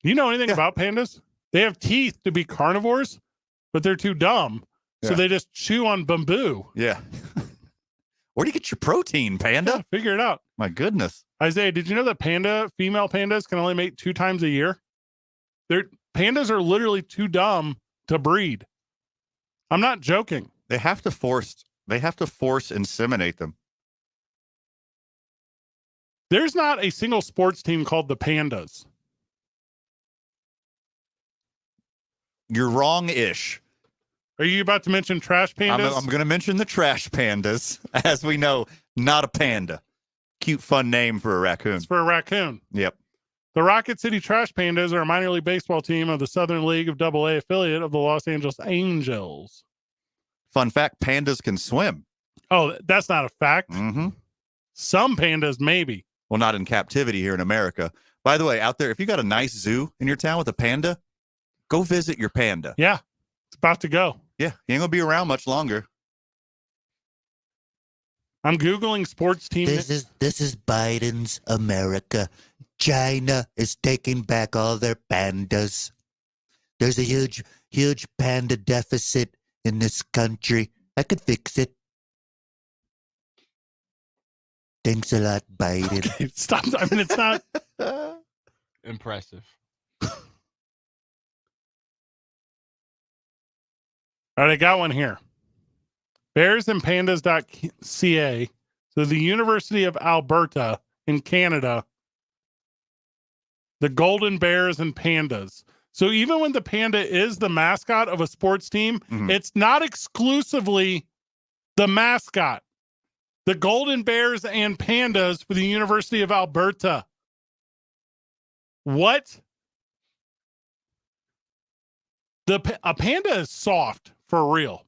You know anything about pandas? They have teeth to be carnivores, but they're too dumb. So they just chew on bamboo. Yeah. Where do you get your protein, panda? Yeah, figure it out. My goodness. Isaiah, did you know that female pandas can only mate 2 times a year? Pandas are literally too dumb to breed. I'm not joking. They have to force inseminate them. There's not a single sports team called the Pandas. You're wrong-ish. Are you about to mention trash pandas? I'm going to mention the trash pandas. As we know, not a panda. Cute, fun name for a raccoon. It's for a raccoon. Yep. The Rocket City Trash Pandas are a minor league baseball team of the Southern League of AA affiliate of the Los Angeles Angels. Fun fact, pandas can swim. Oh, that's not a fact. Mm-hmm. Some pandas, maybe. Well, not in captivity here in America. By the way, out there, if you got a nice zoo in your town with a panda, go visit your panda. Yeah, it's about to go. Yeah, he ain't going to be around much longer. I'm Googling sports team. This is Biden's America. China is taking back all their pandas. There's a huge panda deficit in this country. I could fix it. Thanks a lot, Biden. Okay, stop. I mean, it's not impressive. All right, I got one here. Bearsandpandas.ca. So the University of Alberta in Canada, the Golden Bears and Pandas. So even when the panda is the mascot of a sports team, it's not exclusively the mascot. The Golden Bears and Pandas for the University of Alberta. What? A panda is soft, for real.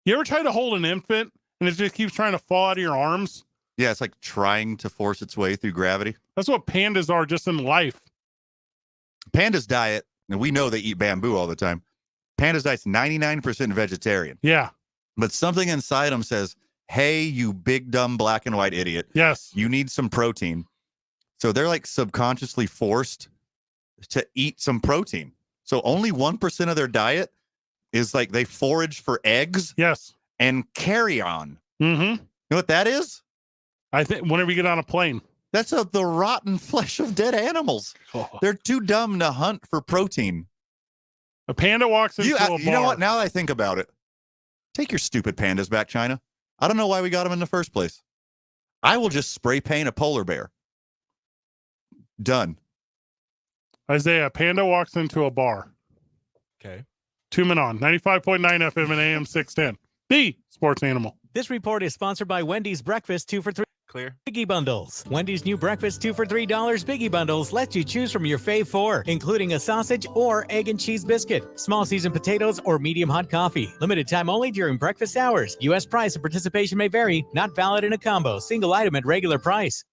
You ever try to hold an infant and it just keeps trying to fall out of your arms? Yeah, it's like trying to force its way through gravity. That's what pandas are just in life. Panda's diet, and we know they eat bamboo all the time. Panda's diet's 99% vegetarian. Yeah. But something inside them says, hey, you big, dumb, black and white idiot. Yes. You need some protein. So they're like subconsciously forced to eat some protein. So only 1% of their diet is like they forage for eggs. Yes. And carry on. Mm-hmm. You know what that is? I think whenever you get on a plane. That's the rotten flesh of dead animals. Oh. They're too dumb to hunt for protein. A panda walks into a bar. You know what? Now that I think about it, take your stupid pandas back, China. I don't know why we got them in the first place. I will just spray paint a polar bear. Done. Isaiah, a panda walks into a bar. Okay. 2 Men On, 95.9 FM and AM 610. The sports animal. This report is sponsored by Wendy's Breakfast 2 for $3. Clear. Biggie Bundles. Wendy's new breakfast 2 for $3 Biggie Bundles lets you choose from your fave 4, including a sausage or egg and cheese biscuit, small seasoned potatoes, or medium hot coffee. Limited time only during breakfast hours. U.S. price and participation may vary. Not valid in a combo. Single item at regular price.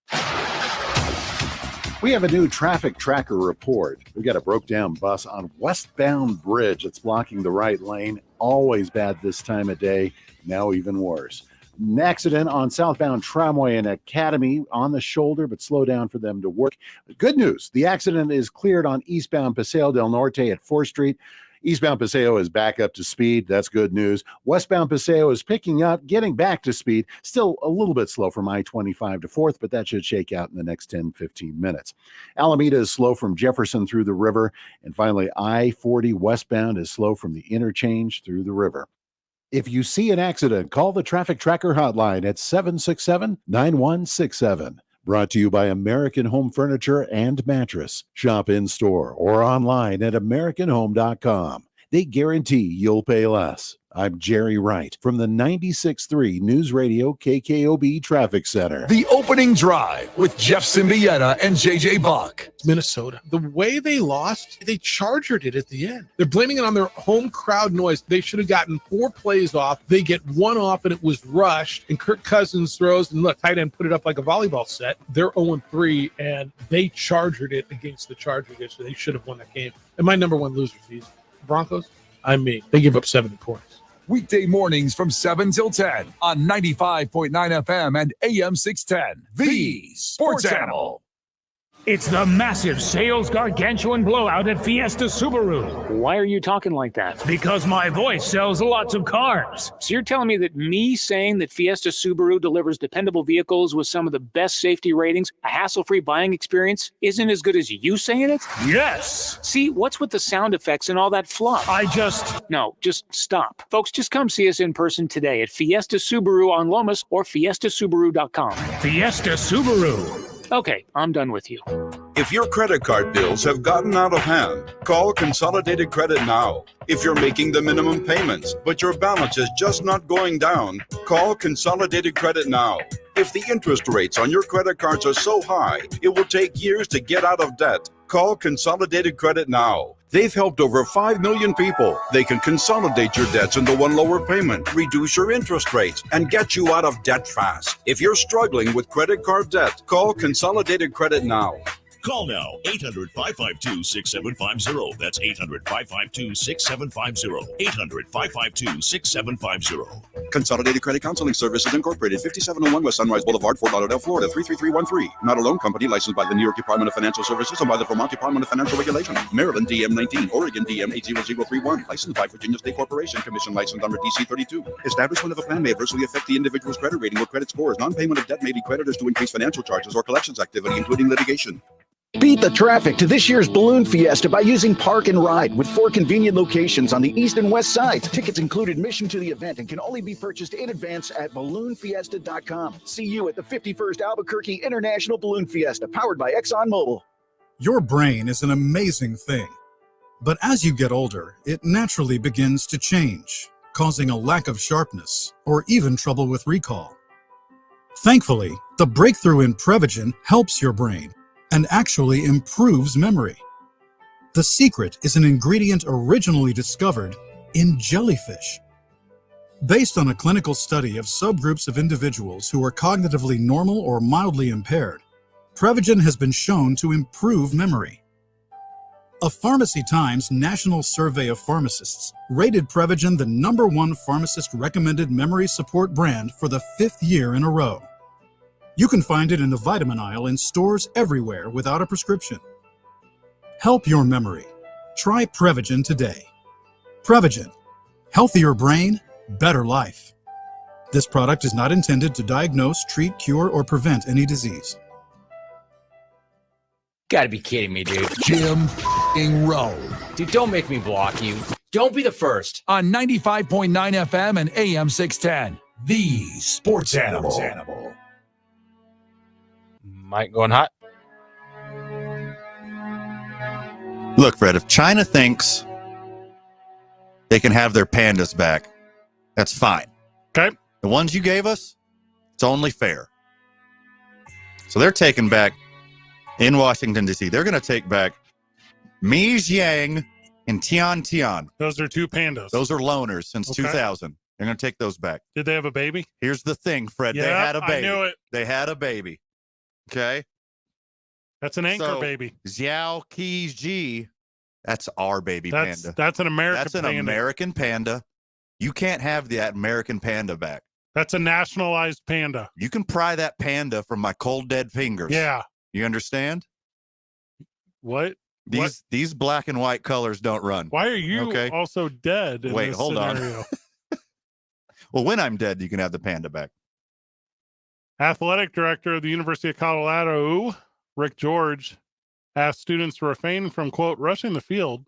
We have a new traffic tracker report. We got a broke down bus on westbound bridge that's blocking the right lane. Always bad this time of day. Now even worse. An accident on southbound Tramway and Academy on the shoulder, but slow down for them to work. Good news. The accident is cleared on eastbound Paseo del Norte at 4th Street. Eastbound Paseo is back up to speed. That's good news. Westbound Paseo is picking up, getting back to speed. Still a little bit slow from I-25 to 4th, but that should shake out in the next 10, 15 minutes. Alameda is slow from Jefferson through the river. And finally, I-40 westbound is slow from the interchange through the river. If you see an accident, call the Traffic Tracker hotline at 767-9167. Brought to you by American Home Furniture and Mattress. Shop in store or online at AmericanHome.com. They guarantee you'll pay less. I'm Jerry Wright from the 96.3 News Radio KKOB Traffic Center. The opening drive with Jeff Symbieta and JJ Buck. Minnesota. The way they lost, they chargered it at the end. They're blaming it on their home crowd noise. They should have gotten 4 plays off. They get 1 off and it was rushed. And Kirk Cousins throws, and look, tight end put it up like a volleyball set. They're 0-3, and they chargered it against the Chargers yesterday. They should have won that game. And my number 1 loser season, Broncos, they give up 70 points. Weekday mornings from 7 till 10 on 95.9 FM and AM 610. The Sports Animal. It's the massive sales gargantuan blowout at Fiesta Subaru. Why are you talking like that? Because my voice sells lots of cars. So you're telling me that me saying that Fiesta Subaru delivers dependable vehicles with some of the best safety ratings, a hassle-free buying experience, isn't as good as you saying it? Yes. See, what's with the sound effects and all that fluff? No, just stop. Folks, just come see us in person today at Fiesta Subaru on Lomas or fiestasubaru.com. Fiesta Subaru. Okay, I'm done with you. If your credit card bills have gotten out of hand, call Consolidated Credit now. If you're making the minimum payments, but your balance is just not going down, call Consolidated Credit now. If the interest rates on your credit cards are so high, it will take years to get out of debt. Call Consolidated Credit now. They've helped over 5 million people. They can consolidate your debts into one lower payment, reduce your interest rates, and get you out of debt fast. If you're struggling with credit card debt, call Consolidated Credit now. Call now, 800-552-6750. That's 800-552-6750. 800-552-6750. Consolidated Credit Counseling Services Incorporated, 5701 West Sunrise Boulevard, Fort Lauderdale, Florida, 33313. Not a loan company licensed by the New York Department of Financial Services and by the Vermont Department of Financial Regulation. Maryland DM 19, Oregon DM 80031. Licensed by Virginia State Corporation. Commission licensed under DC 32. Establishment of a plan may adversely affect the individual's credit rating or credit scores. Non-payment of debt may lead creditors to increase financial charges or collections activity, including litigation. Beat the traffic to this year's Balloon Fiesta by using Park and Ride with 4 convenient locations on the east and west sides. Tickets include admission to the event and can only be purchased in advance at balloonfiesta.com. See you at the 51st Albuquerque International Balloon Fiesta, powered by ExxonMobil. Your brain is an amazing thing, but as you get older, it naturally begins to change, causing a lack of sharpness or even trouble with recall. Thankfully, the breakthrough in Prevagen helps your brain and actually improves memory. The secret is an ingredient originally discovered in jellyfish. Based on a clinical study of subgroups of individuals who are cognitively normal or mildly impaired, Prevagen has been shown to improve memory. A Pharmacy Times National Survey of Pharmacists rated Prevagen the #1 pharmacist-recommended memory support brand for the 5th year in a row. You can find it in the vitamin aisle in stores everywhere without a prescription. Help your memory. Try Prevagen today. Prevagen. Healthier brain, better life. This product is not intended to diagnose, treat, cure, or prevent any disease. Gotta be kidding me, dude. Jim Rowe. Dude, don't make me block you. Don't be the first. On 95.9 FM and AM 610. The Sports Animal. Mike going hot. Look, Fred, if China thinks they can have their pandas back, that's fine. Okay. The ones you gave us, it's only fair. So they're taking back, in Washington, D.C., they're going to take back Mi Jiang and Tian Tian. Those are 2 pandas. Those are loners since Okay. 2000. They're going to take those back. Did they have a baby? Here's the thing, Fred. They Yeah, had a baby. I knew it. They had a baby. Okay? That's an anchor So, baby. Xiao Qi, that's our baby panda. That's an American That's an panda. American panda. You can't have that American panda back. That's a nationalized panda. You can pry that panda from my cold dead fingers. Yeah. You understand? What? These black and white colors don't run. Why are you Okay? also dead in Wait, this hold scenario? on. Well, when I'm dead, you can have the panda back. Athletic director of the University of Colorado, Rick George, asked students to refrain from, quote, rushing the field,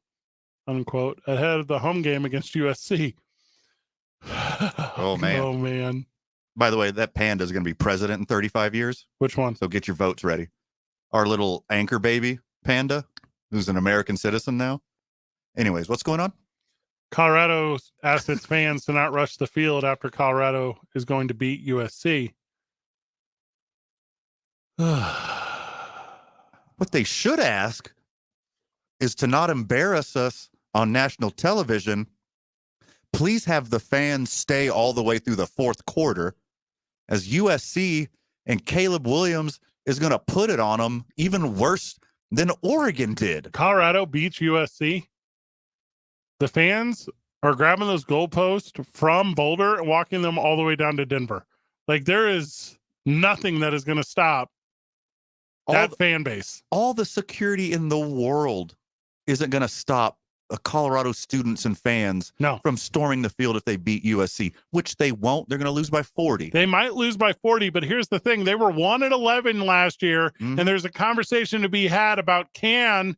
unquote, ahead of the home game against USC. Oh, man. Oh, man. By the way, that panda is going to be president in 35 years. Which one? So get your votes ready. Our little anchor baby panda, who's an American citizen now. Anyways, what's going on? Colorado asked its fans to not rush the field after Colorado is going to beat USC. What they should ask is to not embarrass us on national television. Please have the fans stay all the way through the 4th quarter, as USC and Caleb Williams is going to put it on them even worse than Oregon did. Colorado beats USC. The fans are grabbing those goalposts from Boulder and walking them all the way down to Denver. Like, there is nothing that is going to stop that fan base. All the security in the world isn't going to stop Colorado students and fans from storming the field if they beat USC, which they won't. They're going to lose by 40. They might lose by 40, but here's the thing. They were 1-11 last year, and there's a conversation to be had about, can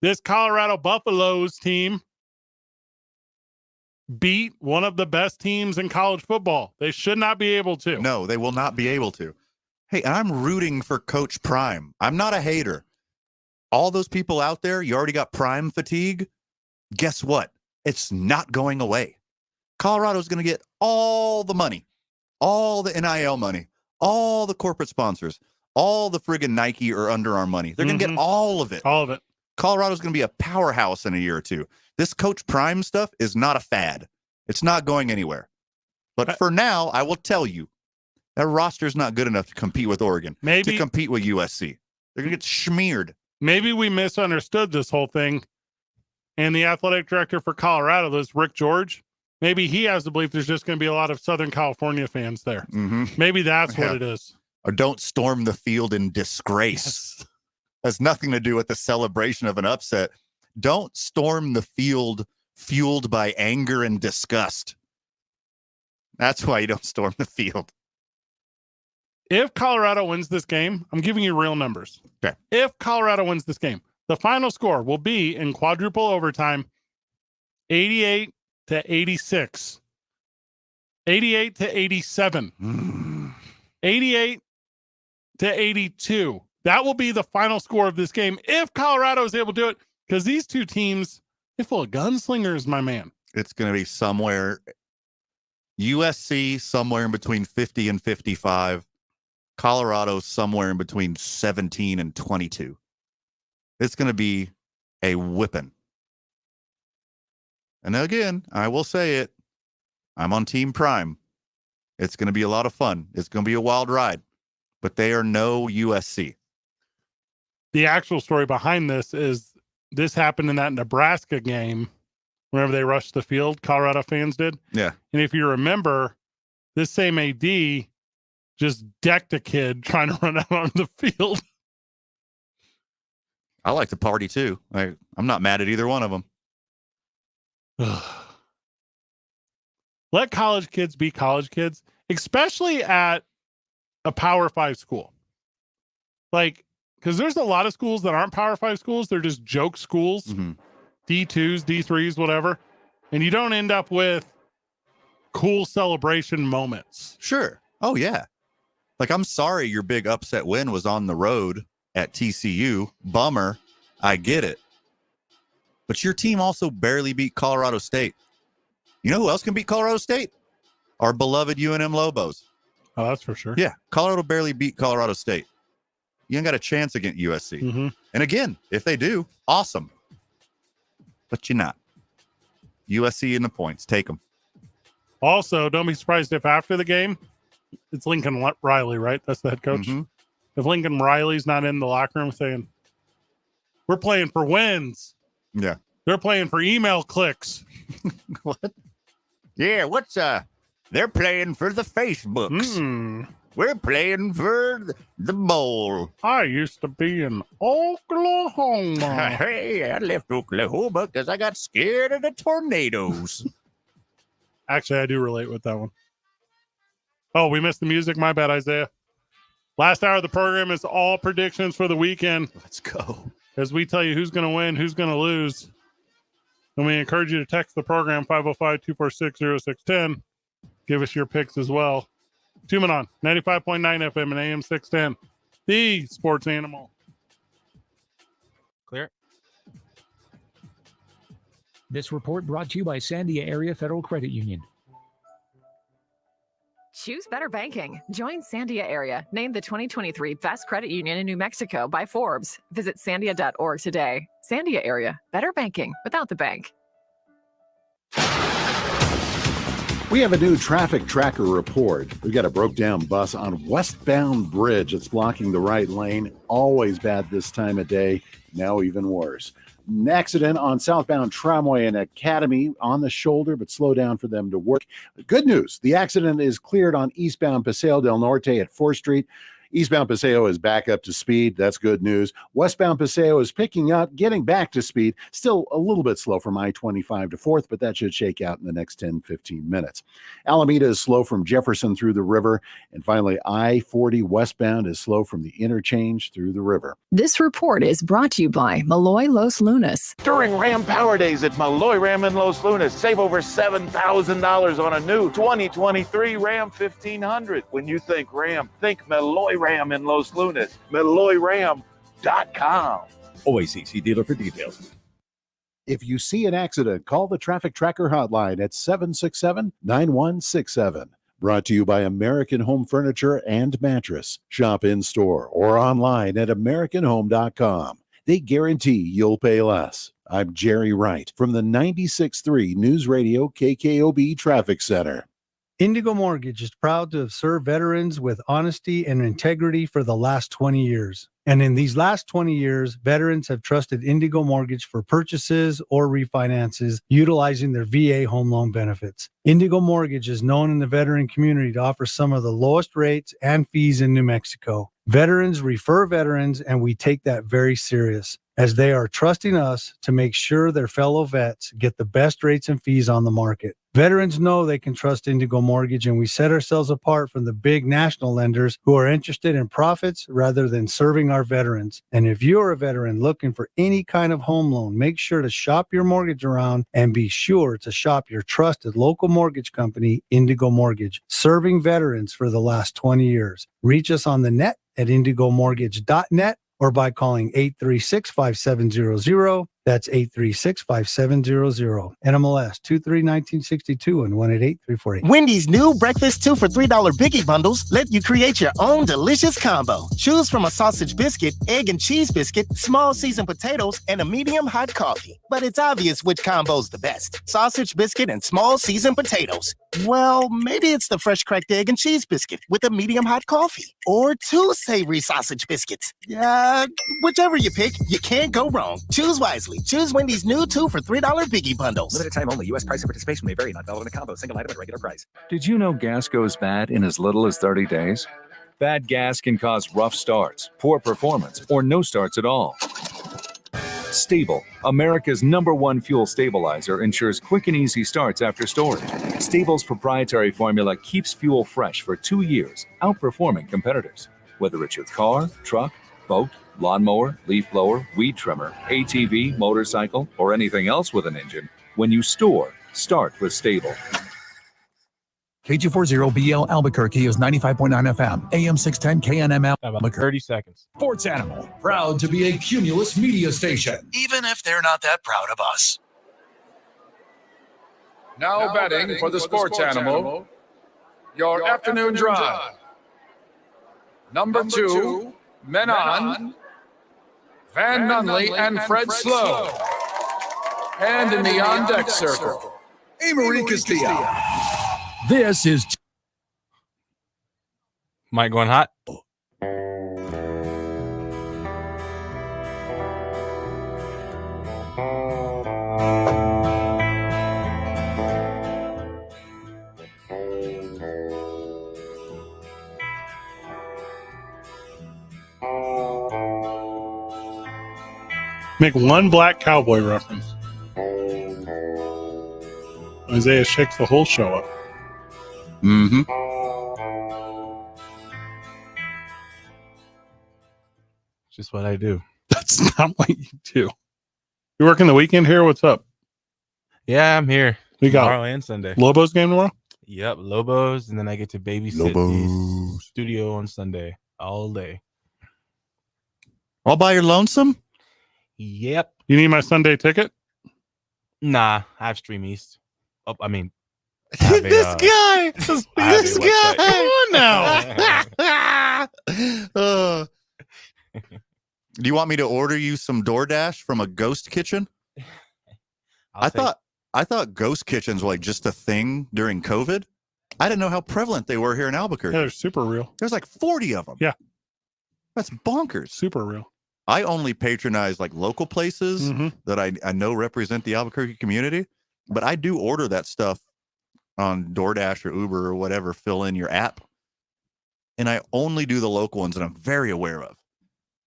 this Colorado Buffaloes team beat one of the best teams in college football? They should not be able to. No, they will not be able to. Hey, I'm rooting for Coach Prime. I'm not a hater. All those people out there, you already got Prime fatigue. Guess what? It's not going away. Colorado's going to get all the money, all the NIL money, all the corporate sponsors, all the friggin' Nike or Under Armour money. They're going to get all of it. All of it. Colorado's going to be a powerhouse in a year or two. This Coach Prime stuff is not a fad. It's not going anywhere. But for now, I will tell you, that roster is not good enough to compete with Oregon, to compete with USC. They're going to get smeared. Maybe we misunderstood this whole thing. And the athletic director for Colorado, this Rick George, maybe he has the belief there's just going to be a lot of Southern California fans there. Mm-hmm. Maybe that's what it is. Or don't storm the field in disgrace. Yes. Has nothing to do with the celebration of an upset. Don't storm the field fueled by anger and disgust. That's why you don't storm the field. If Colorado wins this game, I'm giving you real numbers. Okay. If Colorado wins this game, the final score will be in quadruple overtime, 88-86, 88-87, 88-82. That will be the final score of this game if Colorado is able to do it, because these two teams, they're full of gunslingers, my man. It's going to be somewhere, USC somewhere in between 50 and 55, Colorado somewhere in between 17 and 22. It's going to be a whipping. And again, I will say it, I'm on Team Prime. It's going to be a lot of fun. It's going to be a wild ride, but they are no USC. The actual story behind this is this happened in that Nebraska game whenever they rushed the field, Colorado fans did. Yeah. And if you remember, this same AD just decked a kid trying to run out on the field. I like to party too. I'm not mad at either one of them. Let college kids be college kids, especially at a Power 5 school. Like, because there's a lot of schools that aren't Power 5 schools. They're just joke schools, D2s, D3s, whatever. And you don't end up with cool celebration moments. Sure. Oh, yeah. Like, I'm sorry your big upset win was on the road at TCU. Bummer. I get it. But your team also barely beat Colorado State. You know who else can beat Colorado State? Our beloved UNM Lobos. Oh, that's for sure. Yeah. Colorado barely beat Colorado State. You ain't got a chance against USC. Mm-hmm. And again, if they do, awesome. But you're not. USC in the points. Take them. Also, don't be surprised if after the game, it's Lincoln Riley, right? That's the head coach. Mm-hmm. If Lincoln Riley's not in the locker room saying, we're playing for wins. Yeah. They're playing for email clicks. What? Yeah, they're playing for the Facebooks. We're playing for the bowl. I used to be in Oklahoma. Hey, I left Oklahoma because I got scared of the tornadoes. Actually, I do relate with that one. Oh, we missed the music. My bad, Isaiah. Last hour of the program is all predictions for the weekend. Let's go. As we tell you who's going to win, who's going to lose. And we encourage you to text the program 505-246-0610. Give us your picks as well. Tune in on 95.9 FM and AM 610. The Sports Animal. Clear. This report brought to you by Sandia Area Federal Credit Union. Choose better banking. Join Sandia Area, named the 2023 Best Credit Union in New Mexico by Forbes. Visit sandia.org today. Sandia Area, better banking without the bank. We have a new traffic tracker report. We've got a broke down bus on westbound bridge. It's blocking the right lane. Always bad this time of day. Now even worse. An accident on southbound Tramway and Academy on the shoulder, but slow down for them to work. Good news. The accident is cleared on eastbound Paseo del Norte at 4th Street. Eastbound Paseo is back up to speed. That's good news. Westbound Paseo is picking up, getting back to speed. Still a little bit slow from I-25 to 4th, but that should shake out in the next 10, 15 minutes. Alameda is slow from Jefferson through the river. And finally, I-40 westbound is slow from the interchange through the river. This report is brought to you by Malloy Los Lunas. During Ram Power Days at Malloy Ram in Los Lunas, save over $7,000 on a new 2023 Ram 1500. When you think Ram, think Malloy Ram in Los Lunas. MalloyRam.com. Always see dealer for details. If you see an accident, call the Traffic Tracker hotline at 767-9167. Brought to you by American Home Furniture and Mattress. Shop in store or online at AmericanHome.com. they guarantee you'll pay less. I'm Jerry Wright from the 96.3 News Radio KKOB Traffic Center. Indigo Mortgage is proud to have served veterans with honesty and integrity for the last 20 years. And in these last 20 years, veterans have trusted Indigo Mortgage for purchases or refinances utilizing their VA home loan benefits. Indigo Mortgage is known in the veteran community to offer some of the lowest rates and fees in New Mexico. Veterans refer veterans, and we take that very serious, as they are trusting us to make sure their fellow vets get the best rates and fees on the market. Veterans know they can trust Indigo Mortgage, and we set ourselves apart from the big national lenders who are interested in profits rather than serving our veterans. And if you're a veteran looking for any kind of home loan, make sure to shop your mortgage around and be sure to shop your trusted local mortgage company, Indigo Mortgage, serving veterans for the last 20 years. Reach us on the net at indigomortgage.net or by calling 836-5700. That's 836-5700. NMLS 231962 and 188-348. Wendy's new breakfast 2 for $3 Biggie Bundles let you create your own delicious combo. Choose from a sausage biscuit, egg and cheese biscuit, small seasoned potatoes, and a medium hot coffee. But it's obvious which combo's the best. Sausage biscuit and small seasoned potatoes. Well, maybe it's the fresh cracked egg and cheese biscuit with a medium hot coffee. Or 2 savory sausage biscuits. Whichever you pick, you can't go wrong. Choose wisely. Choose Wendy's new 2 for $3 Biggie Bundles. Limited time only. U.S. price and participation may vary. Not valid in a combo. Single item at regular price. Did you know gas goes bad in as little as 30 days? Bad gas can cause rough starts, poor performance, or no starts at all. Stable, America's #1 fuel stabilizer, ensures quick and easy starts after storage. Stable's proprietary formula keeps fuel fresh for 2 years, outperforming competitors. Whether it's your car, truck, boat, lawnmower, leaf blower, weed trimmer, ATV, motorcycle, or anything else with an engine, when you store, start with Stable. KG40BL Albuquerque is 95.9 FM, AM 610 KNM Albuquerque. 30 seconds. Sports Animal, proud to be a Cumulus media station, even if they're not that proud of us. Now betting for the Sports Animal, your afternoon drive. Number 2, Menon, Van Nunley, and Fred Slow. And in the on-deck circle, Amory Castilla. This is Mike going hot. Make one black cowboy reference. Isaiah shakes the whole show up. Mm-hmm. Just what I do. That's not what you do. You working the weekend here? What's up? Yeah, I'm here. We got tomorrow and Sunday. Lobos game tomorrow? Yep, Lobos, and then I get to babysit the studio on Sunday all day. All by your lonesome? Yep. You need my Sunday ticket? Nah, I have Stream East. Oh, I mean, This guy. Come on now. Do you want me to order you some DoorDash from a ghost kitchen? I thought ghost kitchens were like just a thing during COVID. I didn't know how prevalent they were here in Albuquerque. Yeah, they're super real. There's like 40 of them. Yeah. That's bonkers. Super real. I only patronize like local places that I know represent the Albuquerque community, but I do order that stuff on DoorDash or Uber or whatever, fill in your app. And I only do the local ones that I'm very aware of.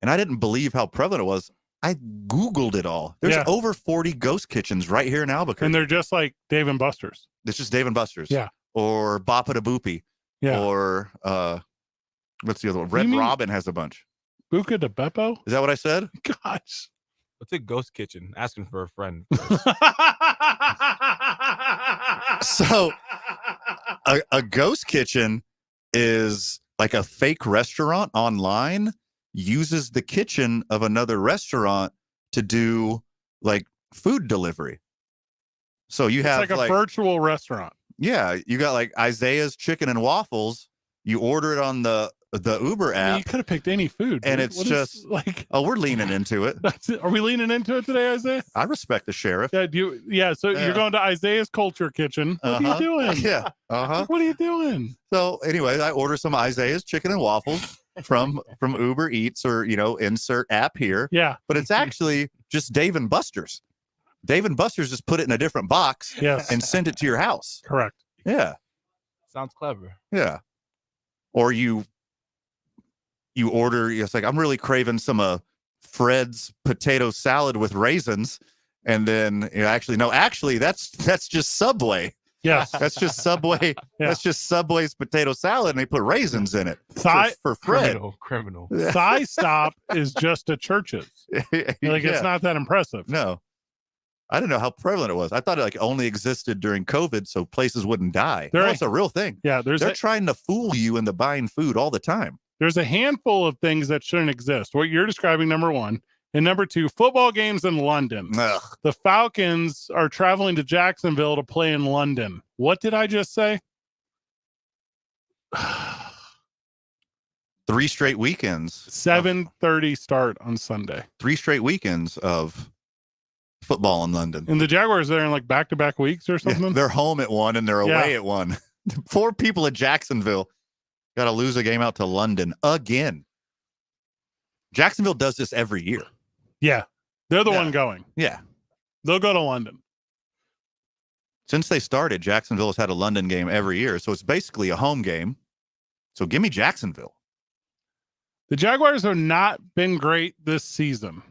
And I didn't believe how prevalent it was. I Googled it all. There's over 40 ghost kitchens right here in Albuquerque. And they're just like Dave and Buster's. It's just Dave and Buster's. Yeah. Or Bapa da Boopy. Yeah. Or what's the other one? Red Robin has a bunch. Buca de Beppo? Is that what I said? Gosh. What's a ghost kitchen? Asking for a friend. So a ghost kitchen is like a fake restaurant online, uses the kitchen of another restaurant to do like food delivery. So you have like a virtual restaurant. Yeah, you got like Isaiah's Chicken and Waffles. You order it on the the Uber I mean, app, you could have picked any food, and dude. it's What is, just like, oh, we're leaning into it. are we leaning into it today, Isaiah? I respect the sheriff. Yeah, so Yeah. you're going to Isaiah's Culture Kitchen. What are you doing? Yeah. What are you doing? So anyway, I order some Isaiah's chicken and waffles from Uber Eats, or insert app here. Yeah. But it's actually just Dave and Buster's. Dave and Buster's just put it in a different box and send it to your house. Correct. Yeah. Sounds clever. Yeah. Or you order, it's like, I'm really craving some Fred's potato salad with raisins. And then actually that's just Subway. Yes. That's just Subway. Yeah. That's just Subway's potato salad, and they put raisins in it for Fred. Criminal. Thigh Stop is just at churches. It's not that impressive. No. I didn't know how prevalent it was. I thought it only existed during COVID so places wouldn't die. That's a real thing. Yeah, they're trying to fool you into buying food all the time. There's a handful of things that shouldn't exist. What you're describing, number one. And number two, football games in London. Ugh. The Falcons are traveling to Jacksonville to play in London. What did I just say? 3 straight weekends. 7:30 start on Sunday. 3 straight weekends of football in London. And the Jaguars are in back-to-back weeks or something? Yeah, they're home at one and they're away at one. 4 people at Jacksonville got to lose a game out to London again. Jacksonville does this every year. Yeah. They're the one going. Yeah. They'll go to London. Since they started, Jacksonville has had a London game every year. So it's basically a home game. So give me Jacksonville. The Jaguars have not been great this season.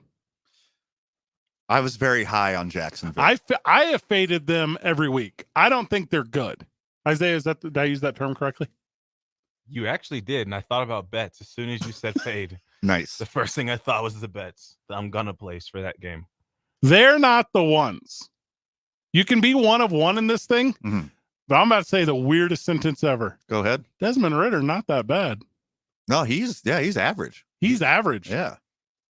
I was very high on Jacksonville. I have faded them every week. I don't think they're good. Isaiah, did I use that term correctly? You actually did, and I thought about bets as soon as you said fade. Nice. The first thing I thought was the bets that I'm gonna place for that game. They're not the ones. You can be one of one in this thing, but I'm about to say the weirdest sentence ever. Go ahead. Desmond Ridder, not that bad. No, he's average. He's average. Yeah.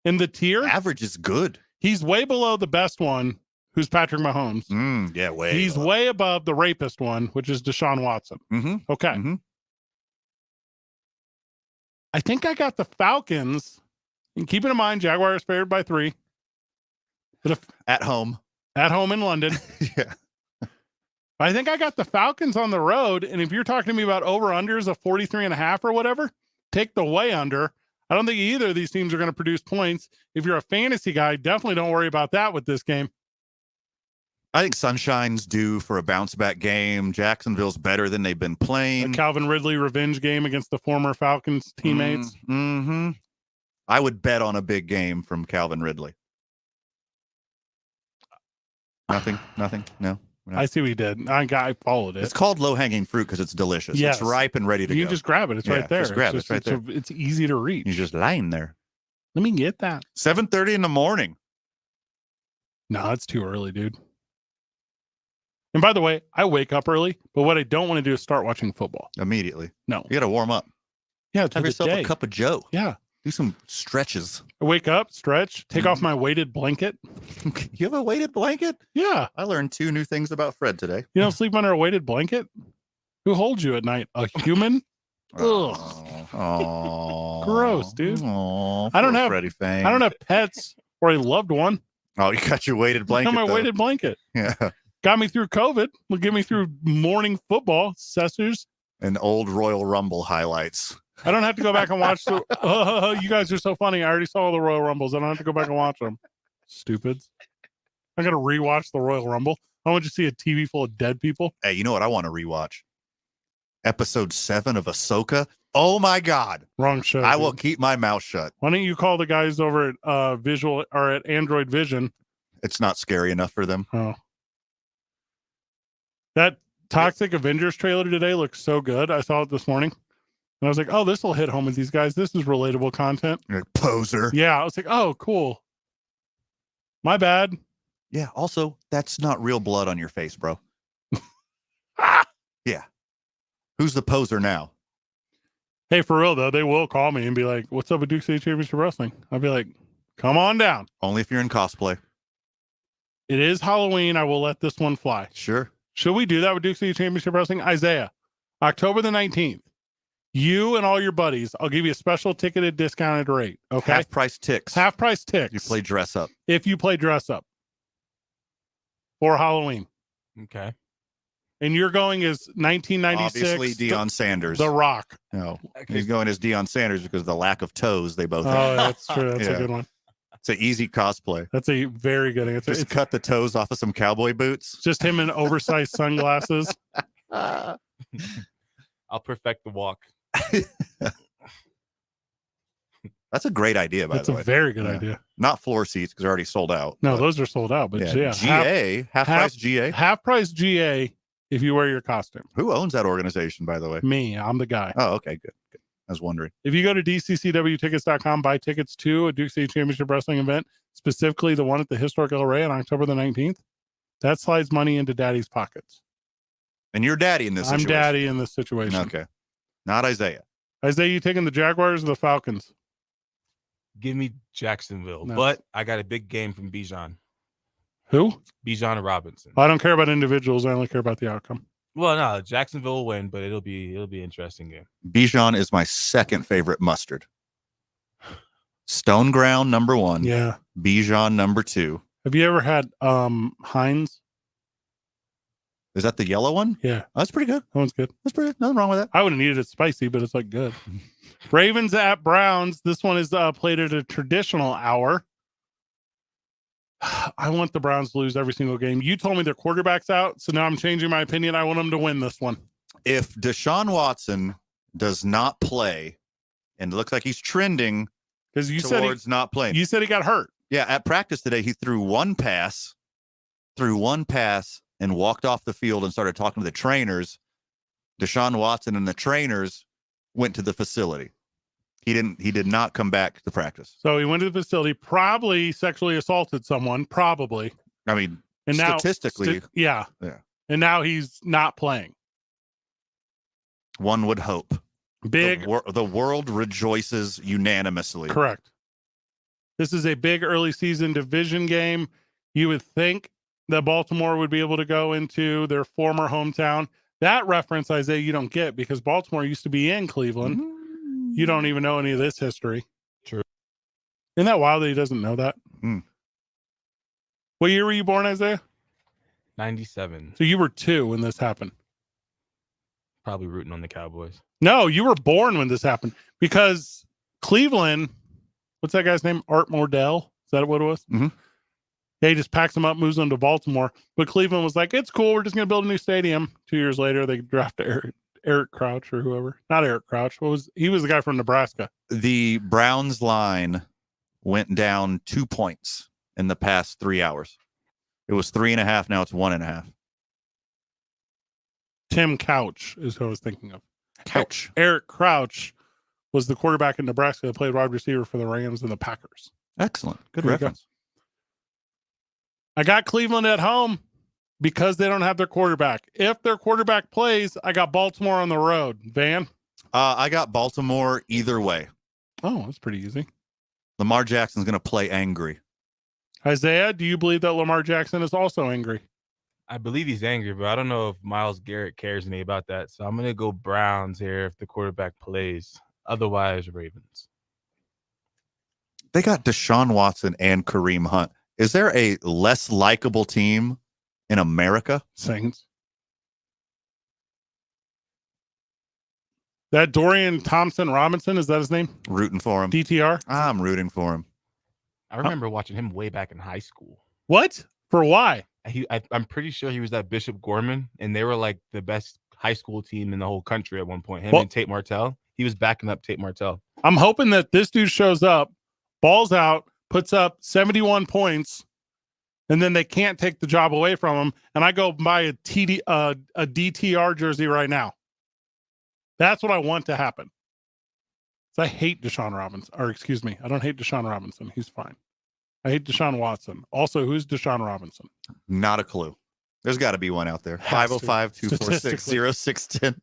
In the tier, average is good. He's way below the best one, who's Patrick Mahomes. Yeah, way. He's way above the rapist one, which is Deshaun Watson. Okay. I think I got the Falcons, and keeping in mind Jaguars favored by 3. But at home in London. Yeah. I think I got the Falcons on the road, and if you're talking to me about over-unders of 43.5 or whatever, take the way under. I don't think either of these teams are going to produce points. If you're a fantasy guy, definitely don't worry about that with this game. I think Sunshine's due for a bounce-back game. Jacksonville's better than they've been playing. A Calvin Ridley revenge game against the former Falcons teammates. I would bet on a big game from Calvin Ridley. Nothing. No. I see what he did. I followed it. It's called low-hanging fruit because it's delicious. Yes. It's ripe and ready to go. You can just grab it. It's right there. Just grab it. It's right there. It's easy to reach. You're just lying there. Let me get that. 7:30 in the morning. No, that's too early, dude. And by the way, I wake up early, but what I don't want to do is start watching football. Immediately. No. You got to warm up. Yeah. Have yourself a cup of Joe. Yeah. Do some stretches. I wake up, stretch, take off my weighted blanket. You have a weighted blanket? Yeah. I learned 2 new things about Fred today. You don't sleep under a weighted blanket? Who holds you at night? A human? Ugh. Oh. Gross, dude. Oh, I don't have Freddie Fang. I don't have pets or a loved one. Oh, you got your weighted blanket. I got my though. weighted blanket. Yeah. Got me through COVID. Will get me through morning football sessions. And old Royal Rumble highlights. I don't have to go back and watch the. You guys are so funny. I already saw the Royal Rumbles. I don't have to go back and watch them. Stupids. I got to rewatch the Royal Rumble. I want you to see a TV full of dead people. Hey, you know what I want to rewatch? Episode 7 of Ahsoka. Oh my God. Wrong show. I dude. will keep my mouth shut. Why don't you call the guys over at Visual or at Android Vision? It's not scary enough for them. Oh. That Toxic Avengers trailer today looks so good. I saw it this morning. And I was like, oh, this will hit home with these guys. This is relatable content. You're a poser. Yeah. I was like, oh, cool. My bad. Yeah. Also, that's not real blood on your face, bro. Yeah. Who's the poser now? Hey, for real, though, they will call me and be like, what's up with Duke City Championship Wrestling? I'll be like, come on down. Only if you're in cosplay. It is Halloween. I will let this one fly. Sure. Should we do that with Duke City Championship Wrestling? Isaiah, October the 19th. You and all your buddies, I'll give you a special ticketed discounted rate. Okay. Half price ticks. Half price ticks. You play dress up. If you play dress up for Halloween. Okay. And you're going as 1996. Obviously, Deion Sanders. The Rock. No, he's going as Deion Sanders because of the lack of toes they both have. Oh, that's true. That's a good one. It's an easy cosplay. That's a very good answer. Just cut the toes off of some cowboy boots. Just him in oversized sunglasses. I'll perfect the walk. That's a great idea, by That's the way. a very good idea. Not floor seats because they're already sold out. No, those are sold out. But yeah, GA, half price GA. Half price GA if you wear your costume. Who owns that organization, by the way? Me. I'm the guy. Oh, okay, good. I was wondering. If you go to dccwtickets.com, buy tickets to a Duke City Championship Wrestling event, specifically the one at the Historic El Rey on October the 19th, that slides money into Daddy's pockets. And you're Daddy in this situation. I'm Daddy in this situation. Okay. Not Isaiah. Isaiah, you taking the Jaguars or the Falcons? Give me Jacksonville. Nice. But I got a big game from Bijan. Who? Bijan Robinson. I don't care about individuals. I only care about the outcome. Well, no, Jacksonville will win, but it'll be an interesting game. Bijan is my second favorite mustard. Stone Ground number 1. Yeah. Bijan number 2. Have you ever had Heinz? Is that the yellow one? Yeah. Oh, that's pretty good. That one's good. That's pretty good. Nothing wrong with that. I wouldn't eat it spicy, but it's like good. Ravens at Browns. This one is played at a traditional hour. I want the Browns to lose every single game. You told me their quarterback's out, so now I'm changing my opinion. I want them to win this one. If Deshaun Watson does not play, and it looks like he's trending because you towards not playing. You said he got hurt. Yeah, at practice today, he threw one pass, and walked off the field and started talking to the trainers. Deshaun Watson and the trainers went to the facility. He did not come back to practice. So he went to the facility, probably sexually assaulted someone, probably. I mean, and statistically. Now, yeah. And now he's not playing. One would hope. Big. The world rejoices unanimously. Correct. This is a big early season division game. You would think that Baltimore would be able to go into their former hometown. That reference, Isaiah, you don't get because Baltimore used to be in Cleveland. You don't even know any of this history. True. Isn't that wild that he doesn't know that? What year were you born, Isaiah? 97. So you were 2 when this happened. Probably rooting on the Cowboys. No, you were born when this happened because Cleveland, what's that guy's name? Art Mordell? Is that what it was? Mm-hmm. Yeah, he just packs them up, moves them to Baltimore. But Cleveland was like, it's cool. We're just going to build a new stadium. 2 years later, they drafted Eric Crouch or whoever. Not Eric Crouch. He was the guy from Nebraska. The Browns line went down 2 points in the past 3 hours. It was 3.5. Now it's 1.5. Tim Couch is who I was thinking of. Couch. Eric Crouch was the quarterback in Nebraska that played wide receiver for the Rams and the Packers. Excellent. Good There you reference. go. I got Cleveland at home because they don't have their quarterback. If their quarterback plays, I got Baltimore on the road. Van? I got Baltimore either way. Oh, that's pretty easy. Lamar Jackson's going to play angry. Isaiah, do you believe that Lamar Jackson is also angry? I believe he's angry, but I don't know if Myles Garrett cares any about that. So I'm going to go Browns here if the quarterback plays. Otherwise, Ravens. They got Deshaun Watson and Kareem Hunt. Is there a less likable team in America? Saints. That Dorian Thompson Robinson, is that his name? Rooting for him. DTR? I'm rooting for him. I remember watching him way back in high school. What? For why? I'm pretty sure he was at Bishop Gorman, and they were like the best high school team in the whole country at one point. Him and Tate Martell. He was backing up Tate Martell. I'm hoping that this dude shows up, balls out, puts up 71 points, and then they can't take the job away from him. And I go buy a DTR jersey right now. That's what I want to happen. I hate Deshaun Robinson, or excuse me, I don't hate Deshaun Robinson. He's fine. I hate Deshaun Watson. Also, who's Deshaun Robinson? Not a clue. There's got to be one out there. 505-246-0610.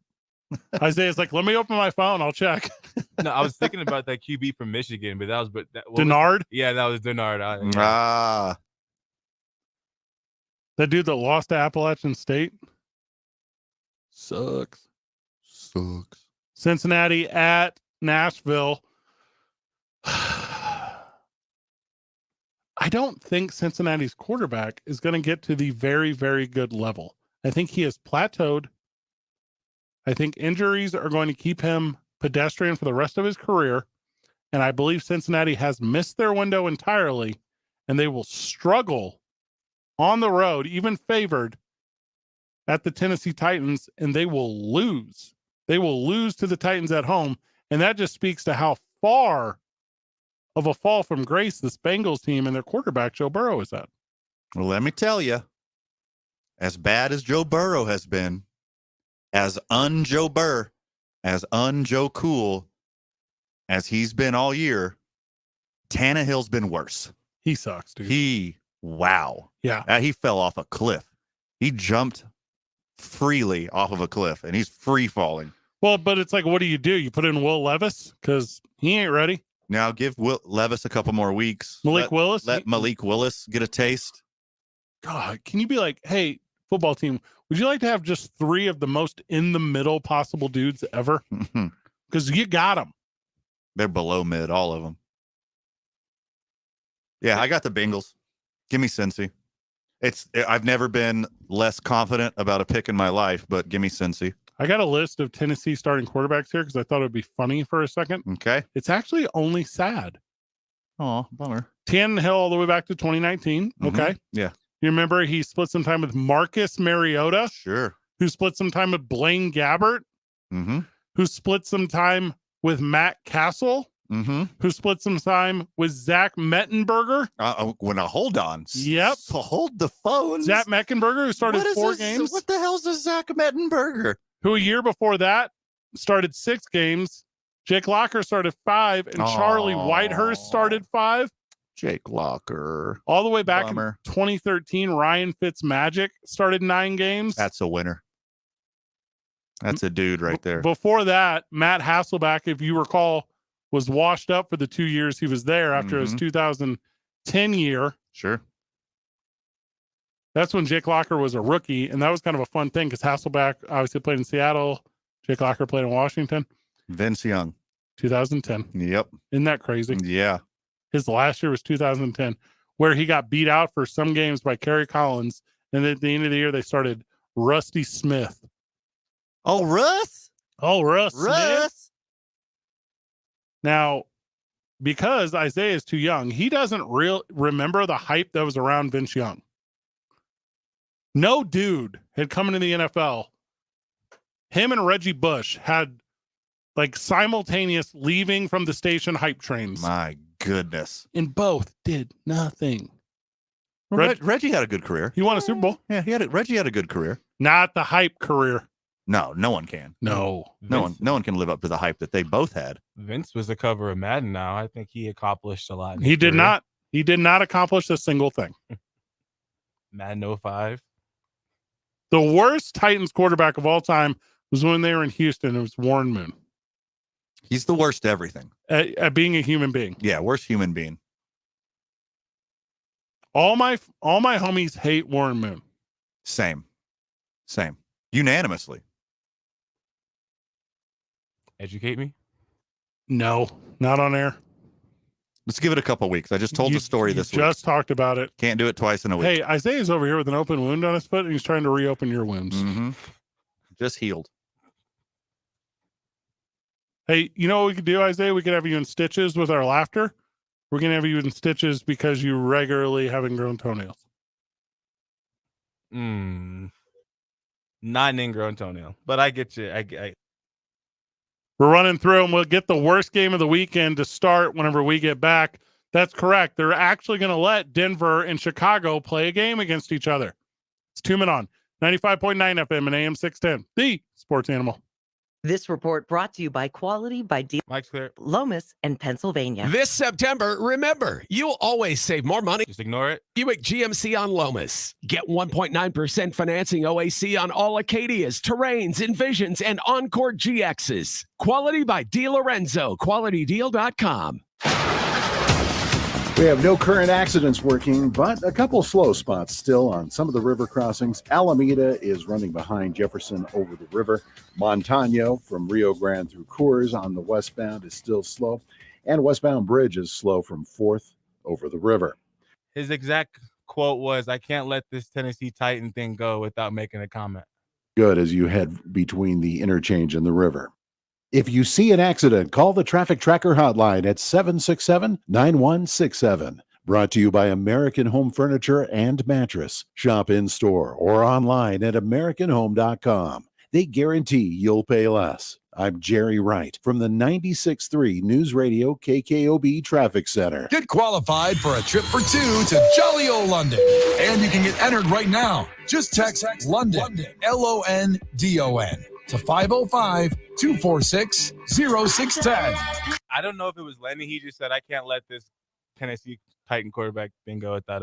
Isaiah's like, let me open my phone. I'll check. No, I was thinking about that QB from Michigan, but that was Denard? Yeah, that was Denard. That dude that lost to Appalachian State sucks. Cincinnati at Nashville. I don't think Cincinnati's quarterback is going to get to the very, very good level. I think he has plateaued. I think injuries are going to keep him pedestrian for the rest of his career. And I believe Cincinnati has missed their window entirely, and they will struggle on the road, even favored at the Tennessee Titans, and they will lose. They will lose to the Titans at home. And that just speaks to how far of a fall from grace this Bengals team and their quarterback, Joe Burrow, is at. Well, let me tell you, as bad as Joe Burrow has been, as un-Joe Burr, as un-Joe Cool as he's been all year, Tannehill's been worse. He sucks, dude. Wow. Yeah. He fell off a cliff. He jumped freely off of a cliff, and he's free falling. Well, but it's like, what do? You put in Will Levis? Because he ain't ready. Now give Will Levis a couple more weeks. Malik Willis? Let Malik Willis get a taste. God, can you be like, hey, football team, would you like to have just 3 of the most in-the-middle possible dudes ever? Because you got them. They're below mid, all of them. Yeah, I got the Bengals. Give me Cincy. I've never been less confident about a pick in my life, but give me Cincy. I got a list of Tennessee starting quarterbacks here because I thought it would be funny for a second. Okay. It's actually only sad. Oh, bummer. Tannehill all the way back to 2019. Okay. Yeah. You remember he split some time with Marcus Mariota? Sure. Who split some time with Blaine Gabbert? Mm-hmm. Who split some time with Matt Castle? Mm-hmm. Who split some time with Zach Mettenberger? Hold on. Yep. Hold the phone. Zach Mettenberger, who started 4 games. What the hell's a Zach Mettenberger? Who a year before that started 6 games. Jake Locker started 5, and Charlie Whitehurst started 5. Jake Locker. All the way back Bummer. in 2013, Ryan Fitzmagic started 9 games. That's a winner. That's a dude right there. Before that, Matt Hasselbeck, if you recall, was washed up for the 2 years he was there after his 2010 year. Sure. That's when Jake Locker was a rookie, and that was kind of a fun thing because Hasselbeck obviously played in Seattle. Jake Locker played in Washington. Vince Young. 2010. Yep. Isn't that crazy? Yeah. His last year was 2010, where he got beat out for some games by Kerry Collins, and at the end of the year, they started Rusty Smith. Oh, Russ? Oh, Russ Russ? Smith? Now, because Isaiah is too young, he doesn't remember the hype that was around Vince Young. No dude had come into the NFL. Him and Reggie Bush had like simultaneous leaving from the station hype trains. My goodness. And both did nothing. Reggie had a good career. He won a Super Bowl. Yeah, Reggie had a good career. Not the hype career. No one can. No one can live up to the hype that they both had. Vince was the cover of Madden now. I think he accomplished a lot. in He his did career. not. He did not accomplish a single thing. Madden 05. The worst Titans quarterback of all time was when they were in Houston. It was Warren Moon. He's the worst at everything. At being a human being. Yeah, worst human being. All my homies hate Warren Moon. Same. Unanimously. Educate me? No, not on air. Let's give it a couple weeks. I just told the story this week. Just talked about it. Can't do it twice in a week. Hey, Isaiah's over here with an open wound on his foot, and he's trying to reopen your wounds. Mm-hmm. Just healed. Hey, you know what we could do, Isaiah? We could have you in stitches with our laughter. We're going to have you in stitches because you regularly have ingrown toenails. Not an ingrown toenail, but I get you. We're running through and we'll get the worst game of the weekend to start whenever we get back. That's correct. They're actually going to let Denver and Chicago play a game against each other. It's 2 Men On 95.9 FM and AM 610, the sports animal. This report brought to you by Quality by Mike's clear. Lomas and Pennsylvania. This September, remember, you'll always save more money. Just ignore it. Buick GMC on Lomas. Get 1.9% financing OAC on all Acadias, Terrains, Envisions, and Encore GXs. Quality by DiLorenzo. QualityDeal.com. We have no current accidents working, but a couple slow spots still on some of the river crossings. Alameda is running behind Jefferson over the river. Montano from Rio Grande through Coors on the westbound is still slow. And westbound bridge is slow from 4th over the river. His exact quote was, "I can't let this Tennessee Titan thing go without making a comment." Good as you head between the interchange and the river. If you see an accident, call the Traffic Tracker hotline at 767-9167. Brought to you by American Home Furniture and Mattress. Shop in store or online at AmericanHome.com. They guarantee you'll pay less. I'm Jerry Wright from the 96.3 News Radio KKOB Traffic Center. Get qualified for a trip for two to jolly old London. And you can get entered right now. Just text London, London, to 505-246-0610. I don't know if it was Lenny. He just said, "I can't let this Tennessee Titan quarterback thing go without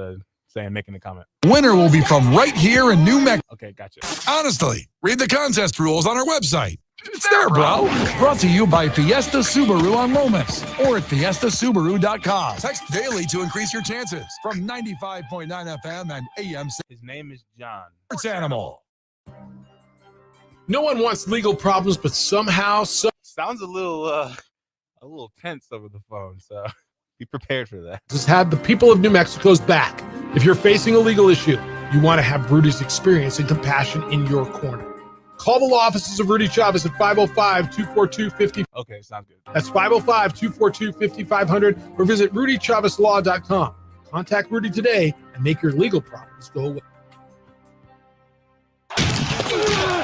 making a comment." Winner will be from right here in New Mexico. Okay, gotcha. Honestly, read the contest rules on our website. It's there, bro. Brought to you by Fiesta Subaru on Lomas or at fiestasubaru.com. Text daily to increase your chances from 95.9 FM and AM. His name is John. Sports Animal. No one wants legal problems, but somehow, sounds a little tense over the phone, so be prepared for that. has had the people of New Mexico's back. If you're facing a legal issue, you want to have Rudy's experience and compassion in your corner. Call the law offices of Rudy Chavez at 505-242-50. Okay, sounds good. That's 505-242-5500 or visit rudychavezlaw.com. Contact Rudy today and make your legal problems go away.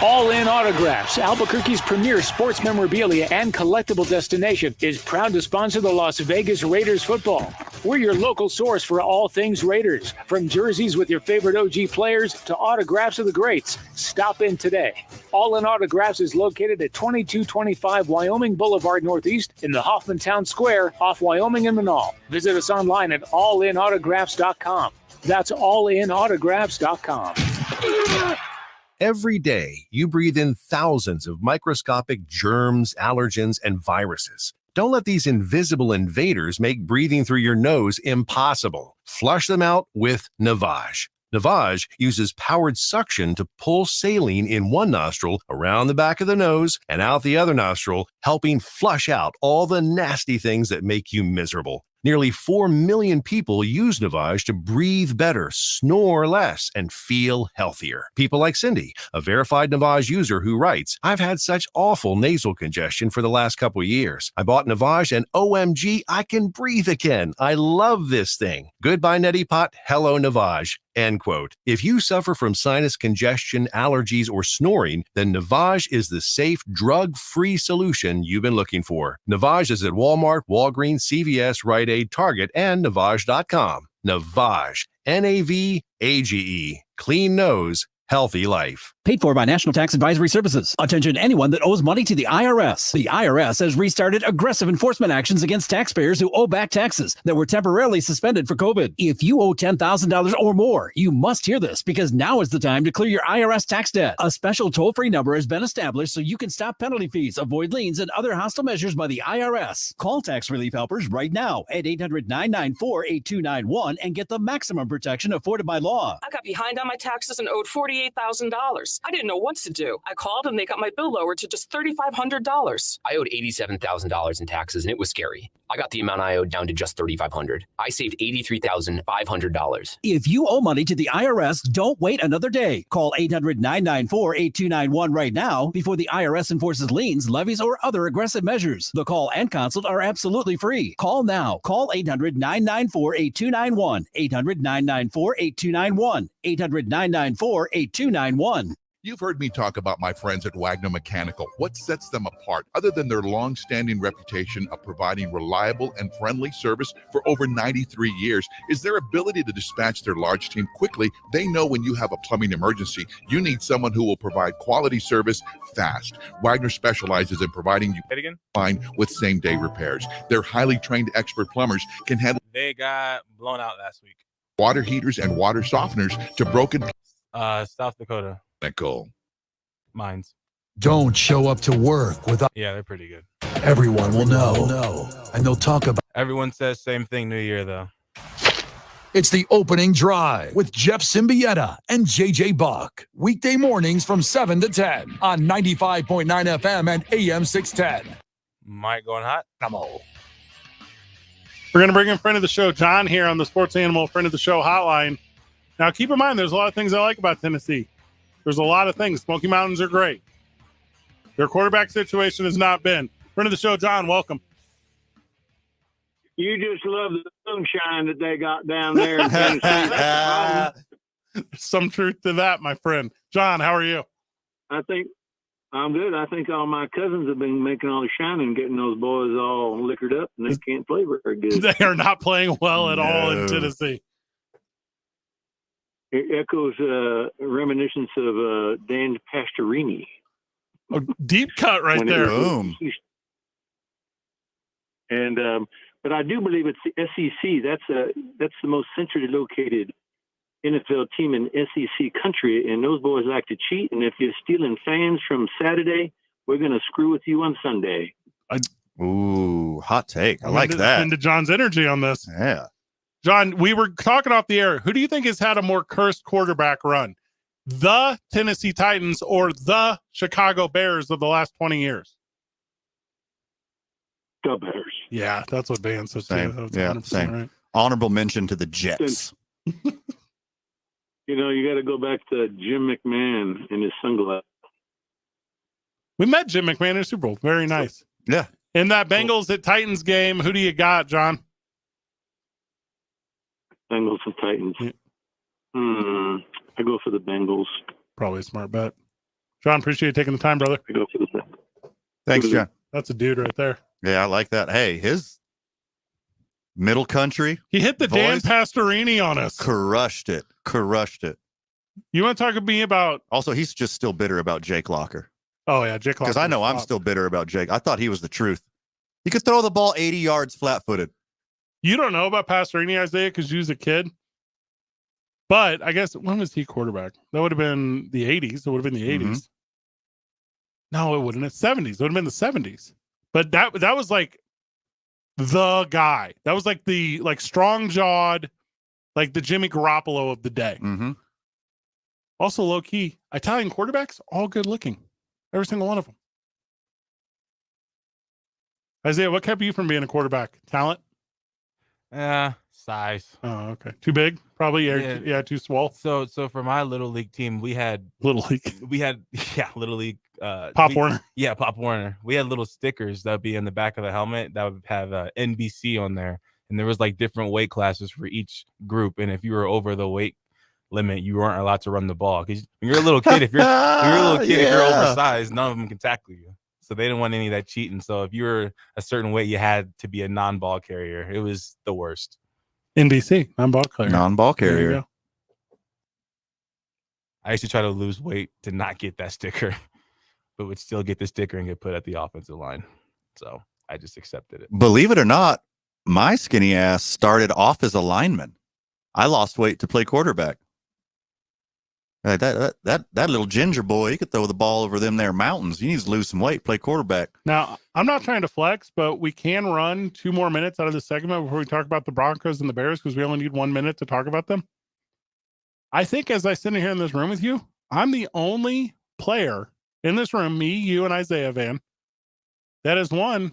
All In Autographs, Albuquerque's premier sports memorabilia and collectible destination, is proud to sponsor the Las Vegas Raiders football. We're your local source for all things Raiders, from jerseys with your favorite OG players to autographs of the greats. Stop in today. All In Autographs is located at 2225 Wyoming Boulevard Northeast in the Hoffman Town Square off Wyoming and Manal. Visit us online at allinautographs.com. That's allinautographs.com. Every day, you breathe in thousands of microscopic germs, allergens, and viruses. Don't let these invisible invaders make breathing through your nose impossible. Flush them out with Navage. Navage uses powered suction to pull saline in one nostril around the back of the nose and out the other nostril, helping flush out all the nasty things that make you miserable. Nearly 4 million people use Navage to breathe better, snore less, and feel healthier. People like Cindy, a verified Navage user who writes, "I've had such awful nasal congestion for the last couple of years. I bought Navage and OMG, I can breathe again. I love this thing. Goodbye, Neti Pot. Hello, Navage." End quote. If you suffer from sinus congestion, allergies, or snoring, then Navage is the safe, drug-free solution you've been looking for. Navage is at Walmart, Walgreens, CVS, Rite Aid, Target, and Navage.com. Navage. Navage. Clean nose, healthy life. Paid for by National Tax Advisory Services. Attention anyone that owes money to the IRS. The IRS has restarted aggressive enforcement actions against taxpayers who owe back taxes that were temporarily suspended for COVID. If you owe $10,000 or more, you must hear this because now is the time to clear your IRS tax debt. A special toll-free number has been established so you can stop penalty fees, avoid liens, and other hostile measures by the IRS. Call tax relief helpers right now at 800-994-8291 and get the maximum protection afforded by law. I got behind on my taxes and owed $48,000. I didn't know what to do. I called and they got my bill lowered to just $3,500. I owed $87,000 in taxes and it was scary. I got the amount I owed down to just $3,500. I saved $83,500. If you owe money to the IRS, don't wait another day. Call 800-994-8291 right now before the IRS enforces liens, levies, or other aggressive measures. The call and consult are absolutely free. Call now. Call 800-994-8291. 800-994-8291. 800-994-8291. You've heard me talk about my friends at Wagner Mechanical. What sets them apart, other than their long-standing reputation of providing reliable and friendly service for over 93 years, is their ability to dispatch their large team quickly. They know when you have a plumbing emergency, you need someone who will provide quality service fast. Wagner specializes in providing you fine with same-day repairs. Their highly trained expert plumbers can handle. They got blown out last week. Water heaters and water softeners to broken. South Dakota. Nicole. Mines. Don't show up to work without. Yeah, they're pretty good. Everyone will know. And they'll talk about. Everyone says same thing New Year, though. It's the opening drive with Jeff Symbieta and JJ Buck. Weekday mornings from 7 to 10 on 95.9 FM and AM 610. Mike going hot? Come on. We're going to bring in friend of the show, John, here on the Sports Animal Friend of the Show hotline. Now, keep in mind, there's a lot of things I like about Tennessee. There's a lot of things. Smoky Mountains are great. Their quarterback situation has not been. Friend of the show, John, welcome. You just love the moonshine that they got down there in Tennessee. That's the problem. Some truth to that, my friend. John, how are you? I think I'm good. I think all my cousins have been making all the shining, getting those boys all liquored up, and they can't play very good. They are not playing well at all in Tennessee. It echoes reminiscence of Dan Pastorini. A deep cut right there. Boom. And but I do believe it's the SEC. That's the most centrally located NFL team in SEC country, and those boys like to cheat. And if you're stealing fans from Saturday, we're going to screw with you on Sunday. Ooh, hot take. I like that. Into John's energy on this. Yeah. John, we were talking off the air. Who do you think has had a more cursed quarterback run? The Tennessee Titans or the Chicago Bears of the last 20 years? The Bears. Yeah, that's what Van said. Same. Yeah, same. Right. Honorable mention to the Jets. You know, you got to go back to Jim McMahon and his sunglasses. We met Jim McMahon in the Super Bowl. Very nice. Yeah. In that Bengals at Titans game, who do you got, John? Bengals and Titans. Yeah. I go for the Bengals. Probably a smart bet. John, appreciate you taking the time, brother. I go for the Bengals. Thanks, John. That's a dude right there. Yeah, I like that. Hey, his middle country. He hit the Dan Pastorini on us. Crushed it. You want to talk to me about... Also, he's just still bitter about Jake Locker. Oh, yeah, Jake Locker. Because I know I'm still bitter about Jake. I thought he was the truth. He could throw the ball 80 yards flat-footed. You don't know about Pastorini, Isaiah, because you was a kid. But I guess, when was he quarterback? That would have been the 80s. It would have been the 80s. Mm-hmm. No, it wouldn't have. 70s. It would have been the 70s. But that was like the guy. That was like the strong-jawed, like the Jimmy Garoppolo of the day. Mm-hmm. Also, low-key, Italian quarterbacks, all good-looking. Every single one of them. Isaiah, what kept you from being a quarterback? Talent? Size. Oh, okay. Too big? Probably. Yeah, too swole. So for my little league team, we had little league. Pop Warner. Yeah, Pop Warner. We had little stickers that would be in the back of the helmet that would have NBC on there, and there was like different weight classes for each group. And if you were over the weight limit, you weren't allowed to run the ball because when you're a little kid, if you're if you're oversized, none of them can tackle you. So they didn't want any of that cheating. So if you were a certain weight, you had to be a non-ball carrier. It was the worst. NBC, non-ball carrier. Non-ball carrier. I used to try to lose weight to not get that sticker, but would still get the sticker and get put at the offensive line. So I just accepted it. Believe it or not, my skinny ass started off as a lineman. I lost weight to play quarterback. That little ginger boy, he could throw the ball over them there mountains. He needs to lose some weight, play quarterback. Now, I'm not trying to flex, but we can run 2 more minutes out of the segment before we talk about the Broncos and the Bears because we only need 1 minute to talk about them. I think as I sit here in this room with you, I'm the only player in this room, me, you, and Isaiah Van, that has won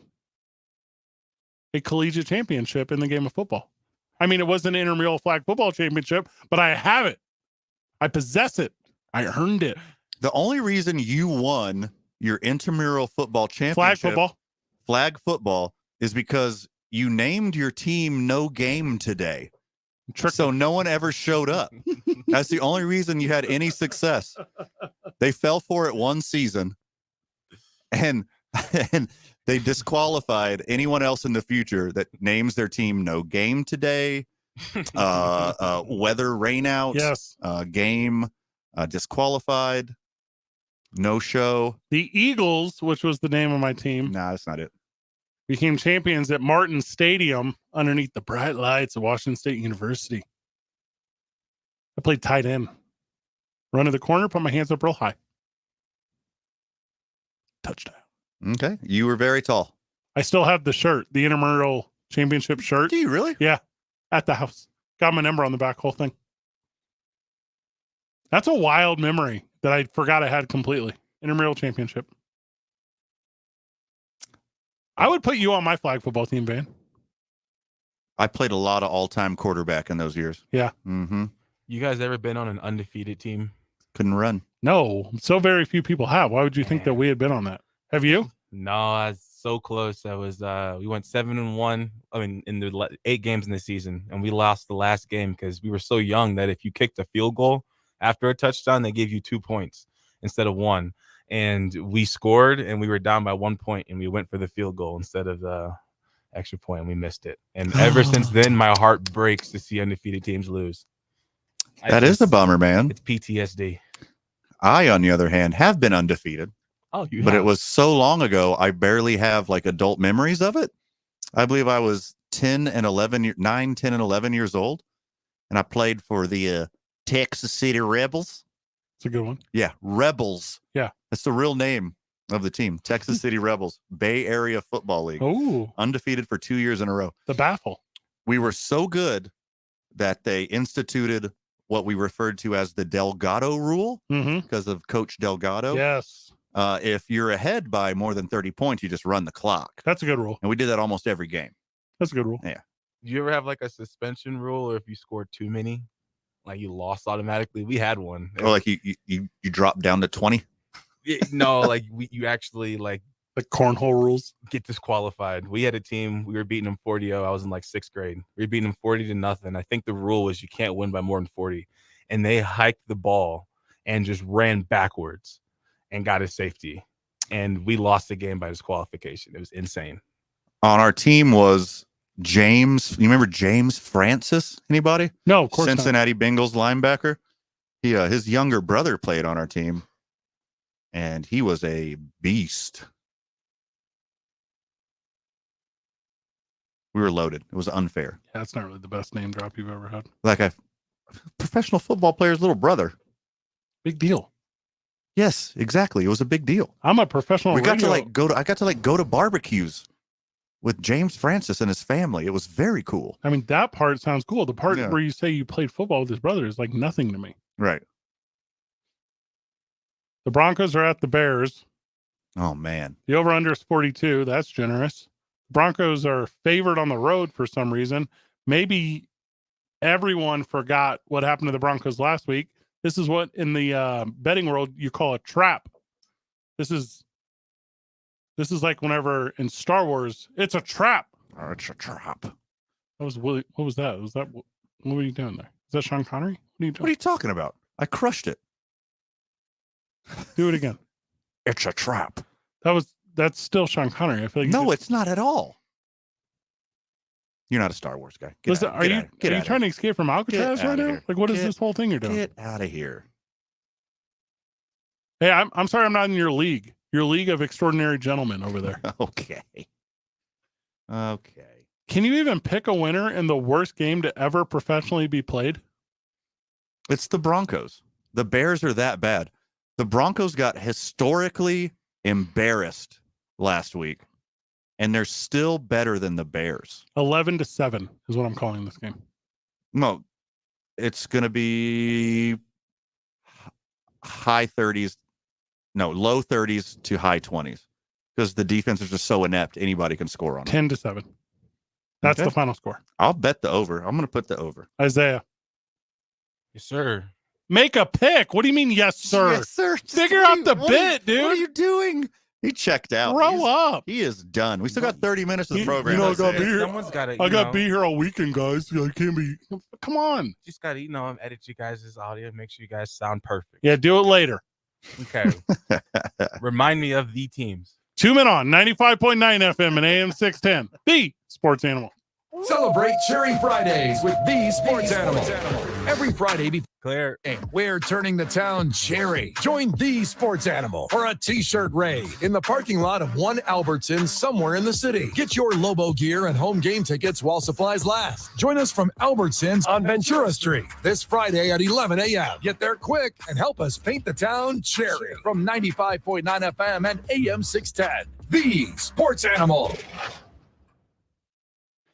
a collegiate championship in the game of football. I mean, it wasn't an intramural flag football championship, but I have it. I possess it. I earned it. The only reason you won your intramural football championship, flag football, is because you named your team No Game Today. So no one ever showed up. That's the only reason you had any success. They fell for it one season, and they disqualified anyone else in the future that names their team No Game Today. Weather rainout. Yes. Game disqualified. No show. The Eagles, which was the name of my team. Nah, that's not it. Became champions at Martin Stadium underneath the bright lights of Washington State University. I played tight end. Run to the corner, put my hands up real high. Touchdown. Okay. You were very tall. I still have the shirt, the intramural championship shirt. Do you really? Yeah. At the house. Got my number on the back, whole thing. That's a wild memory that I forgot I had completely. Intramural championship. I would put you on my flag football team, Van. I played a lot of all-time quarterback in those years. Yeah. Mm-hmm. You guys ever been on an undefeated team? Couldn't run. No, so very few people have. Why would you think that we had been on that? Have you? No, I was so close. I was. We went 7-1. I mean, in the 8 games in the season, and we lost the last game because we were so young that if you kicked a field goal after a touchdown, they gave you 2 points instead of 1. And we scored, and we were down by 1 point, and we went for the field goal instead of the extra point, and we missed it. And ever since then, my heart breaks to see undefeated teams lose. That is a bummer, man. It's PTSD. I, on the other hand, have been undefeated. Oh, you but have. It was so long ago, I barely have like adult memories of it. I believe I was 9, 10, and 11 years old, and I played for the Texas City Rebels. It's a good one. Yeah, Rebels. Yeah. That's the real name of the team, Texas City Rebels, Bay Area Football League. Oh. Undefeated for 2 years in a row. The baffle. We were so good that they instituted what we referred to as the Delgado rule because of Coach Delgado. Yes. If you're ahead by more than 30 points, you just run the clock. That's a good rule. And we did that almost every game. That's a good rule. Yeah. Do you ever have like a suspension rule, or if you scored too many, like you lost automatically? We had one. Or like you drop down to 20? No, like you actually like the cornhole rules get disqualified. We had a team, we were beating them 40-0. I was in like 6th grade. We were beating them 40-0. I think the rule was you can't win by more than 40. And they hiked the ball and just ran backwards and got a safety. And we lost the game by disqualification. It was insane. On our team was James. You remember James Francis? Anybody? No, of course Cincinnati Bengals linebacker. He his younger brother played on our team, and he was a beast. We were loaded. It was unfair. Yeah, that's not really the best name drop you've ever had. Like a professional football player's little brother. Big deal. Yes, exactly. It was a big deal. I'm a professional. I got to go to barbecues with James Francis and his family. It was very cool. I mean, that part sounds cool. The part where you say you played football with his brother is like nothing to me. Right. The Broncos are at the Bears. Oh, man. The over-under is 42. That's generous. Broncos are favored on the road for some reason. Maybe everyone forgot what happened to the Broncos last week. This is what in the betting world you call a trap. This is like whenever in Star Wars, it's a trap. Oh, it's a trap. What was that? What were you doing there? Is that Sean Connery? What are you doing? What are you talking about? I crushed it. Do it again. It's a trap. That's still Sean Connery. I feel like no, it's not at all. You're not a Star Wars guy. Listen, are you trying to escape from Alcatraz right now? Here. Like, what is this whole thing you're doing? Get out of here. Hey, I'm sorry I'm not in your league. Your league of extraordinary gentlemen over there. Okay. Can you even pick a winner in the worst game to ever professionally be played? It's the Broncos. The Bears are that bad. The Broncos got historically embarrassed last week, and they're still better than the Bears. 11-7 is what I'm calling this game. No, it's going to be high 30s. No, low 30s to high 20s because the defense is just so inept. Anybody can score on it. 10-7. That's the final score. I'll bet the over. I'm going to put the over. Isaiah. Yes, sir. Make a pick. What do you mean, yes, sir? Yes, sir. Figure out the bit, dude. What are you doing? He checked out. Grow up. He is done. We still got 30 minutes of the program. You know, I got to be here. Someone's got to. I got to be here all weekend, guys. I can't be. Come on. Just got to, edit you guys' audio. Make sure you guys sound perfect. Yeah, do it later. Okay. Remind me of the teams. 2 Men On 95.9 FM and AM 610. The Sports Animal. Celebrate Cherry Fridays with the Sports Animal. Every Friday, Claire, we're turning the town cherry. Join the Sports Animal for a t-shirt raid in the parking lot of one Albertsons somewhere in the city. Get your Lobo gear and home game tickets while supplies last. Join us from Albertsons on Ventura Street this Friday at 11 a.m. Get there quick and help us paint the town cherry from 95.9 FM and AM 610. The Sports Animal.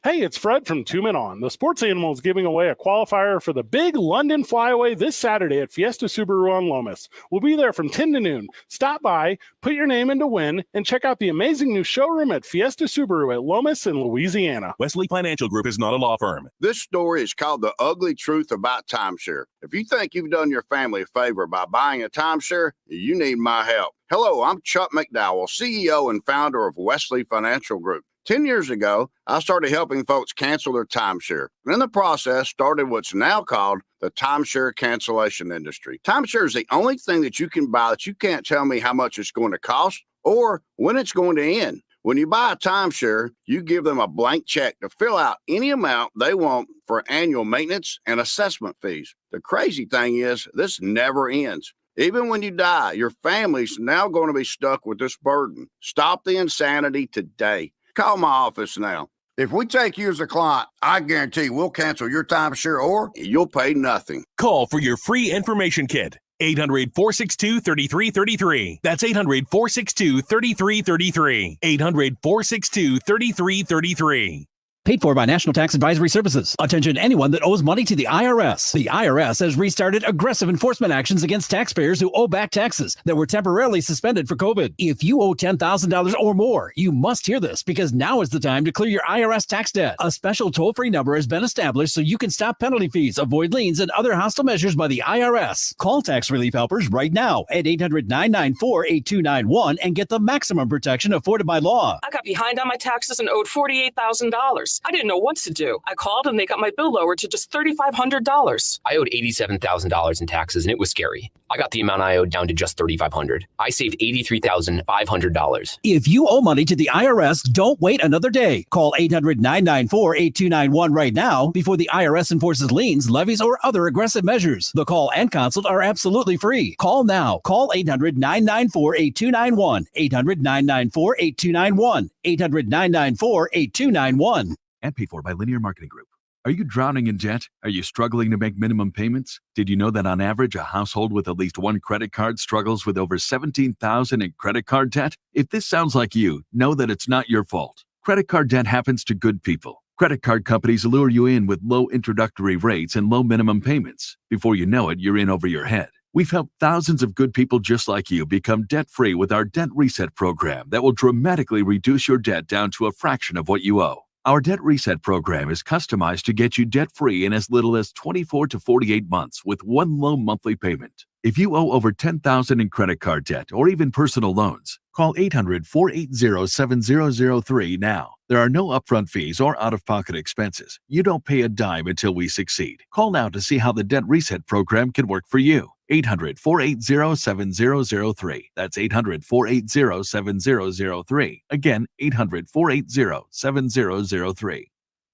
Hey, it's Fred from Two Men On. The Sports Animal is giving away a qualifier for the big London Flyaway this Saturday at Fiesta Subaru on Lomas. We'll be there from 10 to noon. Stop by, put your name in to win, and check out the amazing new showroom at Fiesta Subaru at Lomas in Louisiana. Wesley Financial Group is not a law firm. This story is called The Ugly Truth About Timeshare. If you think you've done your family a favor by buying a timeshare, you need my help. Hello, I'm Chuck McDowell, CEO and founder of Wesley Financial Group. 10 years ago, I started helping folks cancel their timeshare. And in the process, started what's now called the timeshare cancellation industry. Timeshare is the only thing that you can buy that you can't tell me how much it's going to cost or when it's going to end. When you buy a timeshare, you give them a blank check to fill out any amount they want for annual maintenance and assessment fees. The crazy thing is, this never ends. Even when you die, your family's now going to be stuck with this burden. Stop the insanity today. Call my office now. If we take you as a client, I guarantee we'll cancel your timeshare or you'll pay nothing. Call for your free information kit. 800-462-3333. That's 800-462-3333. 800-462-3333. Paid for by National Tax Advisory Services. Attention anyone that owes money to the IRS. The IRS has restarted aggressive enforcement actions against taxpayers who owe back taxes that were temporarily suspended for COVID. If you owe $10,000 or more, you must hear this because now is the time to clear your IRS tax debt. A special toll-free number has been established so you can stop penalty fees, avoid liens, and other hostile measures by the IRS. Call tax relief helpers right now at 800-994-8291 and get the maximum protection afforded by law. I got behind on my taxes and owed $48,000. I didn't know what to do. I called and they got my bill lowered to just $3,500. I owed $87,000 in taxes and it was scary. I got the amount I owed down to just $3,500. I saved $83,500. If you owe money to the IRS, don't wait another day. Call 800-994-8291 right now before the IRS enforces liens, levies, or other aggressive measures. The call and consult are absolutely free. Call now. Call 800-994-8291. 800-994-8291. 800-994-8291. And paid for by Linear Marketing Group. Are you drowning in debt? Are you struggling to make minimum payments? Did you know that on average, a household with at least one credit card struggles with over $17,000 in credit card debt? If this sounds like you, know that it's not your fault. Credit card debt happens to good people. Credit card companies lure you in with low introductory rates and low minimum payments. Before you know it, you're in over your head. We've helped thousands of good people just like you become debt-free with our Debt Reset program that will dramatically reduce your debt down to a fraction of what you owe. Our Debt Reset program is customized to get you debt-free in as little as 24 to 48 months with one low monthly payment. If you owe over $10,000 in credit card debt or even personal loans, call 800-480-7003 now. There are no upfront fees or out-of-pocket expenses. You don't pay a dime until we succeed. Call now to see how the Debt Reset program can work for you. 800-480-7003. That's 800-480-7003. Again, 800-480-7003.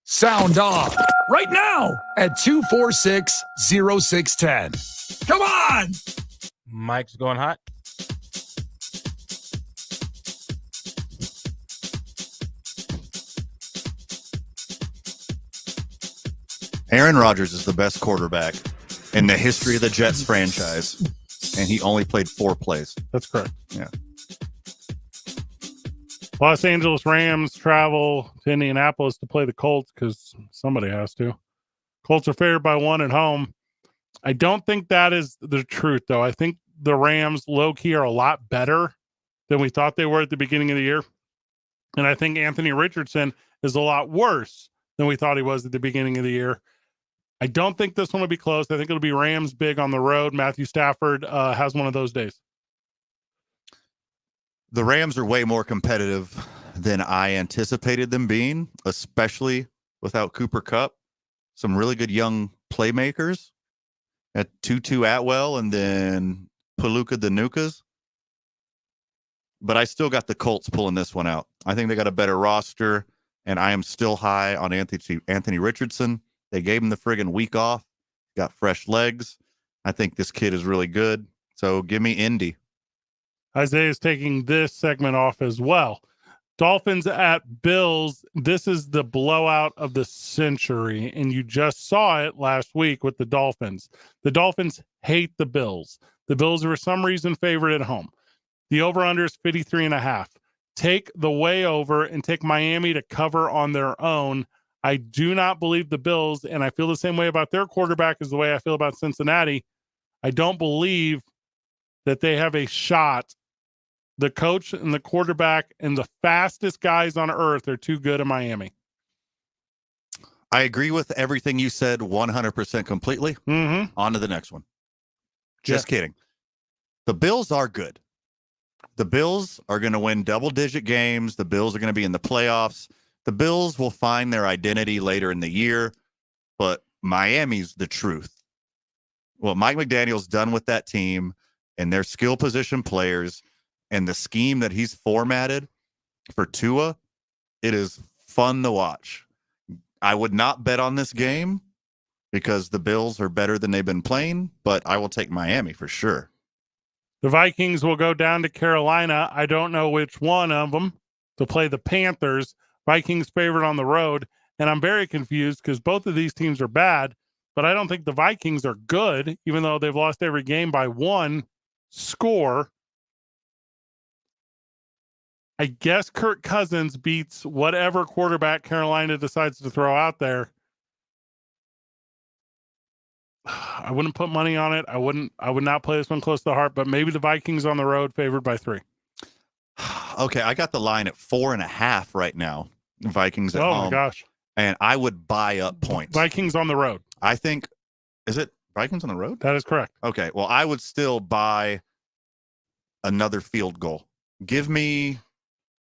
Sound off right now at 246-0610. Come on! Mike's going hot. Aaron Rodgers is the best quarterback in the history of the Jets franchise, and he only played 4 plays. That's correct. Yeah. Los Angeles Rams travel to Indianapolis to play the Colts because somebody has to. Colts are favored by 1 at home. I don't think that is the truth, though. I think the Rams, low-key, are a lot better than we thought they were at the beginning of the year. And I think Anthony Richardson is a lot worse than we thought he was at the beginning of the year. I don't think this one will be close. I think it'll be Rams big on the road. Matthew Stafford has one of those days. The Rams are way more competitive than I anticipated them being, especially without Cooper Kupp. Some really good young playmakers at Tutu Atwell and then Paluka Danukas. But I still got the Colts pulling this one out. I think they got a better roster, and I am still high on Anthony Richardson. They gave him the friggin' week off, got fresh legs. I think this kid is really good. So give me Indy. Isaiah is taking this segment off as well. Dolphins at Bills. This is the blowout of the century, and you just saw it last week with the Dolphins. The Dolphins hate the Bills. The Bills are for some reason favored at home. The over-under is 53.5. Take the way over and take Miami to cover on their own. I do not believe the Bills, and I feel the same way about their quarterback as the way I feel about Cincinnati. I don't believe that they have a shot. The coach and the quarterback and the fastest guys on earth are too good in Miami. I agree with everything you said 100% completely. Mm-hmm. On to the next one. Just kidding. The Bills are good. The Bills are going to win double-digit games. The Bills are going to be in the playoffs. The Bills will find their identity later in the year, but Miami's the truth. What Mike McDaniel's done with that team and their skill position players and the scheme that he's formatted for Tua, it is fun to watch. I would not bet on this game because the Bills are better than they've been playing, but I will take Miami for sure. The Vikings will go down to Carolina. I don't know which one of them to play the Panthers. Vikings favored on the road, and I'm very confused because both of these teams are bad, but I don't think the Vikings are good, even though they've lost every game by one score. I guess Kirk Cousins beats whatever quarterback Carolina decides to throw out there. I wouldn't put money on it. I would not play this one close to the heart, but maybe the Vikings on the road favored by 3. Okay, I got the line at 4.5 right now. Vikings at home. Oh my gosh. And I would buy up points. Vikings on the road. I think, is it Vikings on the road? That is correct. Okay, well, I would still buy another field goal. Give me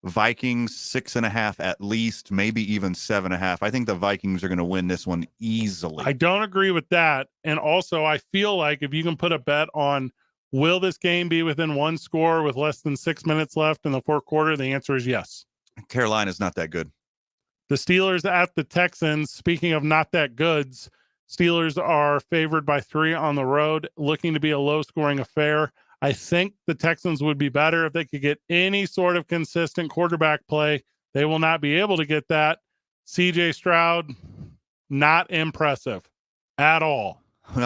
Vikings 6.5 at least, maybe even 7.5. I think the Vikings are going to win this one easily. I don't agree with that. And also, I feel like if you can put a bet on will this game be within one score with less than 6 minutes left in the fourth quarter, the answer is yes. Carolina's not that good. The Steelers at the Texans. Speaking of not that goods, Steelers are favored by 3 on the road, looking to be a low-scoring affair. I think the Texans would be better if they could get any sort of consistent quarterback play. They will not be able to get that. CJ Stroud, not impressive at all. I'm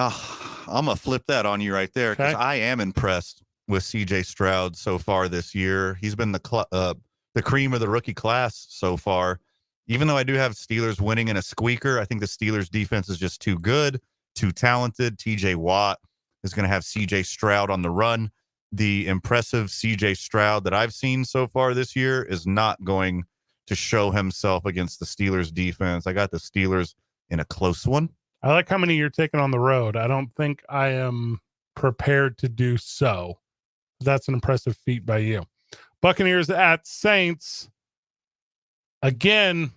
going to flip that on you right there because I am impressed with CJ Stroud so far this year. He's been the cream of the rookie class so far. Even though I do have Steelers winning in a squeaker, I think the Steelers defense is just too good, too talented. TJ Watt is going to have CJ Stroud on the run. The impressive CJ Stroud that I've seen so far this year is not going to show himself against the Steelers defense. I got the Steelers in a close one. I like how many you're taking on the road. I don't think I am prepared to do so. That's an impressive feat by you. Buccaneers at Saints. Again,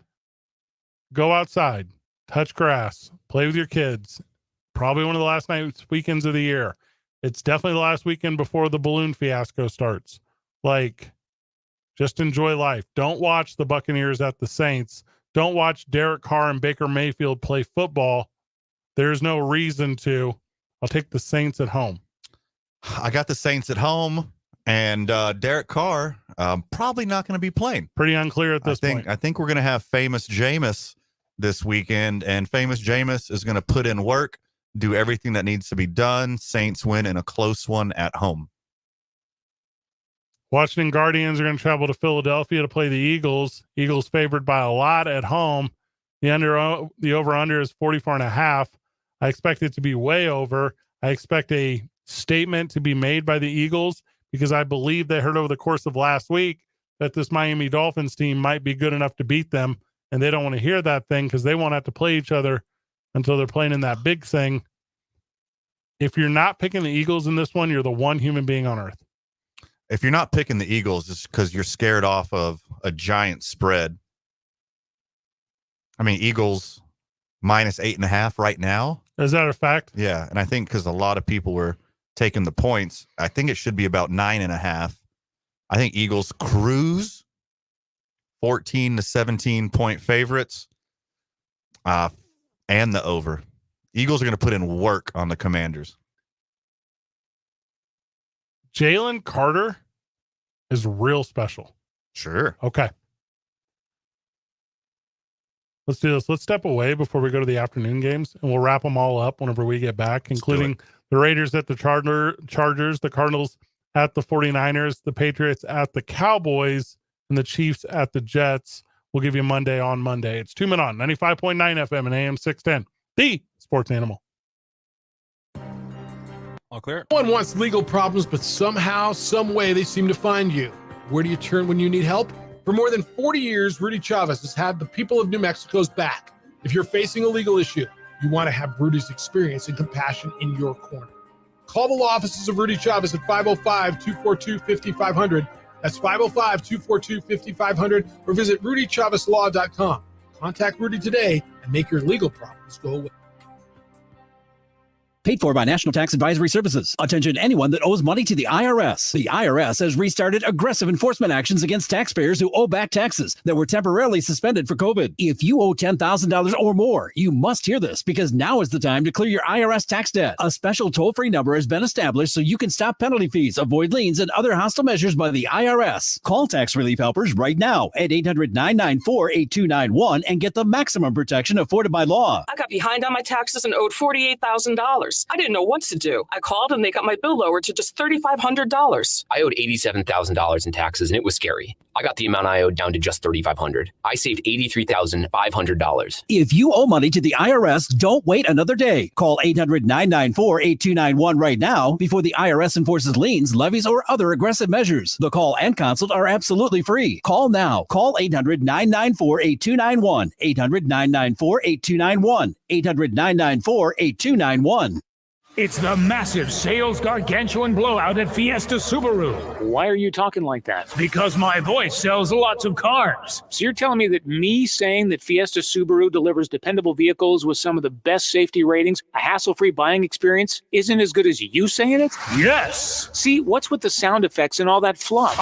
go outside, touch grass, play with your kids. Probably one of the last weekends of the year. It's definitely the last weekend before the balloon fiasco starts. Like, just enjoy life. Don't watch the Buccaneers at the Saints. Don't watch Derek Carr and Baker Mayfield play football. There's no reason to. I'll take the Saints at home. I got the Saints at home, and Derek Carr probably not going to be playing. Pretty unclear at this point. I think we're going to have Famous Jameis this weekend, and Famous Jameis is going to put in work, do everything that needs to be done. Saints win in a close one at home. Washington Guardians are going to travel to Philadelphia to play the Eagles. Eagles favored by a lot at home. The over-under is 44.5. I expect it to be way over. I expect a statement to be made by the Eagles because I believe they heard over the course of last week that this Miami Dolphins team might be good enough to beat them, and they don't want to hear that thing because they won't have to play each other until they're playing in that big thing. If you're not picking the Eagles in this one, you're the one human being on earth. If you're not picking the Eagles, it's because you're scared off of a giant spread. I mean, Eagles minus 8.5 right now. Is that a fact? Yeah, and I think because a lot of people were taking the points, I think it should be about 9.5. I think Eagles cruise 14 to 17 point favorites, and the over. Eagles are going to put in work on the Commanders. Jalen Carter is real special. Sure. Okay. Let's do this. Let's step away before we go to the afternoon games, and we'll wrap them all up whenever we get back, including the Raiders at the Chargers, the Cardinals at the 49ers, the Patriots at the Cowboys, and the Chiefs at the Jets. we'll give you Monday on Monday. It's 2 Men On, 95.9 FM and AM 610, the Sports Animal. All clear. No one wants legal problems, but somehow, some way, they seem to find you. Where do you turn when you need help? For more than 40 years, Rudy Chavez has had the people of New Mexico's back. If you're facing a legal issue, you want to have Rudy's experience and compassion in your corner. Call the law offices of Rudy Chavez at 505-242-5500. That's 505-242-5500, or visit rudychavezlaw.com. Contact Rudy today and make your legal problems go away. Paid for by National Tax Advisory Services. Attention anyone that owes money to the IRS. The IRS has restarted aggressive enforcement actions against taxpayers who owe back taxes that were temporarily suspended for COVID. If you owe $10,000 or more, you must hear this because now is the time to clear your IRS tax debt. A special toll-free number has been established so you can stop penalty fees, avoid liens, and other hostile measures by the IRS. Call tax relief helpers right now at 800-994-8291 and get the maximum protection afforded by law. I got behind on my taxes and owed $48,000. I didn't know what to do. I called and they got my bill lowered to just $3,500. I owed $87,000 in taxes, and it was scary. I got the amount I owed down to just $3,500. I saved $83,500. If you owe money to the IRS, don't wait another day. Call 800-994-8291 right now before the IRS enforces liens, levies, or other aggressive measures. The call and consult are absolutely free. Call now. Call 800-994-8291. 800-994-8291. 800-994-8291. It's the massive sales gargantuan blowout at Fiesta Subaru. Why are you talking like that? Because my voice sells lots of cars. So you're telling me that me saying that Fiesta Subaru delivers dependable vehicles with some of the best safety ratings, a hassle-free buying experience, isn't as good as you saying it? Yes. See, what's with the sound effects and all that fluff?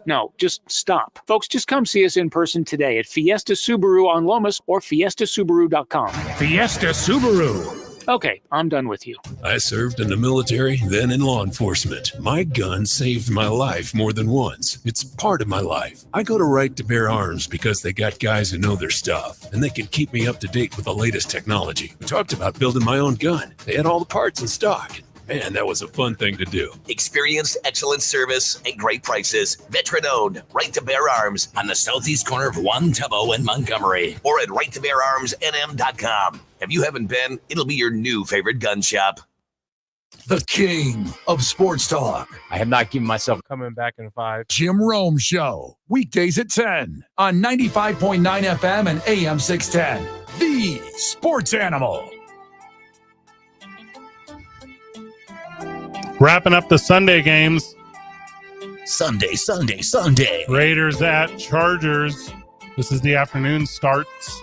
No, just stop. Folks, just come see us in person today at Fiesta Subaru on Lomas or fiestasubaru.com. Fiesta Subaru. Okay, I'm done with you. I served in the military, then in law enforcement. My gun saved my life more than once. It's part of my life. I go to Right to Bear Arms because they got guys who know their stuff, and they can keep me up to date with the latest technology. We talked about building my own gun. They had all the parts in stock. Man, that was a fun thing to do. Experienced, excellent service, and great prices. Veteran-owned, Right to Bear Arms on the southeast corner of Juan Tubbo and Montgomery, or at righttobeararmsnm.com. If you haven't been, it'll be your new favorite gun shop. The king of sports talk. I have not given myself coming back in 5. Jim Rome Show. Weekdays at 10 on 95.9 FM and AM 610. The Sports Animal. Wrapping up the Sunday games. Sunday. Raiders at Chargers. This is the afternoon starts.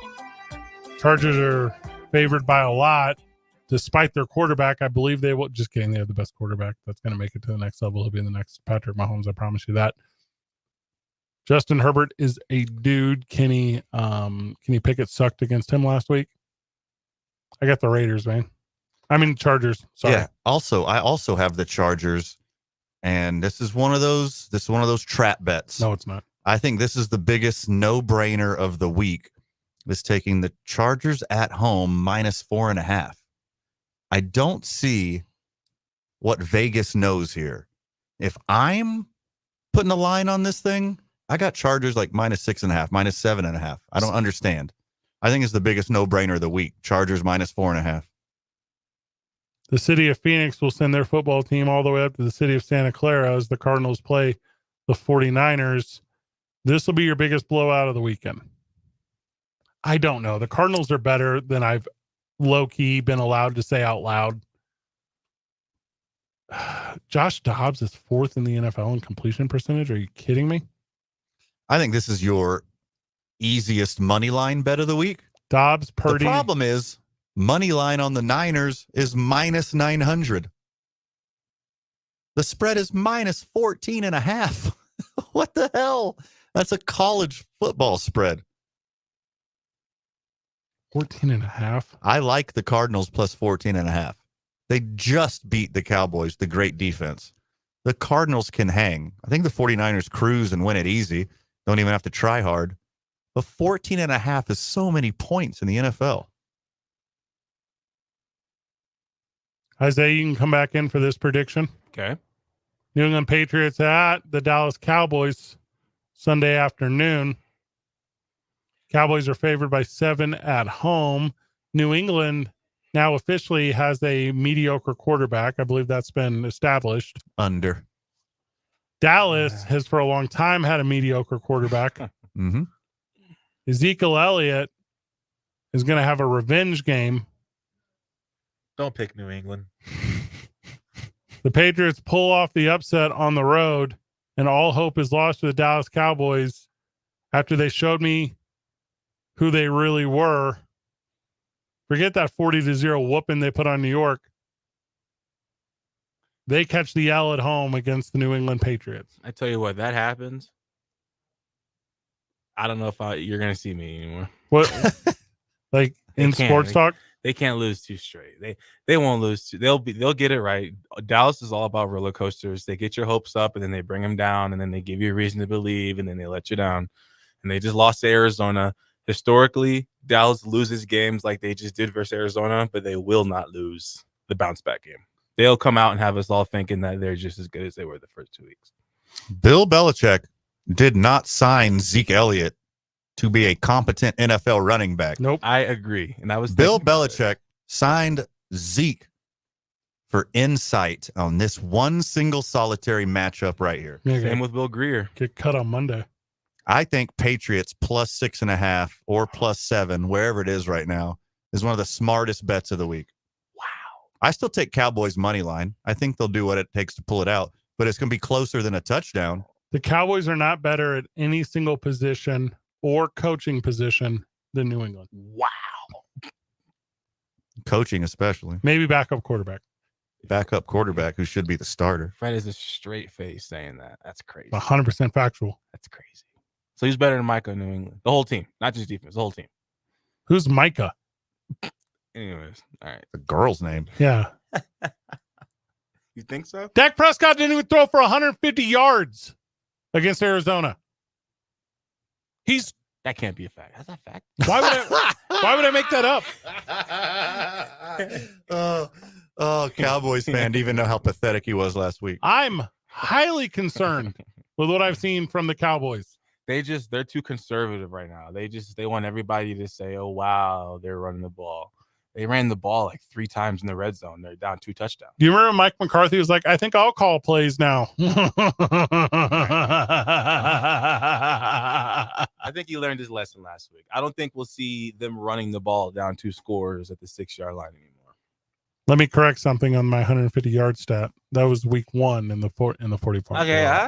Chargers are favored by a lot, despite their quarterback. I believe they will. Just kidding. They have the best quarterback that's going to make it to the next level. He'll be the next Patrick Mahomes. I promise you that. Justin Herbert is a dude. Kenny Pickett sucked against him last week. I got the Raiders, man. I mean Chargers. Sorry. Yeah. I also have the Chargers, and this is one of those trap bets. No, it's not. I think this is the biggest no-brainer of the week. Is taking the Chargers at home -4.5. I don't see what Vegas knows here. If I'm putting a line on this thing, I got Chargers like -6.5, -7.5. I don't understand. I think it's the biggest no-brainer of the week. Chargers -4.5. The city of Phoenix will send their football team all the way up to the city of Santa Clara as the Cardinals play the 49ers. This will be your biggest blowout of the weekend. I don't know. The Cardinals are better than I've low-key been allowed to say out loud. Josh Dobbs is 4th in the NFL in completion percentage. Are you kidding me? I think this is your easiest money line bet of the week. Dobbs, Purdy. The problem is money line on the Niners is -900. The spread is -14.5. What the hell? That's a college football spread. 14.5. I like the Cardinals plus 14.5. They just beat the Cowboys, the great defense. The Cardinals can hang. I think the 49ers cruise and win it easy. Don't even have to try hard. But 14.5 is so many points in the NFL. Isaiah, you can come back in for this prediction. Okay. New England Patriots at the Dallas Cowboys Sunday afternoon. Cowboys are favored by 7 at home. New England now officially has a mediocre quarterback. I believe that's been established. Under. Dallas has for a long time had a mediocre quarterback. Mm-hmm. Ezekiel Elliott is going to have a revenge game. Don't pick New England. The Patriots pull off the upset on the road, and all hope is lost to the Dallas Cowboys after they showed me who they really were. Forget that 40-0 whooping they put on New York. They catch the L at home against the New England Patriots. I tell you what, that happens. I don't know if you're going to see me anymore. What? Like in sports talk? They can't lose 2 straight. They won't lose 2. They'll get it right. Dallas is all about roller coasters. They get your hopes up and then they bring them down and then they give you a reason to believe and then they let you down. And they just lost to Arizona. Historically, Dallas loses games like they just did versus Arizona, but they will not lose the bounce back game. They'll come out and have us all thinking that they're just as good as they were the first 2 weeks. Bill Belichick did not sign Zeke Elliott to be a competent NFL running back. Nope. I agree. And that was Bill Belichick signed Zeke for insight on this one single solitary matchup right here. Same with Bill Greer. Get cut on Monday. I think Patriots plus 6.5 or plus 7, wherever it is right now, is one of the smartest bets of the week. Wow. I still take Cowboys money line. I think they'll do what it takes to pull it out, but it's going to be closer than a touchdown. The Cowboys are not better at any single position or coaching position than New England. Wow. Coaching especially. Maybe backup quarterback. Backup quarterback who should be the starter. Fred is a straight face saying that. That's crazy. 100% factual. That's crazy. So he's better than Micah in New England. The whole team, not just defense, the whole team. Who's Micah? Anyways, all right. The girl's name. Yeah. You think so? Dak Prescott didn't even throw for 150 yards against Arizona. That can't be a fact. That's not a fact. Why would I make that up? Oh, Cowboys fan to even know how pathetic he was last week. I'm highly concerned with what I've seen from the Cowboys. They're too conservative right now. They want everybody to say, oh, wow, they're running the ball. They ran the ball like 3 times in the red zone. They're down 2 touchdowns. Do you remember Mike McCarthy was like, I think I'll call plays now. I think he learned his lesson last week. I don't think we'll see them running the ball down 2 scores at the 6-yard line anymore. Let me correct something on my 150-yard stat. That was week 1 in the 40-point. Okay,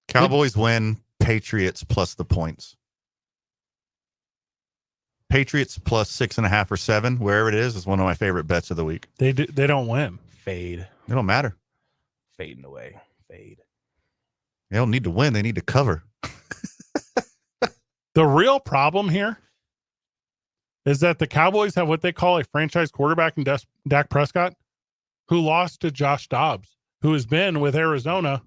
Cowboys win. Patriots plus the points. Patriots plus 6.5 or 7, wherever it is one of my favorite bets of the week. They don't win. Fade. It don't matter. Fading away. Fade. They don't need to win. They need to cover. The real problem here is that the Cowboys have what they call a franchise quarterback in Dak Prescott, who lost to Josh Dobbs, who has been with Arizona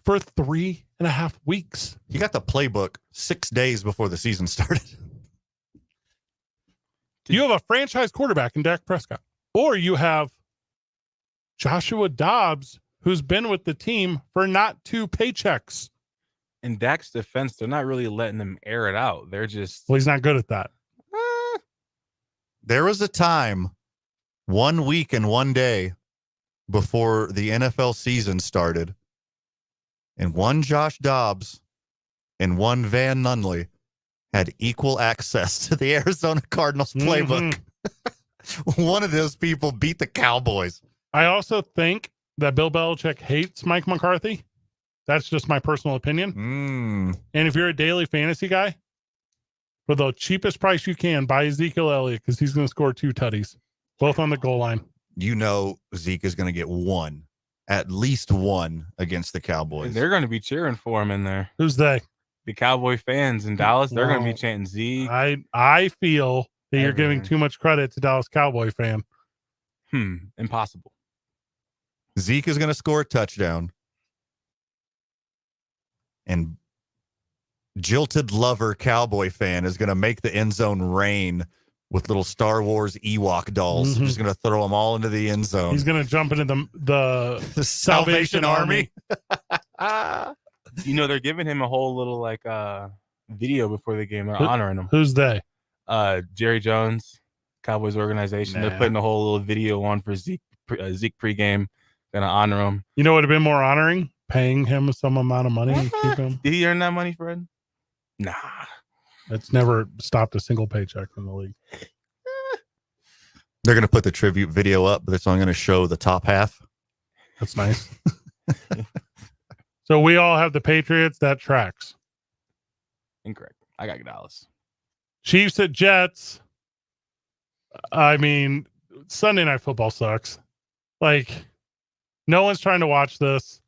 for 3.5 weeks. He got the playbook 6 days before the season started. You have a franchise quarterback in Dak Prescott, or you have Joshua Dobbs, who's been with the team for not 2 paychecks. In Dak's defense, they're not really letting him air it out. They're just... Well, he's not good at that. There was a time, 1 week and 1 day before the NFL season started, and one Josh Dobbs and one Van Nunley had equal access to the Arizona Cardinals playbook. One of those people beat the Cowboys. I also think that Bill Belichick hates Mike McCarthy. That's just my personal opinion. And if you're a daily fantasy guy, for the cheapest price you can, buy Ezekiel Elliott because he's going to score 2 tutties, both on the goal line. You know Zeke is going to get at least one against the Cowboys. And they're going to be cheering for him in there. Who's they? The Cowboy fans in Dallas. They're going to be chanting Zeke. I feel that you're giving too much credit to Dallas Cowboy fan. Impossible. Zeke is going to score a touchdown. And jilted lover Cowboy fan is going to make the end zone rain with little Star Wars Ewok dolls. Just going to throw them all into the end zone. He's going to jump into the Salvation Army. You know, they're giving him a whole little like video before the game. They're honoring him. Who's they? Jerry Jones, Cowboys organization. Nah. They're putting a whole little video on for Zeke pregame. Gonna honor him. You know what would have been more honoring? Paying him some amount of money and keep him. Did he earn that money, Fred? Nah. It's never stopped a single paycheck in the league. They're going to put the tribute video up, but it's only going to show the top half. That's nice. So we all have the Patriots. That tracks. Incorrect. I got Dallas. Chiefs at Jets. I mean, Sunday Night Football sucks. Like, no one's trying to watch this.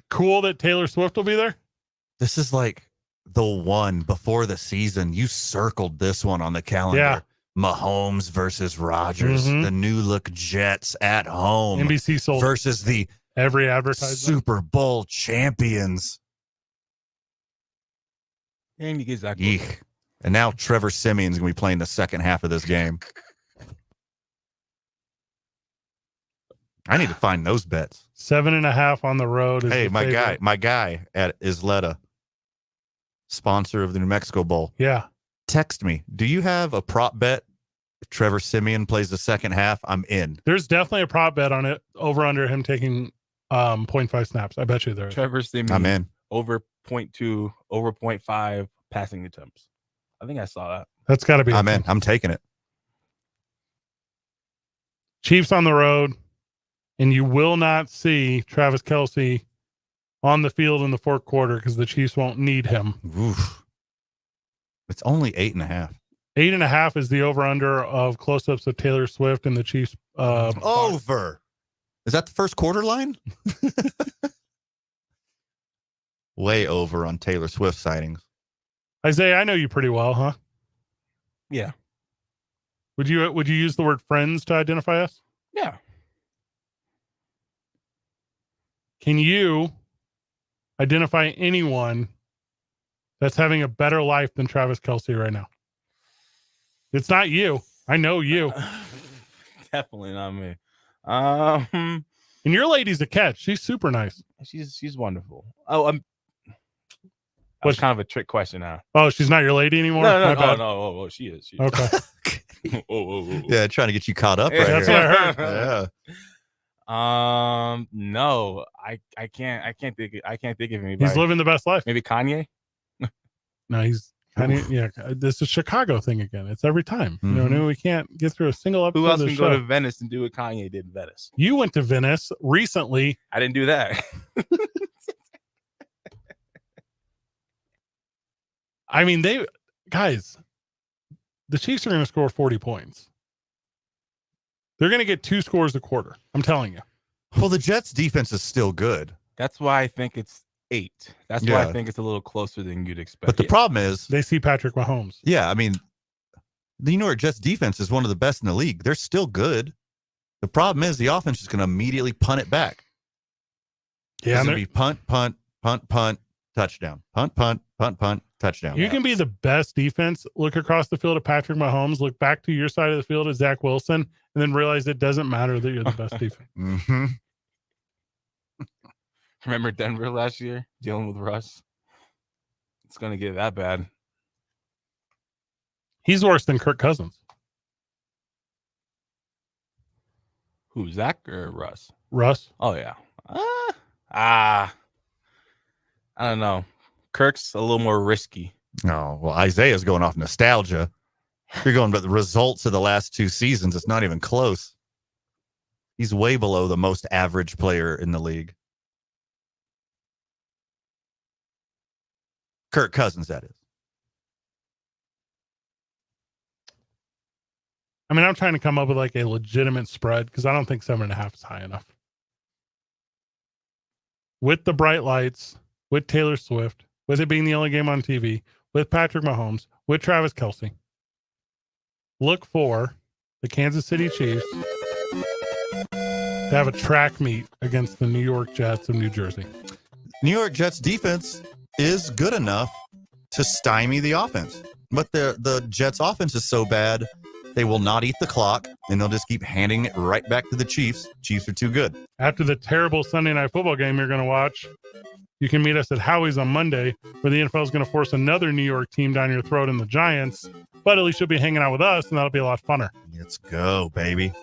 Cool that Taylor Swift will be there. This is like the one before the season. You circled this one on the calendar. Yeah. Mahomes versus Rodgers. Mhm. The new look Jets at home. NBC sold versus the every advertisement. Super Bowl champions. And you get Zach. Eek. And now Trevor Simeon's going to be playing the second half of this game. I need to find those bets. 7.5 on the road. Hey, my guy at Isleta, sponsor of the New Mexico Bowl. Yeah. Text me. Do you have a prop bet? If Trevor Simeon plays the second half, I'm in. There's definitely a prop bet on it over under him taking 0.5 snaps. I bet you there is. Trevor Simeon. I'm in. Over 0.2, over 0.5 passing attempts. I think I saw that. That's got to be. I'm in. I'm taking it. Chiefs on the road, and you will not see Travis Kelce on the field in the fourth quarter because the Chiefs won't need him. Oof. It's only 8.5. 8.5 is the over-under of close-ups of Taylor Swift and the Chiefs. Over. Is that the first quarter line? Way over on Taylor Swift sightings. Isaiah, I know you pretty well, huh? Yeah. Would you use the word friends to identify us? Yeah. Can you identify anyone that's having a better life than Travis Kelce right now? It's not you. I know you. Definitely not me. And your lady's a catch. She's super nice. She's wonderful. Oh, that was kind of a trick question now. Oh, she's not your lady anymore? No. She is. Okay. Yeah, trying to get you caught up right That's here. what I heard. Yeah. No, I can't think of anybody. He's living the best life. Maybe Kanye. No, he's kind of, yeah. This is Chicago thing again. It's every time. You know, Mhm. we can't get through a single episode Who else of can the go show. to Venice and do what Kanye did in Venice? You went to Venice recently. I didn't do that. I mean, the Chiefs are going to score 40 points. They're going to get 2 scores a quarter. I'm telling you. Well, the Jets defense is still good. That's why I think it's 8. That's why I think it's a little closer than you'd expect. But the problem is, they see Patrick Mahomes. Yeah, I mean, the New York Jets defense is one of the best in the league. They're still good. The problem is the offense is going to immediately punt it back. Yeah, it's going to be punt, touchdown. Punt, touchdown. You can be the best defense, look across the field at Patrick Mahomes, look back to your side of the field at Zach Wilson, and then realize it doesn't matter that you're the best defense. Mm-hmm. Remember Denver last year dealing with Russ? It's going to get that bad. He's worse than Kirk Cousins. Who, Zach or Russ? Russ. Oh, yeah. I don't know. Kirk's a little more risky. Oh, well, Isaiah's going off nostalgia. You're going by the results of the last 2 seasons. It's not even close. He's way below the most average player in the league. Kirk Cousins, that is. I mean, I'm trying to come up with like a legitimate spread because I don't think 7.5 is high enough. With the bright lights, with Taylor Swift, with it being the only game on TV, with Patrick Mahomes, with Travis Kelce, look for the Kansas City Chiefs to have a track meet against the New York Jets of New Jersey. New York Jets defense is good enough to stymie the offense. But the Jets offense is so bad They will not eat the clock, and they'll just keep handing it right back to the Chiefs. Chiefs are too good. After the terrible Sunday Night Football game you're going to watch, you can meet us at Howie's on Monday, where the NFL is going to force another New York team down your throat in the Giants. But at least you'll be hanging out with us, and that'll be a lot funner. Let's go, baby.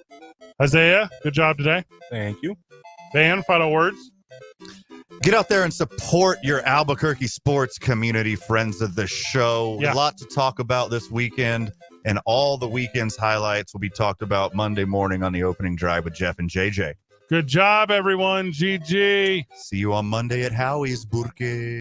Isaiah, good job today. Thank you. Dan, final words. Get out there and support your Albuquerque sports community, friends of the show. Yeah. A lot to talk about this weekend, and all the weekend's highlights will be talked about Monday morning on the opening drive with Jeff and JJ. Good job, everyone. GG. See you on Monday at Howie's, Burke.